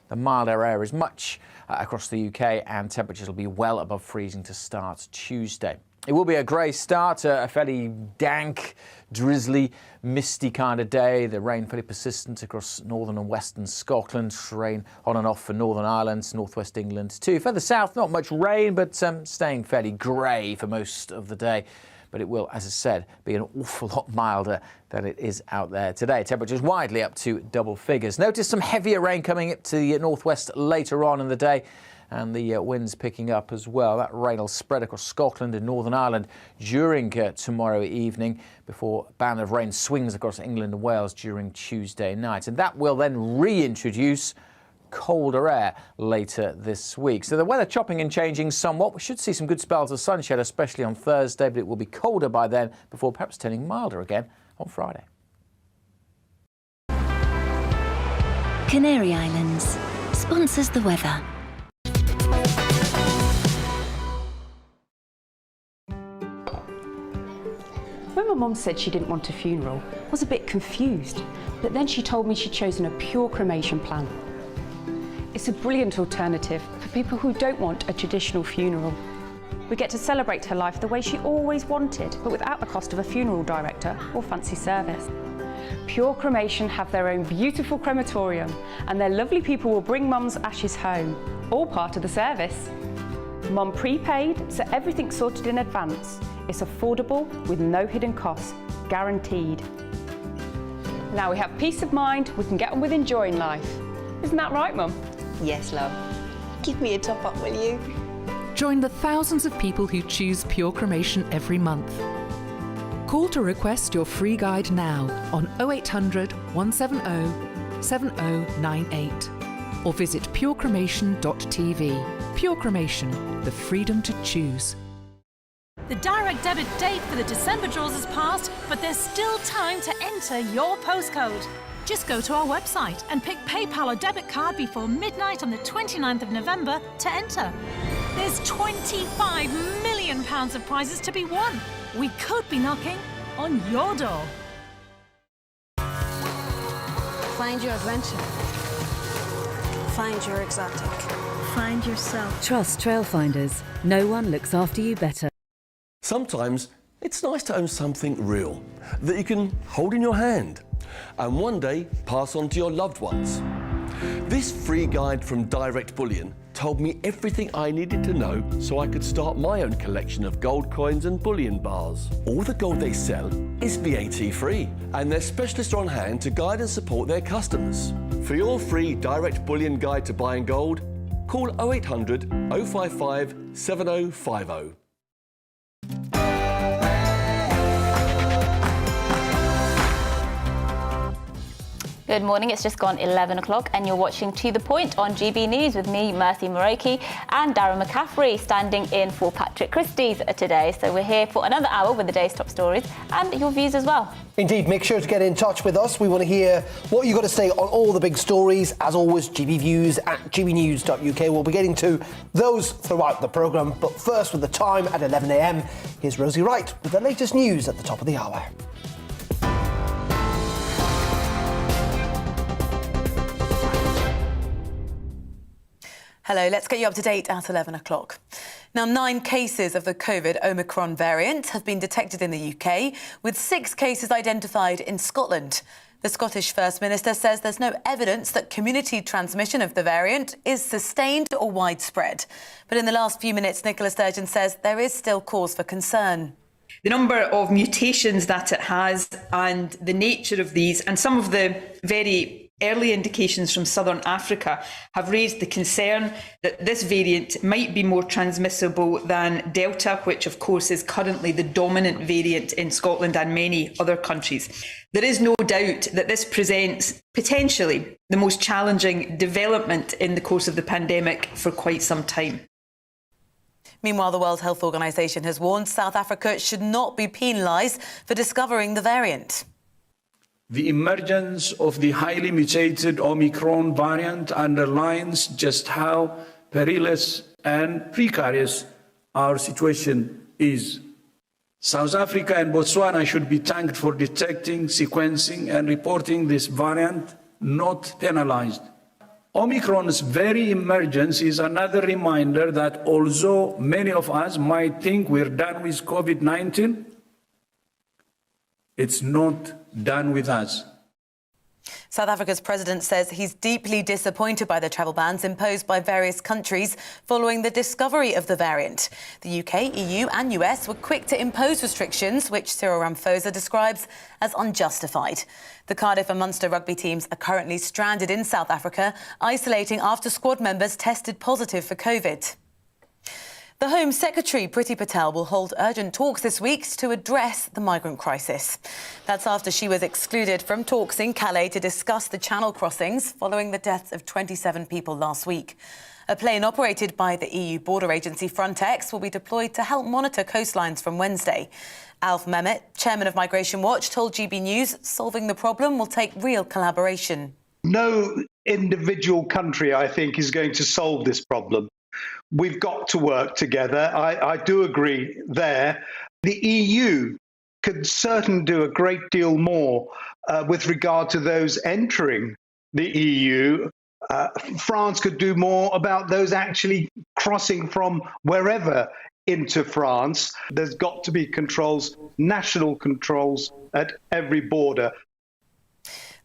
the milder air is much across the UK, and temperatures will be well above freezing to start Tuesday. It will be a grey start, a fairly dank, drizzly, misty kind of day. The rain fairly persistent across northern and western Scotland. Rain on and off for Northern Ireland, northwest England too. Further south, not much rain, but staying fairly grey for most of the day. but it will, as I said, be an awful lot milder than it is out there today. Temperatures widely up to double figures. Notice some heavier rain coming up to the northwest later on in the day, and the winds picking up as well. That rain will spread across Scotland and Northern Ireland during tomorrow evening, before a band of rain swings across England and Wales during Tuesday night. And that will then reintroduce colder air later this week. So the weather chopping and changing somewhat. We should see some good spells of sunshine, especially on Thursday, but it will be colder by then, before perhaps turning milder again on Friday. Canary Islands sponsors the weather. When my mum said she didn't want a funeral, I was a bit confused, but then she told me she'd chosen a pure cremation plan. It's a brilliant alternative for people who don't want a traditional funeral. We get to celebrate her life the way she always wanted, but without the cost of a funeral director or fancy service. Pure Cremation have their own beautiful crematorium, and their lovely people will bring Mum's ashes home, all part of the service. Mum prepaid, so everything's sorted in advance. It's affordable with no hidden costs, guaranteed. Now we have peace of mind, we can get on with enjoying life. Isn't that right, Mum? Yes, love. Give me a top up, will you? Join the thousands of people who choose Pure Cremation every month. Call to request your free guide now on 0800 170 7098 or visit purecremation.tv. Pure Cremation, the freedom to choose. The direct debit date for the December draws has passed, but there's still time to enter your postcode. Just go to our website and pick PayPal or debit card before midnight on the 29th of November to enter. There's £25 million of prizes to be won. We could be knocking on your door. Find your adventure. Find your exotic. Find yourself. Trust Trailfinders. No one looks after you better. Sometimes it's nice to own something real that you can hold in your hand and one day pass on to your loved ones. This free guide from Direct Bullion told me everything I needed to know so I could start my own collection of gold coins and bullion bars. All the gold they sell is VAT free, and their specialists are on hand to guide and support their customers. For your free Direct Bullion guide to buying gold, call 0800 055 7050. Good morning, it's just gone 11 o'clock and you're watching To The Point on GB News with me, Mercy Moroki, and Darren McCaffrey standing in for Patrick Christie's today. So we're here for another hour with the day's top stories and your views as well. Indeed, make sure to get in touch with us. We want to hear what you've got to say on all the big stories. As always, gbviews at gbnews.uk. We'll be getting to those throughout the programme. But first, with the time at 11 a.m, here's Rosie Wright with the latest news at the top of the hour. Hello, let's get you up to date at 11 o'clock. Now, 9 cases of the COVID Omicron variant have been detected in the UK, with 6 cases identified in Scotland. The Scottish First Minister says there's no evidence that community transmission of the variant is sustained or widespread. But in the last few minutes, Nicola Sturgeon says there is still cause for concern. The number of mutations that it has and the nature of these, and some of the very early indications from southern Africa have raised the concern that this variant might be more transmissible than Delta, which of course is currently the dominant variant in Scotland and many other countries. There is no doubt that this presents potentially the most challenging development in the course of the pandemic for quite some time. Meanwhile, the World Health Organization has warned South Africa should not be penalised for discovering the variant. The emergence of the highly mutated Omicron variant underlines just how perilous and precarious our situation is. South Africa and Botswana should be thanked for detecting, sequencing and reporting this variant, not penalised. Omicron's very emergence is another reminder that although many of us might think we're done with COVID-19, it's not done with us. South Africa's president says he's deeply disappointed by the travel bans imposed by various countries following the discovery of the variant. The UK, EU and US were quick to impose restrictions, which Cyril Ramaphosa describes as unjustified. The Cardiff and Munster rugby teams are currently stranded in South Africa, isolating after squad members tested positive for COVID. The Home Secretary, Priti Patel, will hold urgent talks this week to address the migrant crisis. That's after she was excluded from talks in Calais to discuss the Channel crossings following the deaths of 27 people last week. A plane operated by the EU border agency Frontex will be deployed to help monitor coastlines from Wednesday. Alf Mehmet, chairman of Migration Watch, told GB News solving the problem will take real collaboration. No individual country, I think, is going to solve this problem. We've got to work together. I do agree there. The EU could certainly do a great deal more with regard to those entering the EU. France could do more about those actually crossing from wherever into France. There's got to be controls, national controls at every border.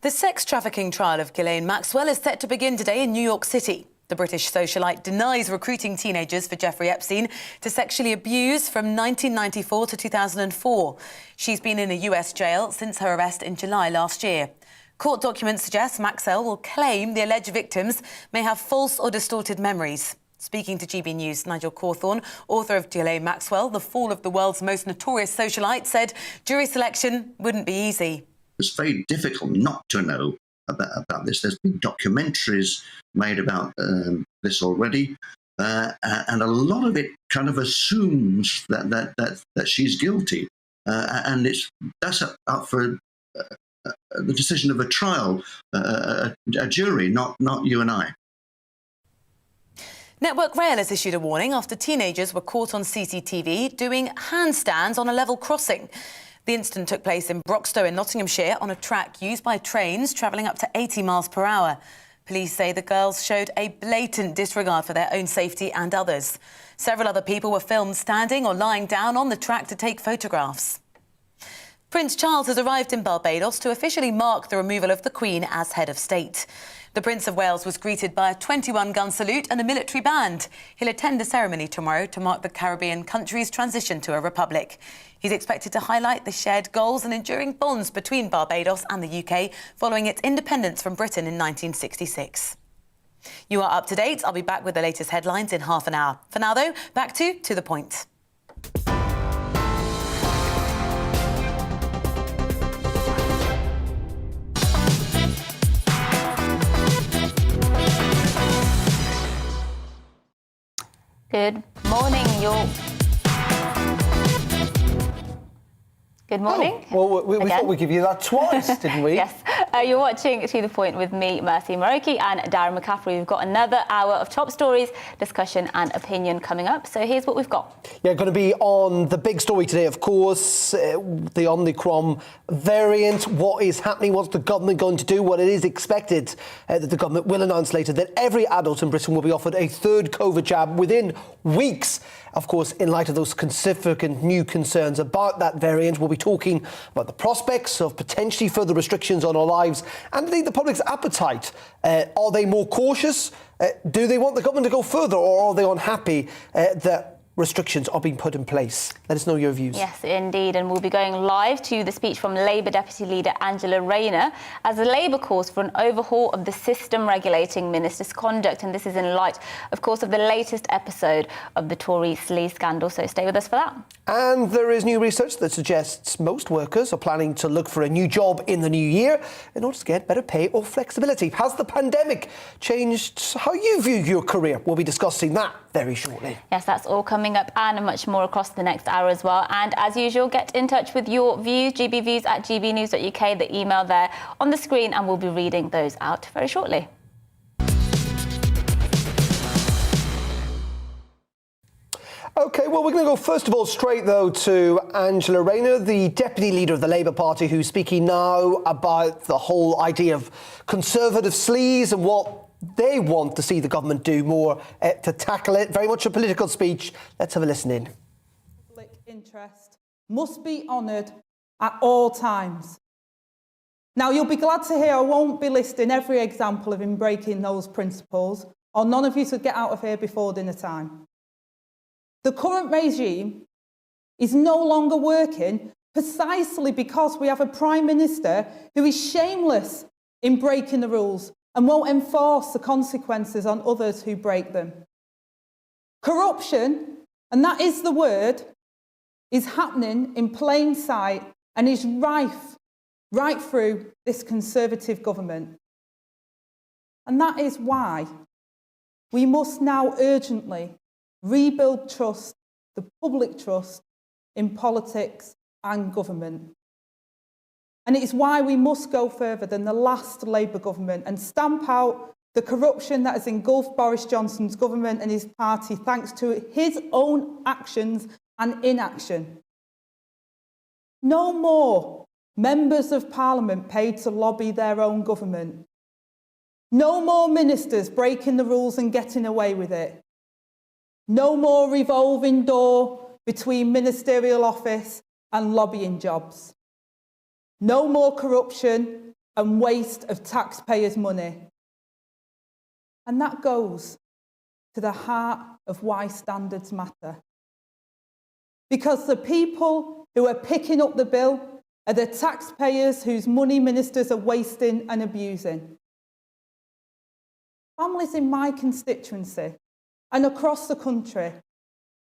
The sex trafficking trial of Gillane Maxwell is set to begin today in New York City. The British socialite denies recruiting teenagers for Jeffrey Epstein to sexually abuse from 1994 to 2004. She's been in a US jail since her arrest in July last year. Court documents suggest Maxwell will claim the alleged victims may have false or distorted memories. Speaking to GB News, Nigel Cawthorne, author of Gillane Maxwell, The Fall of the World's Most Notorious Socialite, said jury selection wouldn't be easy. It's very difficult not to know about this. There's been documentaries made about this already, and a lot of it kind of assumes that she's guilty, and that's up for the decision of a trial, a jury, not you and I. Network Rail has issued a warning after teenagers were caught on CCTV doing handstands on a level crossing. The incident took place in Broxtowe in Nottinghamshire on a track used by trains travelling up to 80 miles per hour. Police say the girls showed a blatant disregard for their own safety and others. Several other people were filmed standing or lying down on the track to take photographs. Prince Charles has arrived in Barbados to officially mark the removal of the Queen as head of state. The Prince of Wales was greeted by a 21-gun salute and a military band. He'll attend the ceremony tomorrow to mark the Caribbean country's transition to a republic. He's expected to highlight the shared goals and enduring bonds between Barbados and the UK following its independence from Britain in 1966. You are up to date. I'll be back with the latest headlines in half an hour. For now, though, back to the point. Good morning, Good morning. Oh, well, we thought we'd give you that twice, didn't we? Yes. You're watching To The Point with me, Mercy Moroki, and Darren McCaffrey. We've got another hour of top stories, discussion and opinion coming up. So here's what we've got. Yeah, going to be on the big story today, of course, the Omicron variant. What is happening? What's the government going to do? Well, it is expected that the government will announce later that every adult in Britain will be offered a third COVID jab within weeks. Of course, in light of those significant new concerns about that variant, we'll be talking about the prospects of potentially further restrictions on our lives and indeed the public's appetite. Are they more cautious? Do they want the government to go further, or are they unhappy that restrictions are being put in place? Let us know your views. Yes, indeed. And we'll be going live to the speech from Labour Deputy Leader Angela Rayner as the Labour calls for an overhaul of the system regulating ministers' conduct. And this is in light, of course, of the latest episode of the Tory sleaze scandal. So stay with us for that. And there is new research that suggests most workers are planning to look for a new job in the new year in order to get better pay or flexibility. Has the pandemic changed how you view your career? We'll be discussing that very shortly. Yes, that's all coming up and much more across the next hour as well. And as usual, get in touch with your views, gbviews@gbnews.uk, the email there on the screen, and we'll be reading those out very shortly. OK, well, we're going to go, first of all, straight, though, to Angela Rayner, the Deputy Leader of the Labour Party, who's speaking now about the whole idea of conservative sleaze and what they want to see the government do more to tackle it. Very much a political speech. Let's have a listen in. Public interest must be honoured at all times. Now, you'll be glad to hear I won't be listing every example of him breaking those principles, or none of you should get out of here before dinner time. The current regime is no longer working precisely because we have a Prime Minister who is shameless in breaking the rules and won't enforce the consequences on others who break them. Corruption, and that is the word, is happening in plain sight and is rife right through this Conservative government. And that is why we must now urgently rebuild trust, the public trust, in politics and government. And it is why we must go further than the last Labour government and stamp out the corruption that has engulfed Boris Johnson's government and his party thanks to his own actions and inaction. No more members of Parliament paid to lobby their own government. No more ministers breaking the rules and getting away with it. No more revolving door between ministerial office and lobbying jobs. No more corruption and waste of taxpayers' money. And that goes to the heart of why standards matter. Because the people who are picking up the bill are the taxpayers whose money ministers are wasting and abusing. Families in my constituency and across the country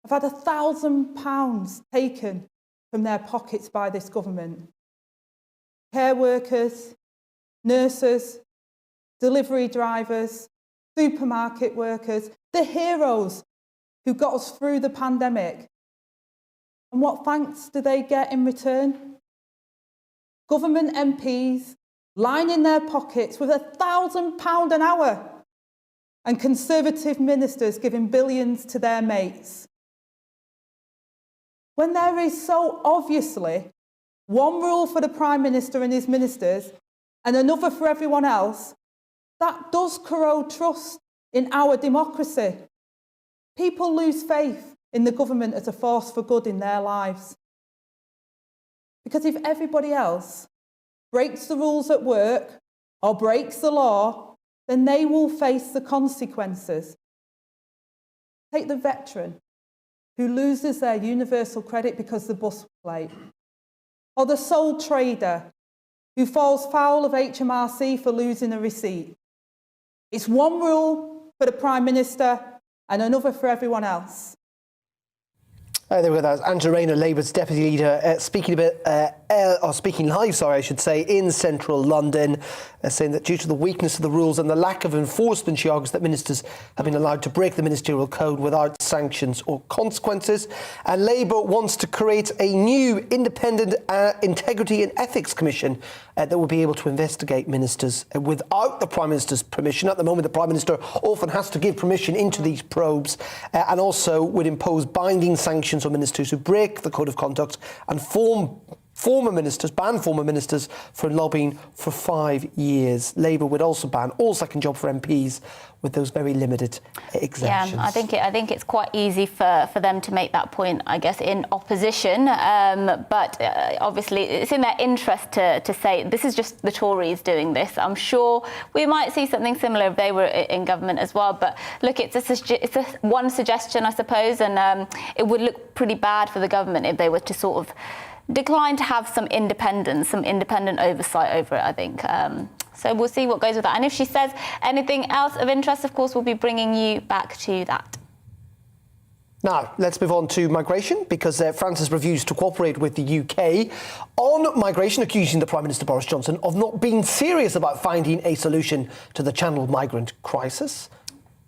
have had £1,000 taken from their pockets by this government. Care workers, nurses, delivery drivers, supermarket workers, the heroes who got us through the pandemic. And what thanks do they get in return? Government MPs lining their pockets with £1,000 an hour and Conservative ministers giving billions to their mates. When there is so obviously one rule for the Prime Minister and his ministers and another for everyone else, that does corrode trust in our democracy. People lose faith in the government as a force for good in their lives. Because if everybody else breaks the rules at work or breaks the law, then they will face the consequences. Take the veteran who loses their universal credit because of the bus plate, or the sole trader who falls foul of HMRC for losing a receipt. It's one rule for the Prime Minister and another for everyone else. There we go. That was Angela Rayner, Labour's deputy leader, speaking live, I should say, in central London, saying that due to the weakness of the rules and the lack of enforcement, she argues that ministers have been allowed to break the ministerial code without sanctions or consequences. And Labour wants to create a new independent integrity and ethics commission that will be able to investigate ministers without the Prime Minister's permission. At the moment, the Prime Minister often has to give permission into these probes, and also would impose binding sanctions on ministers who break the code of conduct and ban former ministers for lobbying for 5 years. Labour would also ban all second job for MPs with those very limited exemptions. Yeah, I think it's quite easy for them to make that point, I guess, in opposition. But obviously, it's in their interest to say this is just the Tories doing this. I'm sure we might see something similar if they were in government as well. But look, it's a one suggestion, I suppose, and it would look pretty bad for the government if they were to sort of decline to have some independent oversight over it, I think. So we'll see what goes with that. And if she says anything else of interest, of course, we'll be bringing you back to that. Now, let's move on to migration, because France has refused to cooperate with the UK on migration, accusing the Prime Minister Boris Johnson of not being serious about finding a solution to the Channel migrant crisis.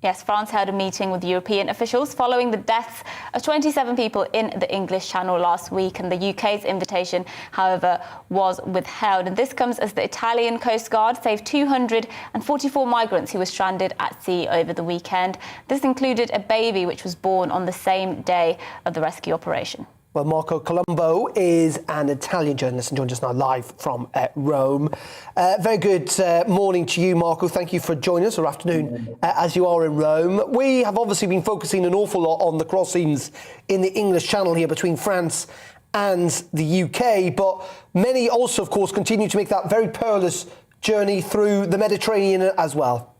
Yes, France held a meeting with European officials following the deaths of 27 people in the English Channel last week, and the UK's invitation, however, was withheld. And this comes as the Italian Coast Guard saved 244 migrants who were stranded at sea over the weekend. This included a baby which was born on the same day of the rescue operation. Well, Marco Colombo is an Italian journalist and joins us now live from Rome. Very good morning to you, Marco. Thank you for joining us, or afternoon, as you are in Rome. We have obviously been focusing an awful lot on the crossings in the English Channel here between France and the UK, but many also, of course, continue to make that very perilous journey through the Mediterranean as well.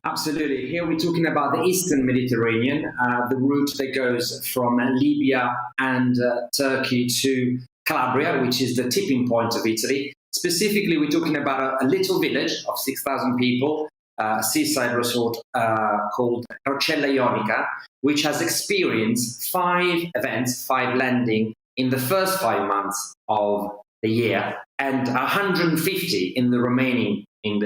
Absolutely. Here we're talking about the Eastern Mediterranean, the route that goes from Libya and Turkey to Calabria, which is the tipping point of Italy. Specifically, we're talking about a little village of 6,000 people, a seaside resort called Rocella Ionica, which has experienced 5 events, 5 landings in the first 5 months of the year, and 150 in the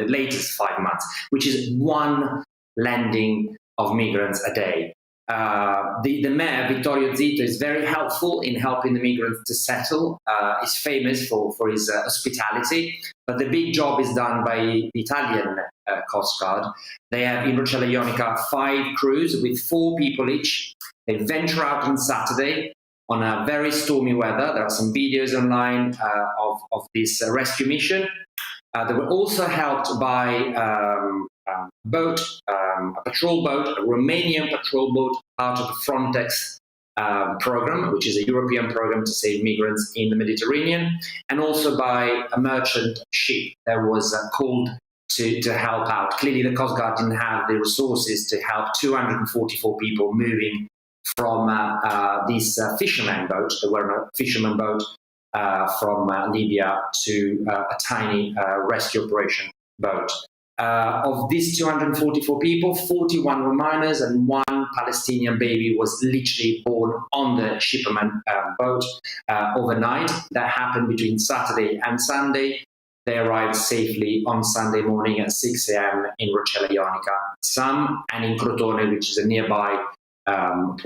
latest 5 months, which is 1 landing of migrants a day. The mayor, Vittorio Zito, is very helpful in helping the migrants to settle. He's famous for his hospitality, but the big job is done by the Italian Coast Guard. They have in Rocella Ionica 5 crews with 4 people each. They venture out on Saturday on a very stormy weather. There are some videos online of this rescue mission. They were also helped by a patrol boat, a Romanian patrol boat, out of the Frontex program, which is a European program to save migrants in the Mediterranean, and also by a merchant ship that was called to help out. Clearly, the Coast Guard didn't have the resources to help 244 people moving from this fisherman boat. There were a fisherman boat from Libya to a tiny rescue operation boat. Of these 244 people, 41 were minors and 1 Palestinian baby was literally born on the shipment boat overnight. That happened between Saturday and Sunday. They arrived safely on Sunday morning at 6 a.m. in Rocella Ionica, and in Crotone, which is a nearby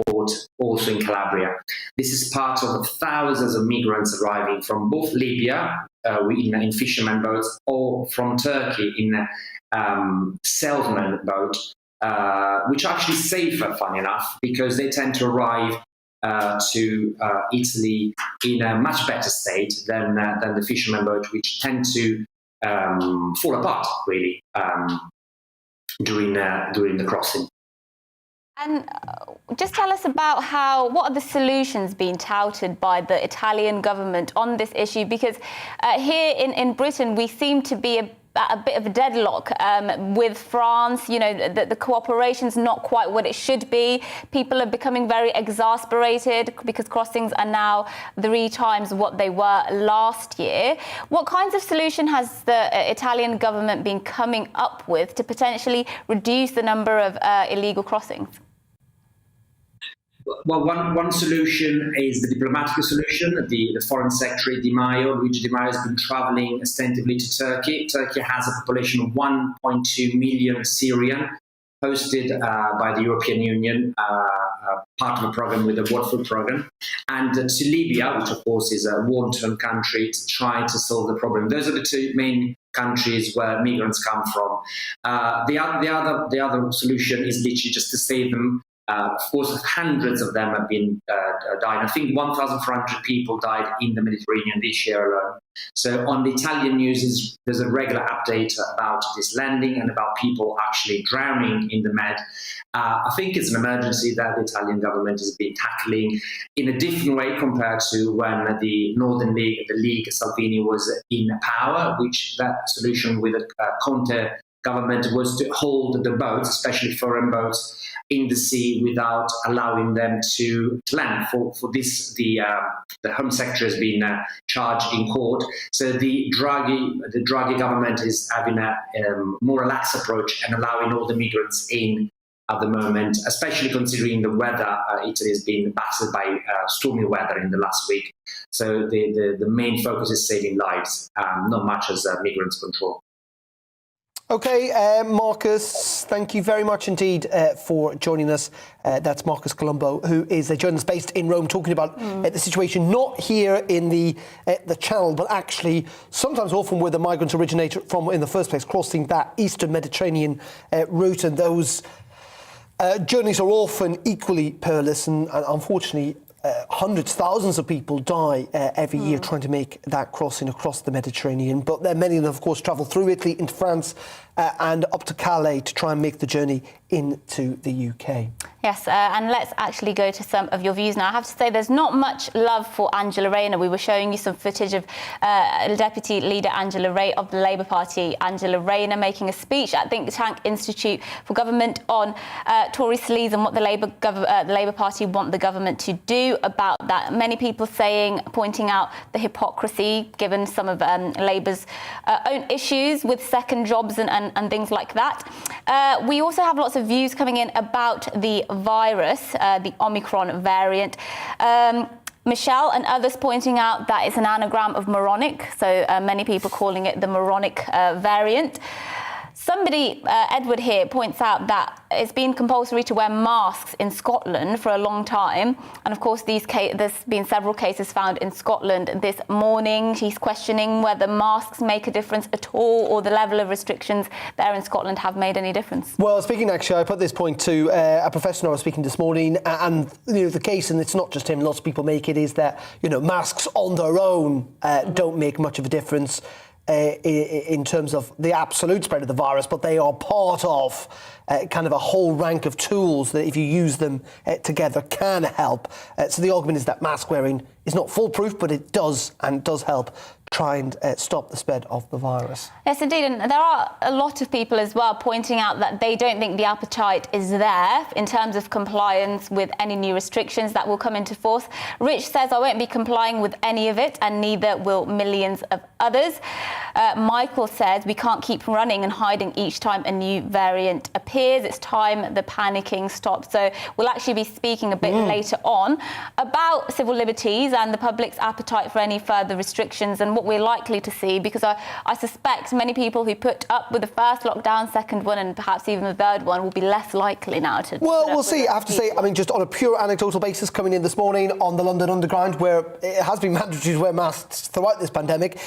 port, also in Calabria. This is part of thousands of migrants arriving from both Libya in fisherman boats or from Turkey in salesman boat, which are actually safer, funny enough, because they tend to arrive to Italy in a much better state than the fisherman boat, which tend to fall apart really during the crossing. And just tell us about what are the solutions being touted by the Italian government on this issue? Because here in Britain, we seem to be a bit of a deadlock with France. You know, the cooperation's not quite what it should be. People are becoming very exasperated because crossings are now 3 times what they were last year. What kinds of solution has the Italian government been coming up with to potentially reduce the number of illegal crossings? Well, one solution is the diplomatic solution. The Foreign Secretary Luigi Di Maio, has been traveling extensively to Turkey. Turkey has a population of 1.2 million Syrian, hosted by the European Union, part of a program with the World Food Programme, and to Libya, which of course is a war-torn country, to try to solve the problem. Those are the 2 main countries where migrants come from. The other solution is literally just to save them. Of course, hundreds of them have been died. I think 1,400 people died in the Mediterranean this year alone. So on the Italian news, there's a regular update about this landing and about people actually drowning in the Med. I think it's an emergency that the Italian government has been tackling in a different way compared to when the Northern League, the League Salvini, was in power, which that solution with the Conte government was to hold the boats, especially foreign boats, in the sea without allowing them to land. For this, the Home Secretary has been charged in court. So the Draghi government is having a more relaxed approach and allowing all the migrants in at the moment, especially considering the weather. Italy has been battered by stormy weather in the last week. So the main focus is saving lives, not much as migrants control. OK, Marcus, thank you very much indeed for joining us. That's Marcus Colombo, who is a journalist based in Rome, talking about the situation not here in the Channel, but actually sometimes often where the migrants originate from in the first place, crossing that Eastern Mediterranean route. And those journeys are often equally perilous, and unfortunately hundreds, thousands of people die every year trying to make that crossing across the Mediterranean. But many of them, of course, travel through Italy into France and up to Calais to try and make the journey into the UK. Yes, and let's actually go to some of your views now. I have to say there's not much love for Angela Rayner. We were showing you some footage of Deputy Leader Angela Rayner of the Labour Party, Angela Rayner, making a speech at Think Tank Institute for Government on Tory sleaze and what the Labour Party want the government to do about that. Many people pointing out the hypocrisy given some of Labour's own issues with second jobs and things like that. We also have lots of views coming in about the virus, the Omicron variant. Michelle and others pointing out that it's an anagram of moronic, so many people calling it the moronic variant. Somebody, Edward here, points out that it's been compulsory to wear masks in Scotland for a long time. And of course, there's been several cases found in Scotland this morning. He's questioning whether masks make a difference at all, or the level of restrictions there in Scotland have made any difference. Well, speaking actually, I put this point to a professional I was speaking this morning, and the case, and it's not just him, lots of people make it, is that masks on their own don't make much of a difference in terms of the absolute spread of the virus, but they are part of kind of a whole rank of tools that, if you use them together, can help. So the argument is that mask wearing is not foolproof, but it does help try and stop the spread of the virus. Yes, indeed. And there are a lot of people as well pointing out that they don't think the appetite is there in terms of compliance with any new restrictions that will come into force. Rich says, I won't be complying with any of it, and neither will millions of others. Michael says, we can't keep running and hiding each time a new variant appears. It's time the panicking stops. So we'll actually be speaking a bit later on about civil liberties and the public's appetite for any further restrictions and what we're likely to see, because I suspect many people who put up with the first lockdown, second one, and perhaps even the third one will be less likely now to... Well, we'll see. I have to say, I mean, just on a pure anecdotal basis, coming in this morning on the London Underground, where it has been mandatory to wear masks throughout this pandemic,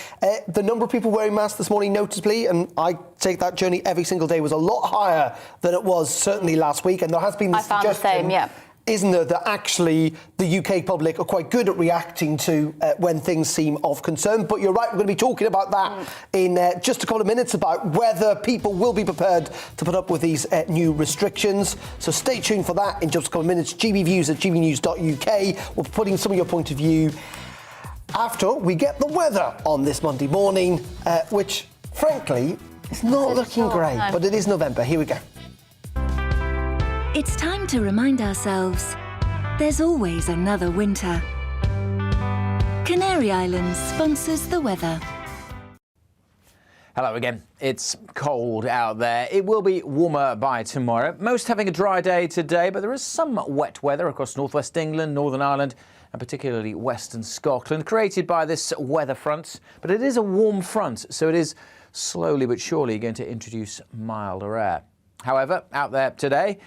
the number of people wearing masks this morning noticeably, and I take that journey every single day, was a lot higher than it was certainly last week. And there has been this suggestion, the same, yeah, isn't there, that actually the UK public are quite good at reacting to when things seem of concern. But you're right, we're going to be talking about that in just a couple of minutes, about whether people will be prepared to put up with these new restrictions. So stay tuned for that in just a couple of minutes. GBviews at gbnews.uk. We're putting some of your point of view after we get the weather on this Monday morning, which, frankly, is not looking great, but it is November. Here we go. It's time to remind ourselves there's always another winter. Canary Islands sponsors the weather. Hello again. It's cold out there. It will be warmer by tomorrow. Most having a dry day today, but there is some wet weather across northwest England, Northern Ireland, and particularly western Scotland, created by this weather front. But it is a warm front, so it is slowly but surely going to introduce milder air. However, out there today,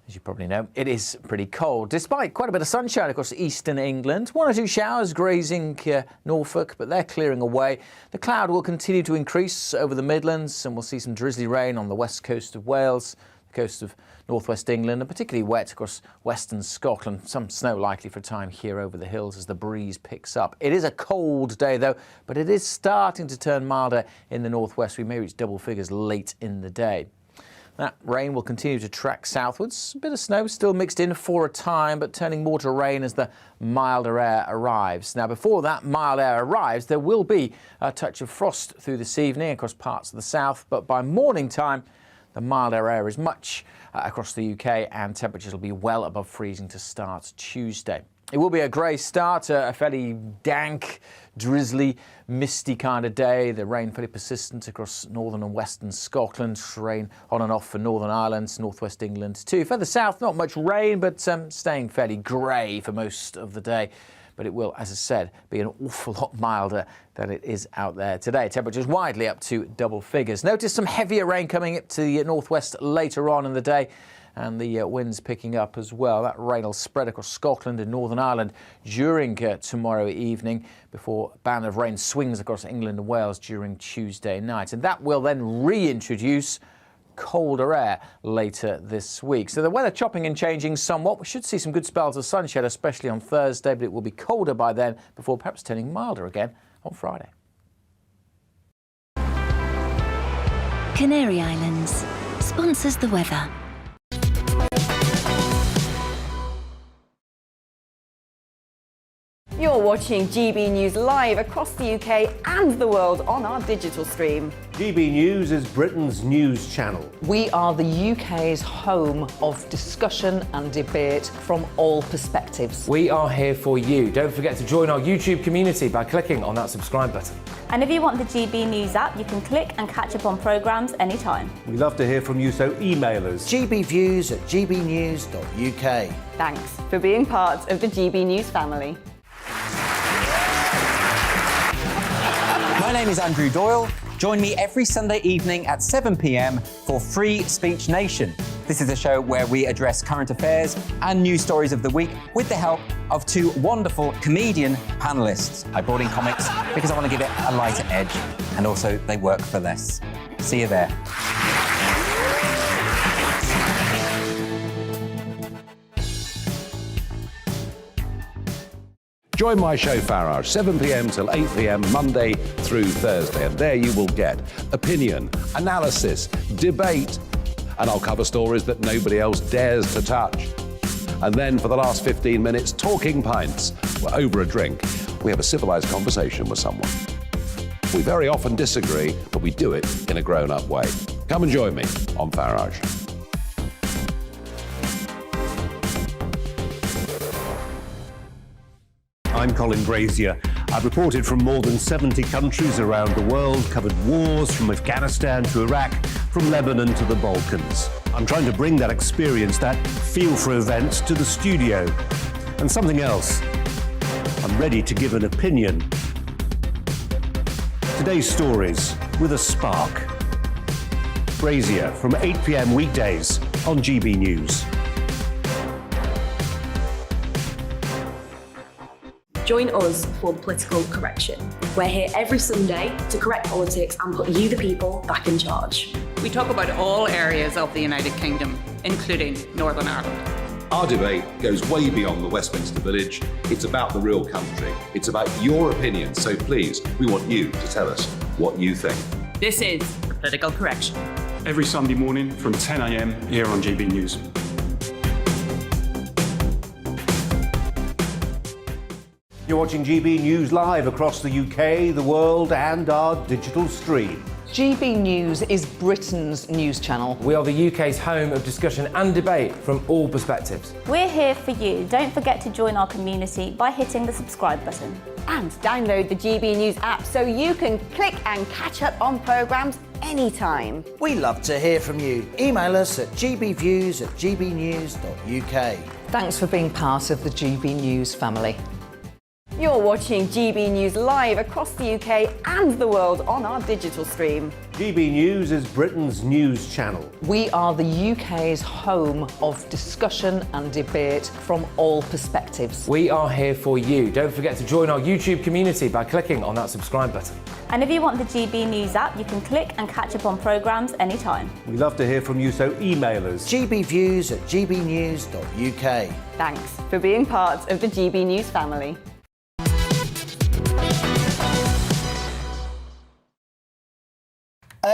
as you probably know, it is pretty cold, despite quite a bit of sunshine across eastern England. One or two showers grazing Norfolk, but they're clearing away. The cloud will continue to increase over the Midlands, and we'll see some drizzly rain on the west coast of Wales, the coast of northwest England, and particularly wet across western Scotland. Some snow likely for a time here over the hills as the breeze picks up. It is a cold day, though, but it is starting to turn milder in the northwest. We may reach double figures late in the day. That rain will continue to track southwards. A bit of snow still mixed in for a time, but turning more to rain as the milder air arrives. Now, before that mild air arrives, there will be a touch of frost through this evening across parts of the south, but by morning time, the milder air is much across the UK, and temperatures will be well above freezing to start Tuesday. It will be a grey start, a fairly dank, drizzly, misty kind of day. The rain fairly persistent across northern and western Scotland. Rain on and off for Northern Ireland, northwest England too. Further south, not much rain, but staying fairly grey for most of the day. But it will, as I said, be an awful lot milder than it is out there today. Temperatures widely up to double figures. Notice some heavier rain coming up to the northwest later on in the day, and the winds picking up as well. That rain will spread across Scotland and Northern Ireland during tomorrow evening, before a band of rain swings across England and Wales during Tuesday night. And that will then reintroduce colder air later this week. So the weather chopping and changing somewhat. We should see some good spells of sunshine, especially on Thursday, but it will be colder by then, before perhaps turning milder again on Friday. Canary Islands sponsors the weather. You're watching GB News live across the UK and the world on our digital stream. GB News is Britain's news channel. We are the UK's home of discussion and debate from all perspectives. We are here for you. Don't forget to join our YouTube community by clicking on that subscribe button. And if you want the GB News app, you can click and catch up on programmes anytime. We love to hear from you, so email us. gbviews@gbnews.uk. Thanks for being part of the GB News family. My name is Andrew Doyle. Join me every Sunday evening at 7 p.m. for Free Speech Nation. This is a show where we address current affairs and news stories of the week with the help of two wonderful comedian panellists. I brought in comics because I want to give it a lighter edge, and also they work for less. See you there. Join my show Farage, 7 p.m. till 8 p.m. Monday through Thursday, and there you will get opinion, analysis, debate, and I'll cover stories that nobody else dares to touch. And then for the last 15 minutes, talking pints. We're over a drink. We have a civilised conversation with someone. We very often disagree, but we do it in a grown-up way. Come and join me on Farage. I'm Colin Brazier. I've reported from more than 70 countries around the world, covered wars from Afghanistan to Iraq, from Lebanon to the Balkans. I'm trying to bring that experience, that feel for events, to the studio. And something else, I'm ready to give an opinion. Today's stories with a spark. Brazier from 8 p.m. weekdays on GB News. Join us for Political Correction. We're here every Sunday to correct politics and put you, the people, back in charge. We talk about all areas of the United Kingdom, including Northern Ireland. Our debate goes way beyond the Westminster Village. It's about the real country. It's about your opinion. So please, we want you to tell us what you think. This is Political Correction. Every Sunday morning from 10 a.m. here on GB News. You're watching GB News live across the UK, the world, and our digital stream. GB News is Britain's news channel. We are the UK's home of discussion and debate from all perspectives. We're here for you. Don't forget to join our community by hitting the subscribe button. And download the GB News app so you can click and catch up on programmes anytime. We love to hear from you. Email us at gbviews@gbnews.uk. Thanks for being part of the GB News family. You're watching GB News live across the UK and the world on our digital stream. GB News is Britain's news channel. We are the UK's home of discussion and debate from all perspectives. We are here for you. Don't forget to join our YouTube community by clicking on that subscribe button. And if you want the GB News app, you can click and catch up on programmes anytime. We love to hear from you, so email us. gbviews@gbnews.uk. Thanks for being part of the GB News family.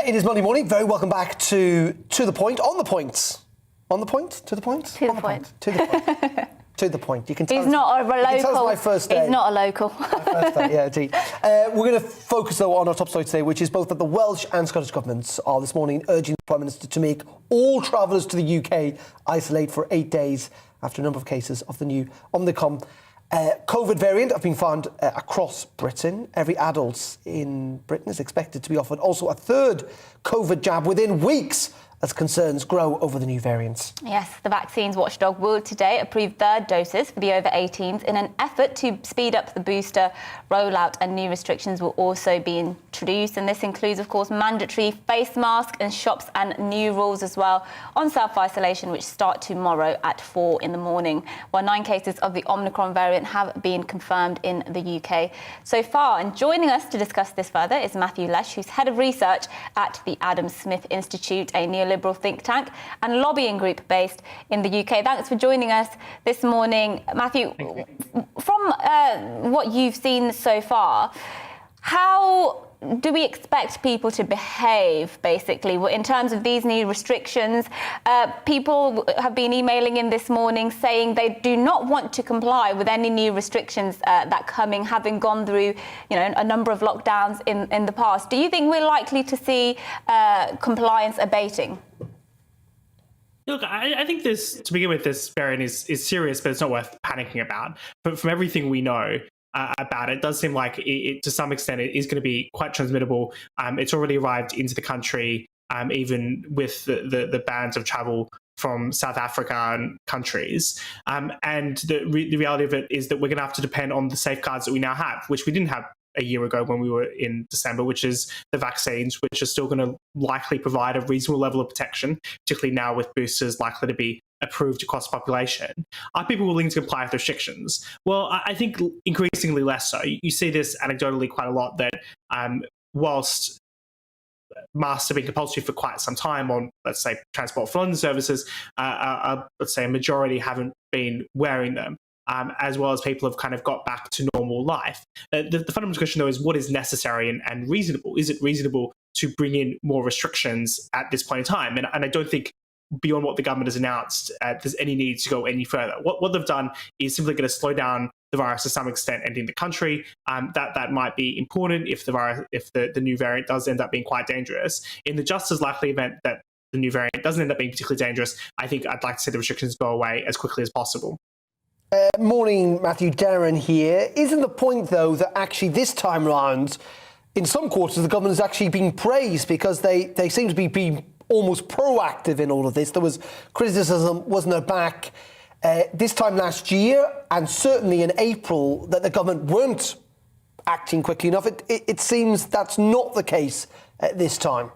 It is Monday morning. Very welcome back to the point. On the point. On the point. To the point. To the point. To the point. To the point. You can tell. He's not a local. You can tell it's my first day. He's not a local. My first day. Yeah, indeed. We're going to focus though on our top story today, which is both that the Welsh and Scottish governments are this morning urging the Prime Minister to make all travellers to the UK isolate for 8 days after a number of cases of the new Omicron COVID variant have been found across Britain. Every adult in Britain is expected to be offered also a third COVID jab within weeks as concerns grow over the new variants. Yes, the vaccines watchdog will today approve third doses for the over 18s in an effort to speed up the booster rollout, and new restrictions will also be introduced, and this includes of course mandatory face masks in shops and new rules as well on self-isolation, which start tomorrow at 4 in the morning, while 9 cases of the Omicron variant have been confirmed in the UK so far. And joining us to discuss this further is Matthew Lesh, who's head of research at the Adam Smith Institute, a neoliberal think tank and lobbying group based in the UK. Thanks for joining us this morning, Matthew. From what you've seen so far, how do we expect people to behave, basically, in terms of these new restrictions? People have been emailing in this morning saying they do not want to comply with any new restrictions that coming, having gone through, a number of lockdowns in the past. Do you think we're likely to see compliance abating? Look, I think this, to begin with, this variant is serious, but it's not worth panicking about. But from everything we know about it, does seem like it to some extent it is going to be quite transmittable. It's already arrived into the country, even with the bans of travel from South Africa and countries. And the reality of it is that we're going to have to depend on the safeguards that we now have, which we didn't have a year ago when we were in December, which is the vaccines, which are still going to likely provide a reasonable level of protection, particularly now with boosters likely to be approved across the population. Are people willing to comply with restrictions? Well, I think increasingly less so. You see this anecdotally quite a lot, that whilst masks have been compulsory for quite some time on, let's say, Transport for London services, let's say a majority haven't been wearing them. As well as people have kind of got back to normal life. The fundamental question, though, is what is necessary and reasonable? Is it reasonable to bring in more restrictions at this point in time? And I don't think, beyond what the government has announced, there's any need to go any further. What they've done is simply going to slow down the virus to some extent ending the country. That might be important if the new variant does end up being quite dangerous. In the just as likely event that the new variant doesn't end up being particularly dangerous, I think I'd like to see the restrictions go away as quickly as possible. Morning, Matthew. Darren here. Isn't the point, though, that actually this time round, in some quarters, the government has actually been praised because they seem to be being almost proactive in all of this? There was criticism, wasn't there, back this time last year, and certainly in April, that the government weren't acting quickly enough. It seems that's not the case this time.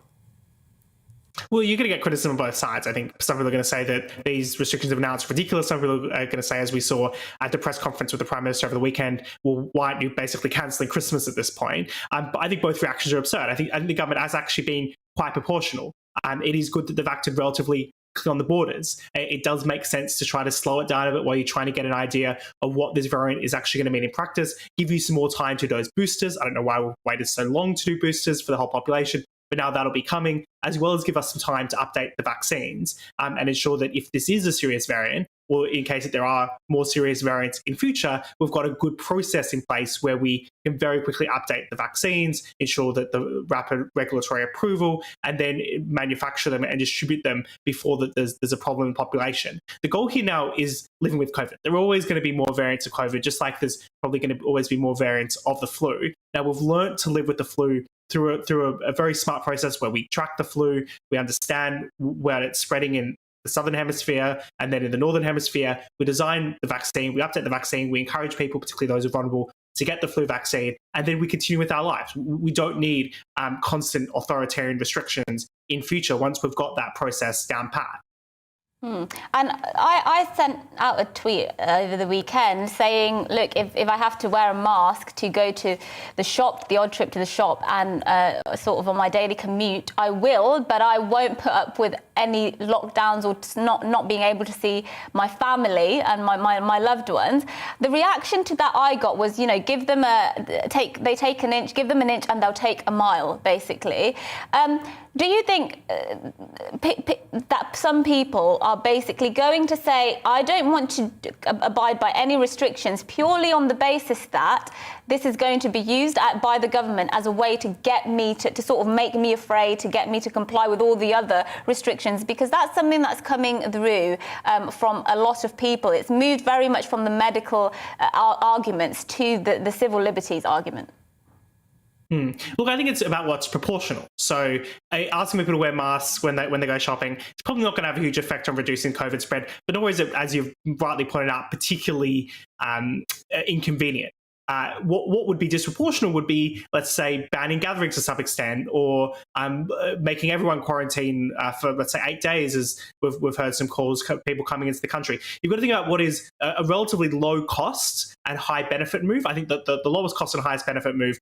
Well, you're going to get criticism on both sides. I think some people are going to say that these restrictions have announced ridiculous. Some people are going to say, as we saw at the press conference with the Prime Minister over the weekend, well, why aren't you basically cancelling Christmas at this point? But I think both reactions are absurd. I think the government has actually been quite proportional. It is good that they've acted relatively on the borders. It does make sense to try to slow it down a bit while you're trying to get an idea of what this variant is actually going to mean in practice, give you some more time to dose boosters. I don't know why we've waited so long to do boosters for the whole population, but now that'll be coming, as well as give us some time to update the vaccines and ensure that if this is a serious variant, or in case that there are more serious variants in future, we've got a good process in place where we can very quickly update the vaccines, ensure that the rapid regulatory approval, and then manufacture them and distribute them before that there's a problem in the population. The goal here now is living with COVID. There are always going to be more variants of COVID, just like there's probably going to always be more variants of the flu. Now, we've learned to live with the flu through a very smart process where we track the flu, we understand where it's spreading in the southern hemisphere, and then in the northern hemisphere, we design the vaccine, we update the vaccine, we encourage people, particularly those who are vulnerable, to get the flu vaccine, and then we continue with our lives. We don't need constant authoritarian restrictions in future once we've got that process down pat. And I sent out a tweet over the weekend saying, look, if I have to wear a mask to go to the shop, the odd trip to the shop, and sort of on my daily commute, I will, but I won't put up with any lockdowns or not being able to see my family and my loved ones. The reaction to that I got was, give them they take an inch, give them an inch and they'll take a mile, basically. Do you think that some people are basically going to say, I don't want to abide by any restrictions purely on the basis that this is going to be used by the government as a way to get me to sort of make me afraid, to get me to comply with all the other restrictions? Because that's something that's coming through from a lot of people. It's moved very much from the medical arguments to the civil liberties argument. Look, I think it's about what's proportional. So asking people to wear masks when they go shopping, it's probably not going to have a huge effect on reducing COVID spread, but nor is it, as you've rightly pointed out, particularly inconvenient. What would be disproportional would be, let's say, banning gatherings to some extent, or making everyone quarantine for, let's say, 8 days, as we've heard some calls, people coming into the country. You've got to think about what is a relatively low cost and high benefit move. I think that the lowest cost and highest benefit move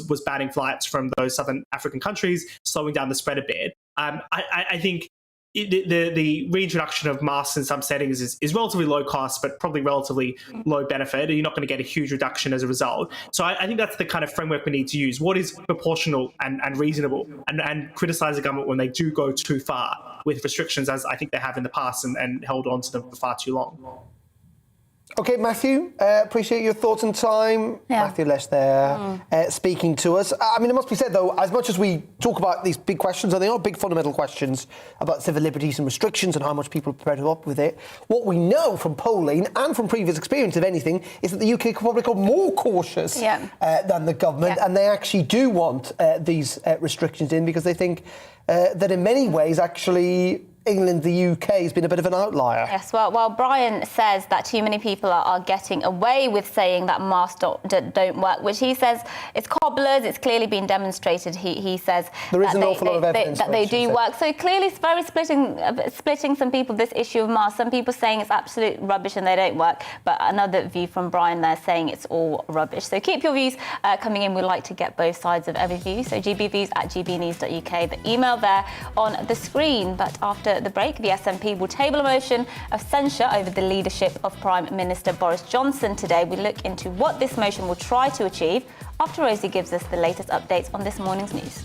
was banning flights from those southern African countries, slowing down the spread a bit. I think the reintroduction of masks in some settings is relatively low cost, but probably relatively low benefit. And you're not going to get a huge reduction as a result. So I think that's the kind of framework we need to use. What is proportional and reasonable, and criticise the government when they do go too far with restrictions, as I think they have in the past, and held on to them for far too long. OK, Matthew, appreciate your thoughts and time. Yeah. Matthew Less there speaking to us. I mean, it must be said, though, as much as we talk about these big questions, and they are big fundamental questions about civil liberties and restrictions and how much people are prepared to up with it, what we know from polling and from previous experience, if anything, is that the UK could probably become more cautious than the government, and they actually do want these restrictions in because they think that in many ways, actually, England, the UK, has been a bit of an outlier. Yes, well, Brian says that too many people are getting away with saying that masks don't work, which he says it's cobblers. It's clearly been demonstrated. He says there is an awful lot of evidence that they do work. So clearly, it's very splitting some people. This issue of masks. Some people saying it's absolute rubbish and they don't work, but another view from Brian there saying it's all rubbish. So keep your views coming in. We'd like to get both sides of every view. So gbviews@gbnews.uk. The email there on the screen. But after the break, the SNP will table a motion of censure over the leadership of Prime Minister Boris Johnson today. We look into what this motion will try to achieve after Rosie gives us the latest updates on this morning's news.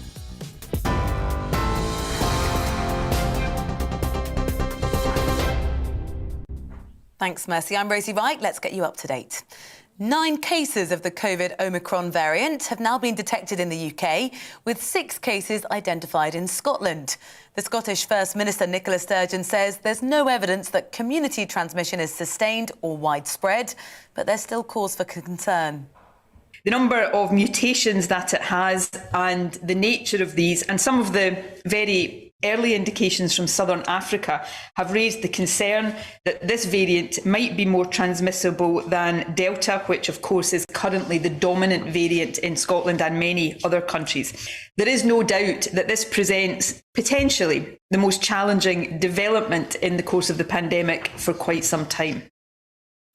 Thanks, Mercy. I'm Rosie Wright. Let's get you up to date. 9 cases of the COVID Omicron variant have now been detected in the UK, with 6 cases identified in Scotland. The Scottish First Minister Nicola Sturgeon says there's no evidence that community transmission is sustained or widespread, but there's still cause for concern. The number of mutations that it has and the nature of these, and some of the very early indications from southern Africa, have raised the concern that this variant might be more transmissible than Delta, which of course is currently the dominant variant in Scotland and many other countries. There is no doubt that this presents potentially the most challenging development in the course of the pandemic for quite some time.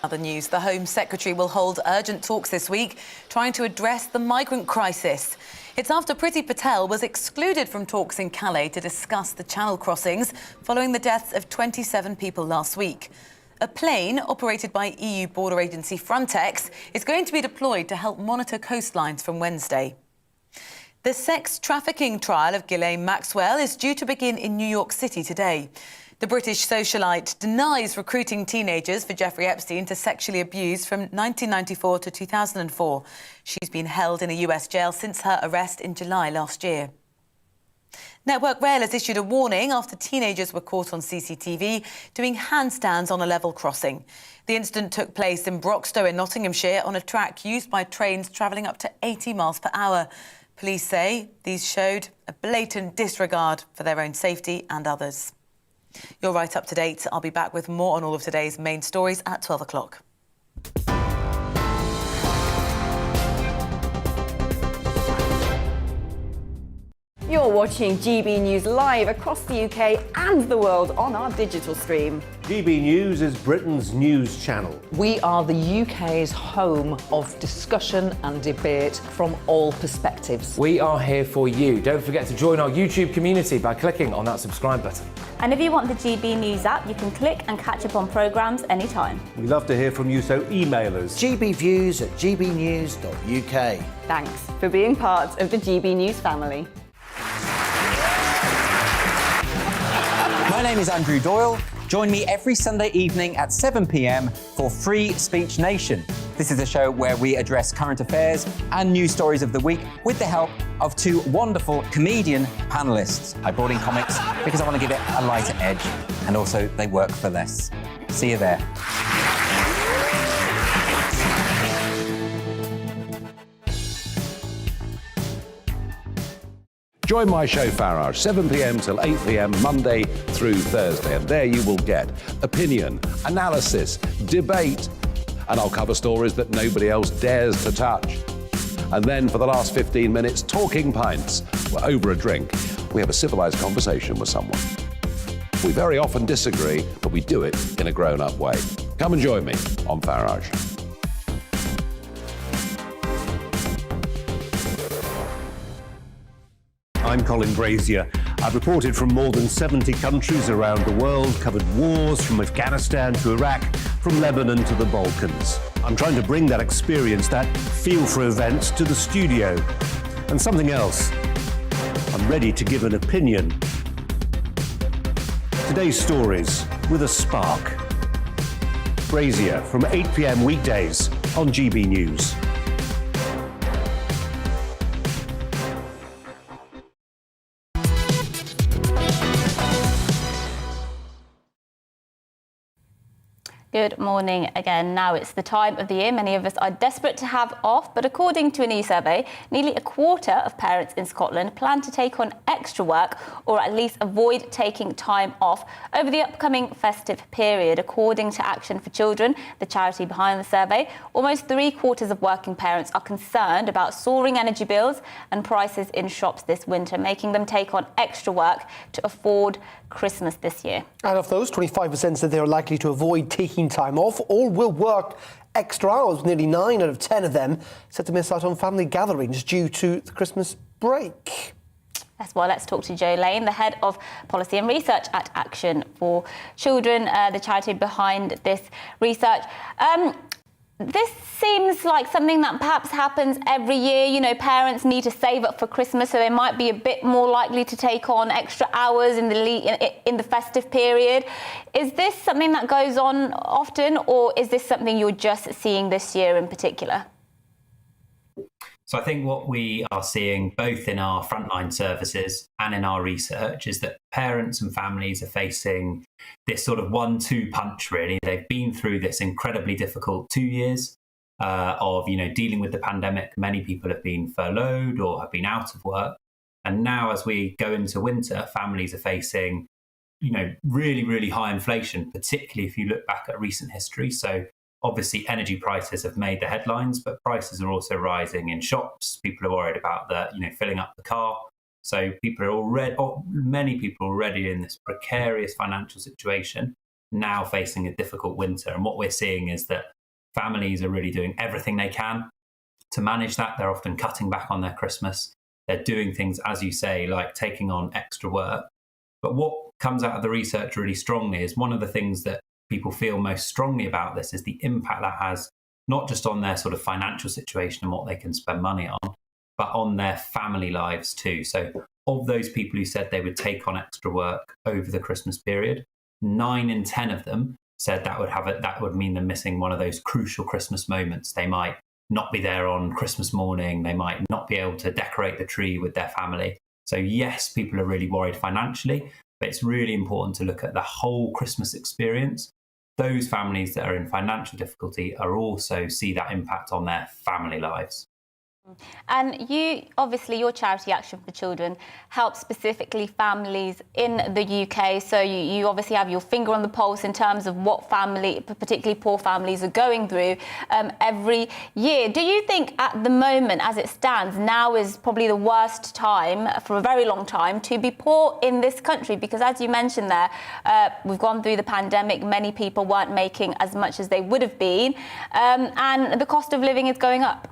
Other news, the Home Secretary will hold urgent talks this week trying to address the migrant crisis. It's after Priti Patel was excluded from talks in Calais to discuss the Channel crossings following the deaths of 27 people last week. A plane operated by EU border agency Frontex is going to be deployed to help monitor coastlines from Wednesday. The sex trafficking trial of Ghislaine Maxwell is due to begin in New York City today. The British socialite denies recruiting teenagers for Jeffrey Epstein to sexually abuse from 1994 to 2004. She's been held in a US jail since her arrest in July last year. Network Rail has issued a warning after teenagers were caught on CCTV doing handstands on a level crossing. The incident took place in Broxtowe in Nottinghamshire on a track used by trains travelling up to 80 miles per hour. Police say these showed a blatant disregard for their own safety and others. You're right up to date. I'll be back with more on all of today's main stories at 12 o'clock. You're watching GB News live across the UK and the world on our digital stream. GB News is Britain's news channel. We are the UK's home of discussion and debate from all perspectives. We are here for you. Don't forget to join our YouTube community by clicking on that subscribe button. And if you want the GB News app, you can click and catch up on programmes anytime. We love to hear from you, so email us. gbviews@gbnews.uk. Thanks for being part of the GB News family. My name is Andrew Doyle. Join me every Sunday evening at 7 p.m. for Free Speech Nation. This is a show where we address current affairs and news stories of the week with the help of 2 wonderful comedian panellists. I brought in comics because I want to give it a lighter edge, and also they work for less. See you there. Join my show Farage, 7 p.m. till 8 p.m. Monday through Thursday, and there you will get opinion, analysis, debate, and I'll cover stories that nobody else dares to touch. And then for the last 15 minutes, talking pints. We're over a drink. We have a civilized conversation with someone. We very often disagree, but we do it in a grown-up way. Come and join me on Farage. I'm Colin Brazier. I've reported from more than 70 countries around the world, covered wars from Afghanistan to Iraq, from Lebanon to the Balkans. I'm trying to bring that experience, that feel for events, to the studio. And something else, I'm ready to give an opinion. Today's stories with a spark. Brazier from 8 p.m. weekdays on GB News. Good morning again. Now it's the time of the year many of us are desperate to have off, but according to a new survey, nearly a quarter of parents in Scotland plan to take on extra work or at least avoid taking time off over the upcoming festive period. According to Action for Children, the charity behind the survey, almost 3/4 of working parents are concerned about soaring energy bills and prices in shops this winter, making them take on extra work to afford Christmas this year. And of those, 25% said they are likely to avoid taking time off or will work extra hours. Nearly 9 out of 10 of them said to miss out on family gatherings due to the Christmas break. That's why let's talk to Gillane, the head of policy and research at Action for Children, the charity behind this research. This seems like something that perhaps happens every year. You know, parents need to save up for Christmas, so they might be a bit more likely to take on extra hours in the festive period. Is this something that goes on often, or is this something you're just seeing this year in particular? So I think what we are seeing both in our frontline services and in our research is that parents and families are facing this sort of 1-2 punch, really. They've been through this incredibly difficult 2 years of, dealing with the pandemic. Many people have been furloughed or have been out of work. And now as we go into winter, families are facing, really, really high inflation, particularly if you look back at recent history. So obviously, energy prices have made the headlines, but prices are also rising in shops. People are worried about filling up the car. So many people are already in this precarious financial situation, now facing a difficult winter. And what we're seeing is that families are really doing everything they can to manage that. They're often cutting back on their Christmas. They're doing things, as you say, like taking on extra work. But what comes out of the research really strongly is one of the things that people feel most strongly about this is the impact that has not just on their sort of financial situation and what they can spend money on, but on their family lives too. So of those people who said they would take on extra work over the Christmas period, 9 in 10 of them said that would mean them missing one of those crucial Christmas moments. They might not be there on Christmas morning. They might not be able to decorate the tree with their family. So yes, people are really worried financially, but it's really important to look at the whole Christmas experience. Those families that are in financial difficulty are also see that impact on their family lives. And your charity Action for Children helps specifically families in the UK. So you obviously have your finger on the pulse in terms of what particularly poor families, are going through every year. Do you think at the moment, as it stands, now is probably the worst time for a very long time to be poor in this country? Because as you mentioned there, we've gone through the pandemic. Many people weren't making as much as they would have been. And the cost of living is going up.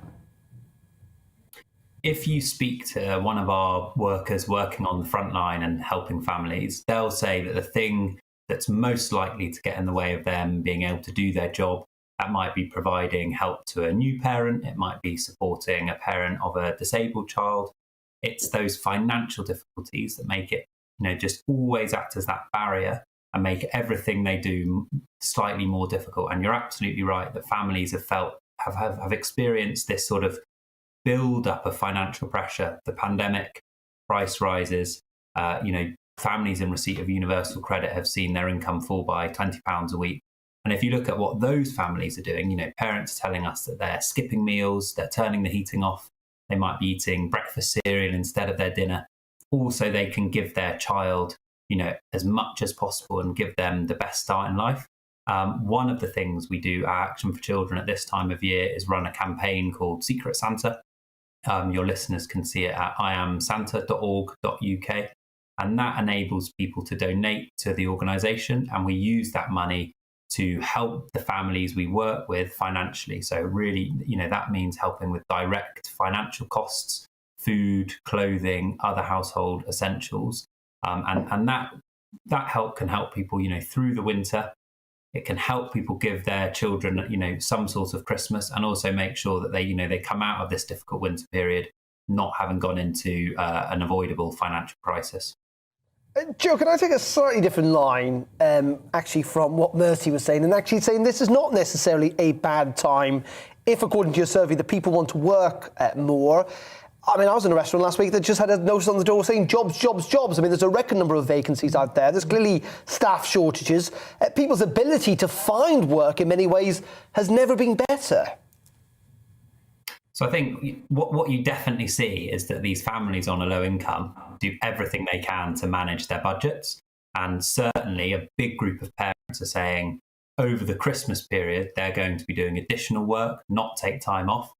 If you speak to one of our workers working on the front line and helping families, they'll say that the thing that's most likely to get in the way of them being able to do their job, that might be providing help to a new parent, it might be supporting a parent of a disabled child. It's those financial difficulties that make it, just always act as that barrier and make everything they do slightly more difficult. And you're absolutely right that families have experienced this sort of build up of financial pressure, the pandemic, price rises, families in receipt of universal credit have seen their income fall by £20 a week. And if you look at what those families are doing, parents are telling us that they're skipping meals, they're turning the heating off, they might be eating breakfast cereal instead of their dinner. Also, they can give their child, as much as possible and give them the best start in life. One of the things we do at Action for Children at this time of year is run a campaign called Secret Santa. Your listeners can see it at iamsanta.org.uk, and that enables people to donate to the organisation, and we use that money to help the families we work with financially. So really, that means helping with direct financial costs, food, clothing, other household essentials. And that help can help people, through the winter. It can help people give their children, some sort of Christmas, and also make sure that they come out of this difficult winter period not having gone into an avoidable financial crisis. Joe, can I take a slightly different line, actually, from what Mercy was saying, and actually saying this is not necessarily a bad time if, according to your survey, the people want to work more. I mean, I was in a restaurant last week that just had a notice on the door saying jobs, jobs, jobs. I mean, there's a record number of vacancies out there. There's clearly staff shortages. People's ability to find work in many ways has never been better. So I think what you definitely see is that these families on a low income do everything they can to manage their budgets. And certainly a big group of parents are saying over the Christmas period, they're going to be doing additional work, not take time off.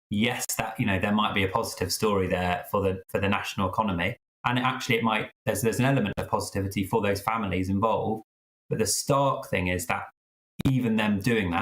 Yes, that there might be a positive story there for the national economy, and actually it might. There's an element of positivity for those families involved, but the stark thing is that even them doing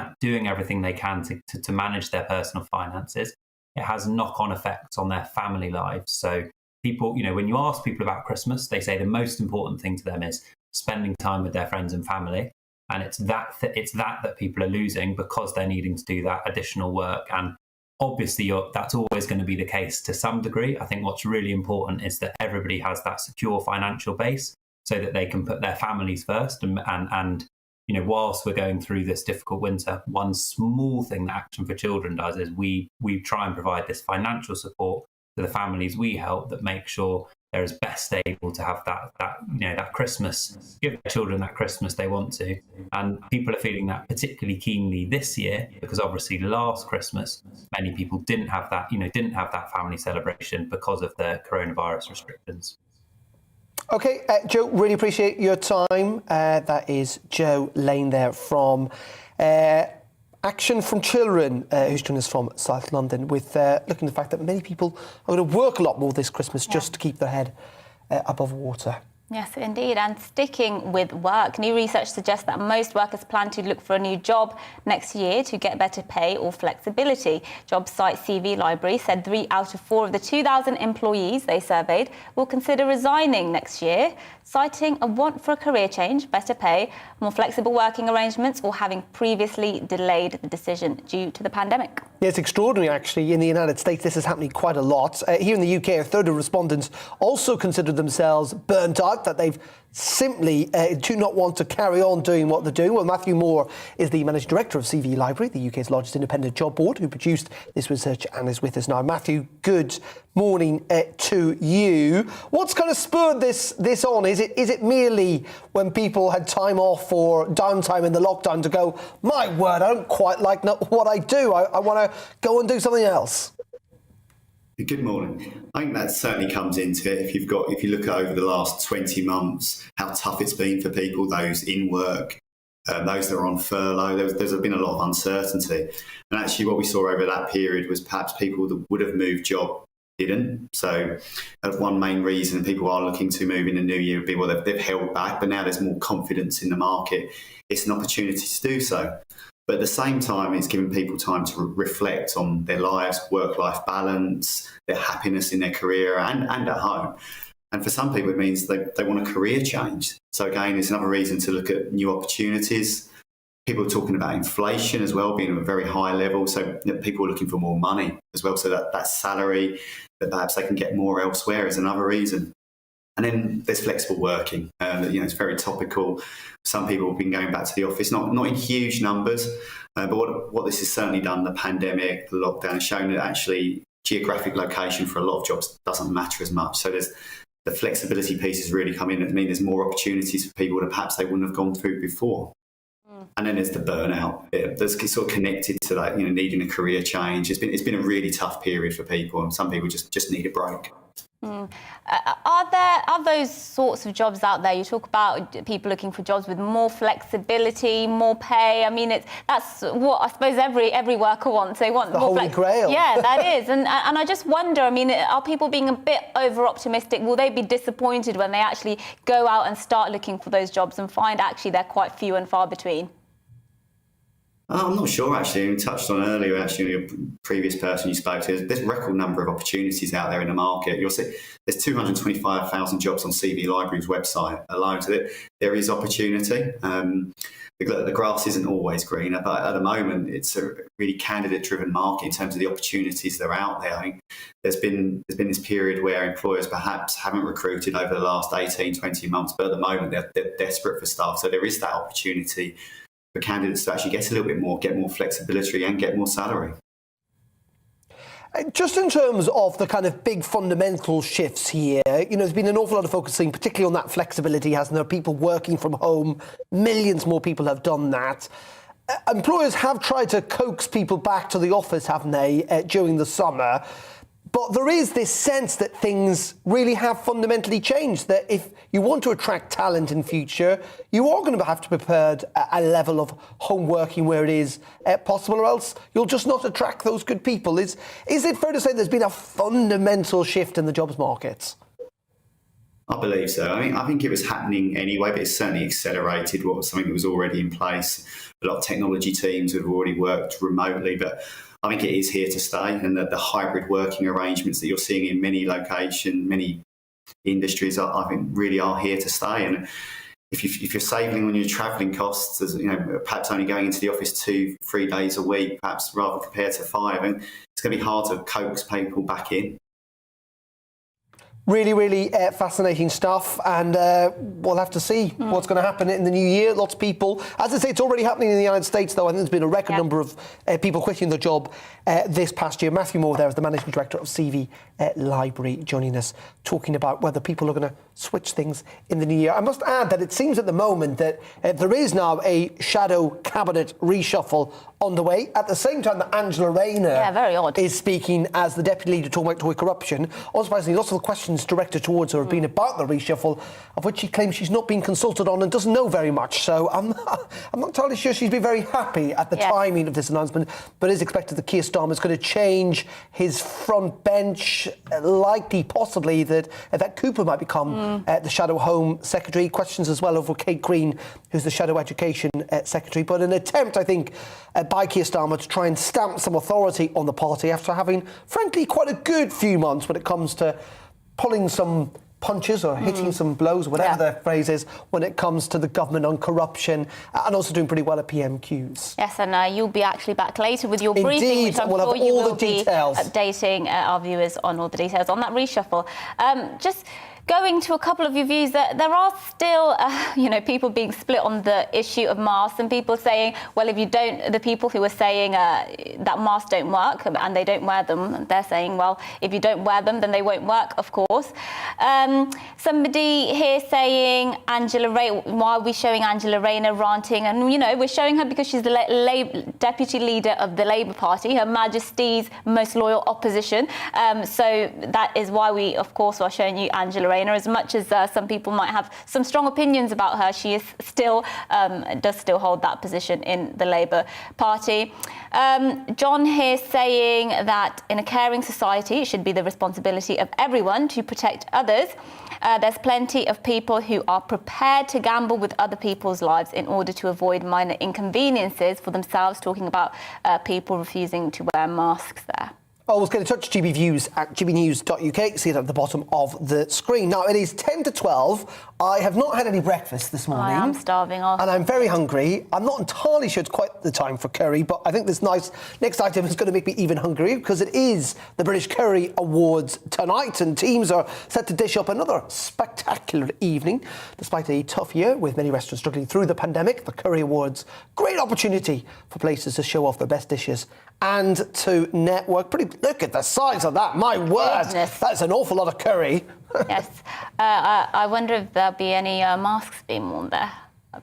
everything they can to manage their personal finances, it has knock-on effects on their family lives. So people, when you ask people about Christmas, they say the most important thing to them is spending time with their friends and family, and it's that people are losing because they're needing to do that additional work. And obviously, that's always going to be the case to some degree. I think what's really important is that everybody has that secure financial base so that they can put their families first. And whilst we're going through this difficult winter, one small thing that Action for Children does is we try and provide this financial support to the families we help that make sure they're as best able to have that Christmas, give their children that Christmas they want to. And people are feeling that particularly keenly this year because obviously last Christmas, many people didn't have that family celebration because of the coronavirus restrictions. OK, Joe, really appreciate your time. That is Joe Lane there from Action from Children, who's joined us from South London, with looking at the fact that many people are going to work a lot more this Christmas just to keep their head above water. Yes, indeed. And sticking with work, new research suggests that most workers plan to look for a new job next year to get better pay or flexibility. Job site CV Library said 3 out of 4 of the 2,000 employees they surveyed will consider resigning next year, citing a want for a career change, better pay, more flexible working arrangements, or having previously delayed the decision due to the pandemic. Yeah, it's extraordinary, actually. In the United States, this is happening quite a lot. Here in the UK, a third of respondents also consider themselves burnt out, that they've simply do not want to carry on doing what they're doing. Well, Matthew Moore is the Managing Director of CV Library, the UK's largest independent job board, who produced this research and is with us now. Matthew, good morning to you. What's kind of spurred this on? Is it merely when people had time off or downtime in the lockdown to go, my word, I don't quite like what I do. I want to go and do something else? Good morning. I think that certainly comes into it. If you look at over the last 20 months, how tough it's been for people, those in work, those that are on furlough, there's been a lot of uncertainty. And actually what we saw over that period was perhaps people that would have moved job didn't. So one main reason people are looking to move in the new year would be, well, they've held back, but now there's more confidence in the market. It's an opportunity to do so. But at the same time, it's giving people time to reflect on their lives, work-life balance, their happiness in their career and at home. And for some people, it means they want a career change. So again, it's another reason to look at new opportunities. People are talking about inflation as well, being at a very high level. So people are looking for more money as well. So that salary, that perhaps they can get more elsewhere is another reason. And then there's flexible working. It's very topical. Some people have been going back to the office, not in huge numbers, but what this has certainly done, the pandemic, the lockdown, has shown that actually geographic location for a lot of jobs doesn't matter as much. So there's the flexibility piece has really come in. It means there's more opportunities for people that perhaps they wouldn't have gone through before. And then there's the burnout bit that's sort of connected to that, needing a career change. It's been a really tough period for people, and some people just need a break. Are those sorts of jobs out there? You talk about people looking for jobs with more flexibility, more pay. I mean, that's what I suppose every worker wants. They want the more holy grail. Yeah, that is. And I just wonder, I mean, are people being a bit over-optimistic? Will they be disappointed when they actually go out and start looking for those jobs and find actually they're quite few and far between? I'm not sure, actually. We touched on earlier, actually, a previous person you spoke to. There's a record number of opportunities out there in the market. You'll see there's 225,000 jobs on CV Library's website alone. So there is opportunity. The grass isn't always greener, but at the moment, it's a really candidate-driven market in terms of the opportunities that are out there. I think there's been this period where employers perhaps haven't recruited over the last 18, 20 months, but at the moment, they're desperate for staff. So there is that opportunity for candidates to actually get a little bit more, get more flexibility and get more salary. Just in terms of the kind of big fundamental shifts here, there's been an awful lot of focusing, particularly on that flexibility, hasn't there? People working from home, millions more people have done that. Employers have tried to coax people back to the office, haven't they, during the summer? But there is this sense that things really have fundamentally changed, that if you want to attract talent in future, you are going to have to be prepared a level of home working where it is possible, or else you'll just not attract those good people. Is it fair to say there's been a fundamental shift in the jobs markets? I believe so. I think it was happening anyway, but it's certainly accelerated something that was already in place. A lot of technology teams have already worked remotely, but I think it is here to stay, and that the hybrid working arrangements that you're seeing in many locations, many industries, I think really are here to stay. And if you're saving on your travelling costs, as perhaps only going into the office 2-3 days a week, perhaps rather compared to 5, and it's going to be hard to coax people back in. Really, really fascinating stuff, and we'll have to see what's going to happen in the new year. Lots of people, as I say, it's already happening in the United States, though. I think there's been a record number of people quitting their job this past year. Matthew Moore there is the Managing Director of CV Library, joining us, talking about whether people are going to switch things in the new year. I must add that it seems at the moment that there is now a shadow cabinet reshuffle on the way. At the same time that Angela Rayner is speaking as the Deputy Leader talking about toy corruption. Unsurprisingly, lots of the questions directed towards her have been about the reshuffle, of which she claims she's not been consulted on and doesn't know very much. So I'm not entirely sure she's been very happy at the timing of this announcement, but it is expected that Keir Starmer is going to change his front bench, likely, possibly, that Cooper might become the Shadow Home Secretary. Questions as well over Kate Green, who's the Shadow Education Secretary. But an attempt, I think, by Keir Starmer to try and stamp some authority on the party after having, frankly, quite a good few months when it comes to pulling some punches or hitting some blows, whatever the phrase is, when it comes to the government on corruption, and also doing pretty well at PMQs. Yes, and you'll be actually back later with your briefing, which I'm sure you will be updating our viewers on all the details on that reshuffle. Just going to a couple of your views, that there are still, people being split on the issue of masks, and people saying, well, if you don't, the people who are saying that masks don't work and they don't wear them, they're saying, well, if you don't wear them, then they won't work, of course. Somebody here saying, why are we showing Angela Rayner ranting? And, we're showing her because she's the Deputy Leader of the Labour Party, Her Majesty's most loyal opposition. So that is why we, of course, are showing you Angela Rayner. As much as some people might have some strong opinions about her, she is still does still hold that position in the Labour Party. John here saying that in a caring society, it should be the responsibility of everyone to protect others. There's plenty of people who are prepared to gamble with other people's lives in order to avoid minor inconveniences for themselves, talking about people refusing to wear masks there. Always get in touch, GB Views at gbnews.uk. See it at the bottom of the screen. Now, it is 10 to 12. I have not had any breakfast this morning. I am starving off. And I'm very hungry. I'm not entirely sure it's quite the time for curry, but I think this next item is going to make me even hungrier, because it is the British Curry Awards tonight, and teams are set to dish up another spectacular evening. Despite a tough year with many restaurants struggling through the pandemic, the Curry Awards, great opportunity for places to show off their best dishes and to network. Look at the size of that, my word. Goodness. That's an awful lot of curry. Yes. I wonder if there'll be any masks being worn there.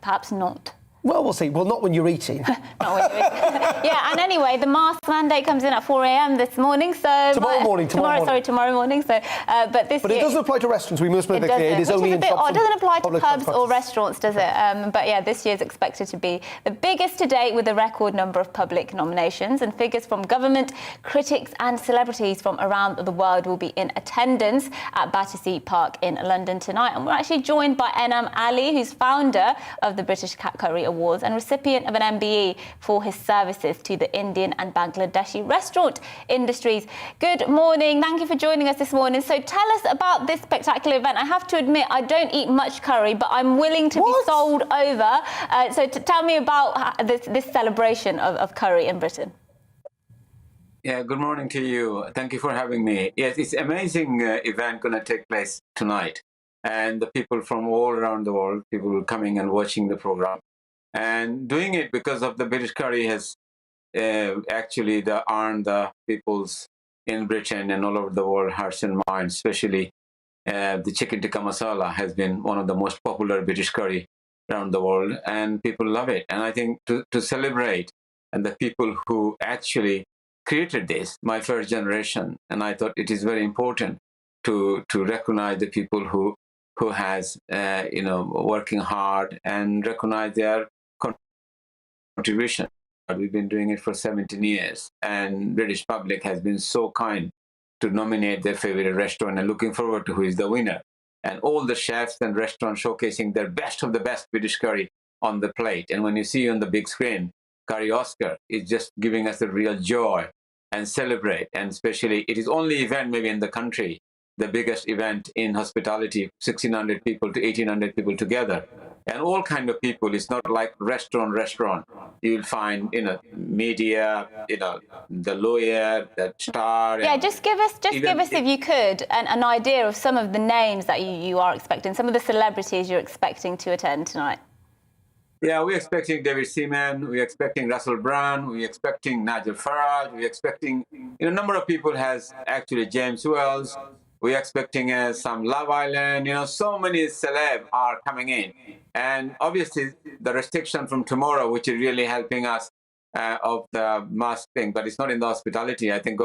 Perhaps not. Well, we'll see. Well, not when you're eating. Not when you're eating. Yeah, and anyway, the mask mandate comes in at 4 a.m. this morning, so... Tomorrow morning. Tomorrow morning. So, but it doesn't apply to restaurants. We must make it clear. It is only in shops. It doesn't apply to pubs or restaurants, does it? But yeah, this year is expected to be the biggest to date, with a record number of public nominations, and figures from government, critics and celebrities from around the world will be in attendance at Battersea Park in London tonight. And we're actually joined by Enam Ali, who's founder of the British Curry Awards and recipient of an MBE for his services to the Indian and Bangladeshi restaurant industries. Good morning. Thank you for joining us this morning. So tell us about this spectacular event. I have to admit, I don't eat much curry, but I'm willing to be sold over. So tell me about this celebration of curry in Britain. Yeah, good morning to you. Thank you for having me. Yes, it's an amazing event going to take place tonight. And the people from all around the world, people coming and watching the program. And doing it because of the British curry has actually earned the people's in Britain and all over the world hearts and minds, especially the chicken tikka masala has been one of the most popular British curry around the world, and people love it. And I think to celebrate and the people who actually created this, my first generation, and I thought it is very important to recognize the people who has working hard and recognize their contribution. We've been doing it for 17 years, and British public has been so kind to nominate their favorite restaurant, and looking forward to who is the winner. And all the chefs and restaurants showcasing their best of the best British curry on the plate. And when you see on the big screen, Curry Oscar is just giving us a real joy and celebrate. And especially, it is only event maybe in the country, the biggest event in hospitality, 1,600 people to 1,800 people together. And all kind of people. It's not like restaurant. You'll find, media, the lawyer, the star. Yeah, just give us, if you could, an idea of some of the names that you are expecting, some of the celebrities you're expecting to attend tonight. Yeah, we're expecting David Seaman, we're expecting Russell Brand, we're expecting Nigel Farage, we're expecting, a number of people has actually James Wells, we're expecting some Love Island, so many celeb are coming in. And obviously the restriction from tomorrow, which is really helping us of the mask thing, but it's not in the hospitality, I think.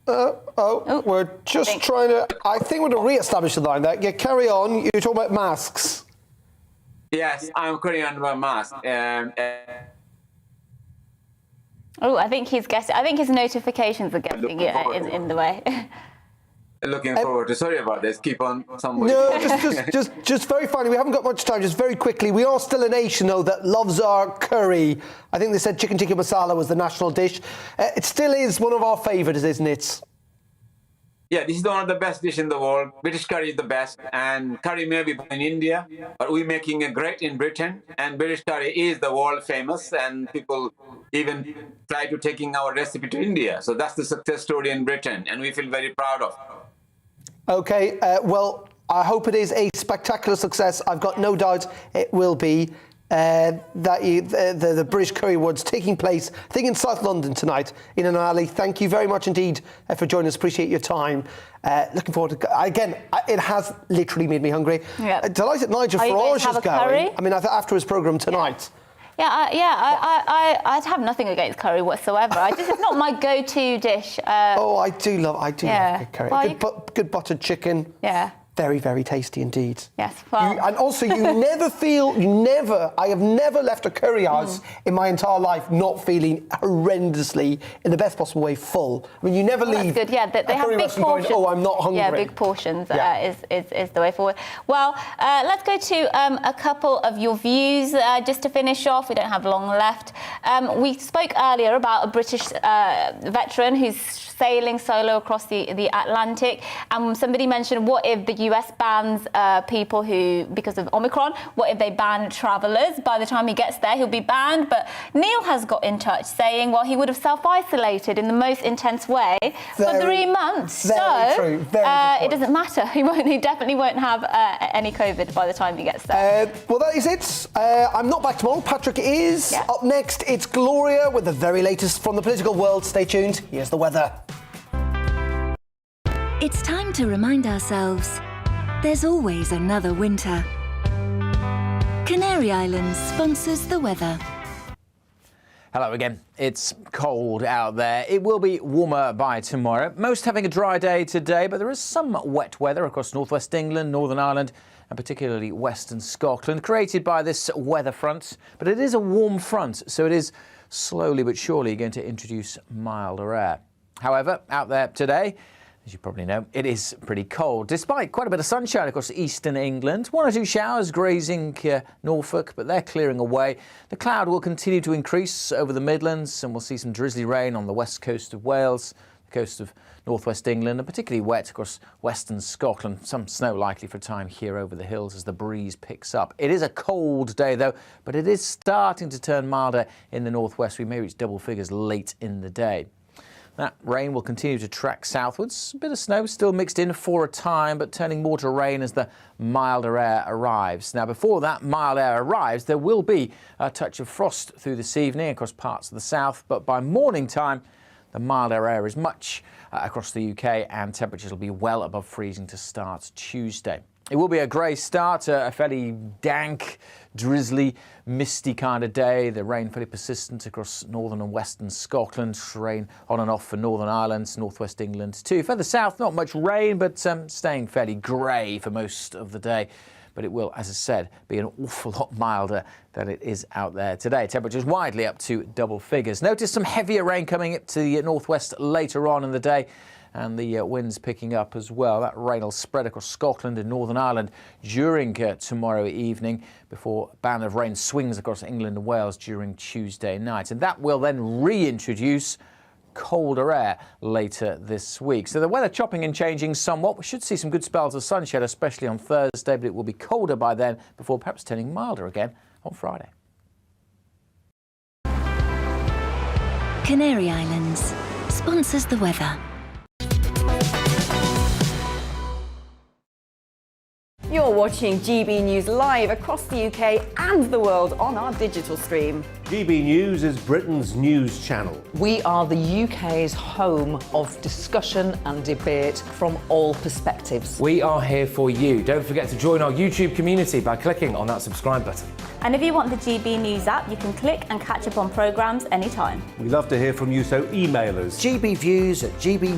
We're just trying to... I think we're going to re-establish the line there. Yeah, carry on. You're talking about masks. Yes, I'm carrying on about masks. I think he's guessing. I think his notifications are getting in the way. Looking forward to. Sorry about this. Keep on. Somebody. No, just very finally. We haven't got much time. Just very quickly. We are still a nation, though, that loves our curry. I think they said chicken tikka masala was the national dish. It still is one of our favourites, isn't it? Yeah, this is one of the best dishes in the world. British curry is the best, and curry may be in India, but we're making it great in Britain. And British curry is the world famous, and people even try to taking our recipe to India. So that's the success story in Britain, and we feel very proud of. Okay, well, I hope it is a spectacular success. I've got no doubt it will be. The British Curry Awards taking place, I think, in South London tonight in an alley. Thank you very much indeed for joining us. Appreciate your time. Looking forward to again. It has literally made me hungry. Yeah. Delighted Nigel Farage is going. I mean, after his programme tonight. I'd have nothing against curry whatsoever. It's not my go-to dish. I do love good curry. Well, good buttered chicken. Yeah. Very, very tasty indeed. Yes. Well. And also, I have never left a curry house in my entire life not feeling horrendously, in the best possible way, full. I mean, you never leave. That's good. Yeah, they have big portions. Going, I'm not hungry. Yeah, big portions is the way forward. Well, let's go to a couple of your views just to finish off. We don't have long left. We spoke earlier about a British veteran who's sailing solo across the Atlantic, and somebody mentioned, what if the US bans people who, because of Omicron, what if they ban travellers? By the time he gets there, he'll be banned. But Neil has got in touch saying, well, he would have self-isolated in the most intense way for 3 months. Very true. Very it doesn't matter. He definitely won't have any COVID by the time he gets there. Well, that is it. I'm not back tomorrow. Patrick is. Yeah. Up next, it's Gloria with the very latest from the political world. Stay tuned. Here's the weather. It's time to remind ourselves there's always another winter. Canary Islands sponsors the weather. Hello again. It's cold out there. It will be warmer by tomorrow. Most having a dry day today, but there is some wet weather across northwest England, Northern Ireland, and particularly western Scotland, created by this weather front. But it is a warm front, so it is slowly but surely going to introduce milder air. However, out there today, As you probably know, it is pretty cold, despite quite a bit of sunshine across eastern England. 1 or 2 showers grazing Norfolk, but they're clearing away. The cloud will continue to increase over the Midlands, and we'll see some drizzly rain on the west coast of Wales, the coast of northwest England, and particularly wet across western Scotland. Some snow likely for a time here over the hills as the breeze picks up. It is a cold day, though, but it is starting to turn milder in the northwest. We may reach double figures late in the day. That rain will continue to track southwards. A bit of snow still mixed in for a time, but turning more to rain as the milder air arrives. Now, before that mild air arrives, there will be a touch of frost through this evening across parts of the south, but by morning time, the milder air is much across the UK, and temperatures will be well above freezing to start Tuesday. It will be a grey start, a fairly dank, drizzly, misty kind of day. The rain fairly persistent across northern and western Scotland. Rain on and off for Northern Ireland, northwest England too. Further south, not much rain, but staying fairly grey for most of the day. But it will, as I said, be an awful lot milder than it is out there today. Temperatures widely up to double figures. Notice some heavier rain coming up to the northwest later on in the day, and the winds picking up as well. That rain will spread across Scotland and Northern Ireland during tomorrow evening, before a band of rain swings across England and Wales during Tuesday night. And that will then reintroduce colder air later this week. So the weather chopping and changing somewhat. We should see some good spells of sunshine, especially on Thursday, but it will be colder by then, before perhaps turning milder again on Friday. Canary Islands sponsors the weather. You're watching GB News live across the UK and the world on our digital stream. GB News is Britain's news channel. We are the UK's home of discussion and debate from all perspectives. We are here for you. Don't forget to join our YouTube community by clicking on that subscribe button. And if you want the GB News app, you can click and catch up on programmes anytime. We love to hear from you, so email us. gbviews@gbnews.com.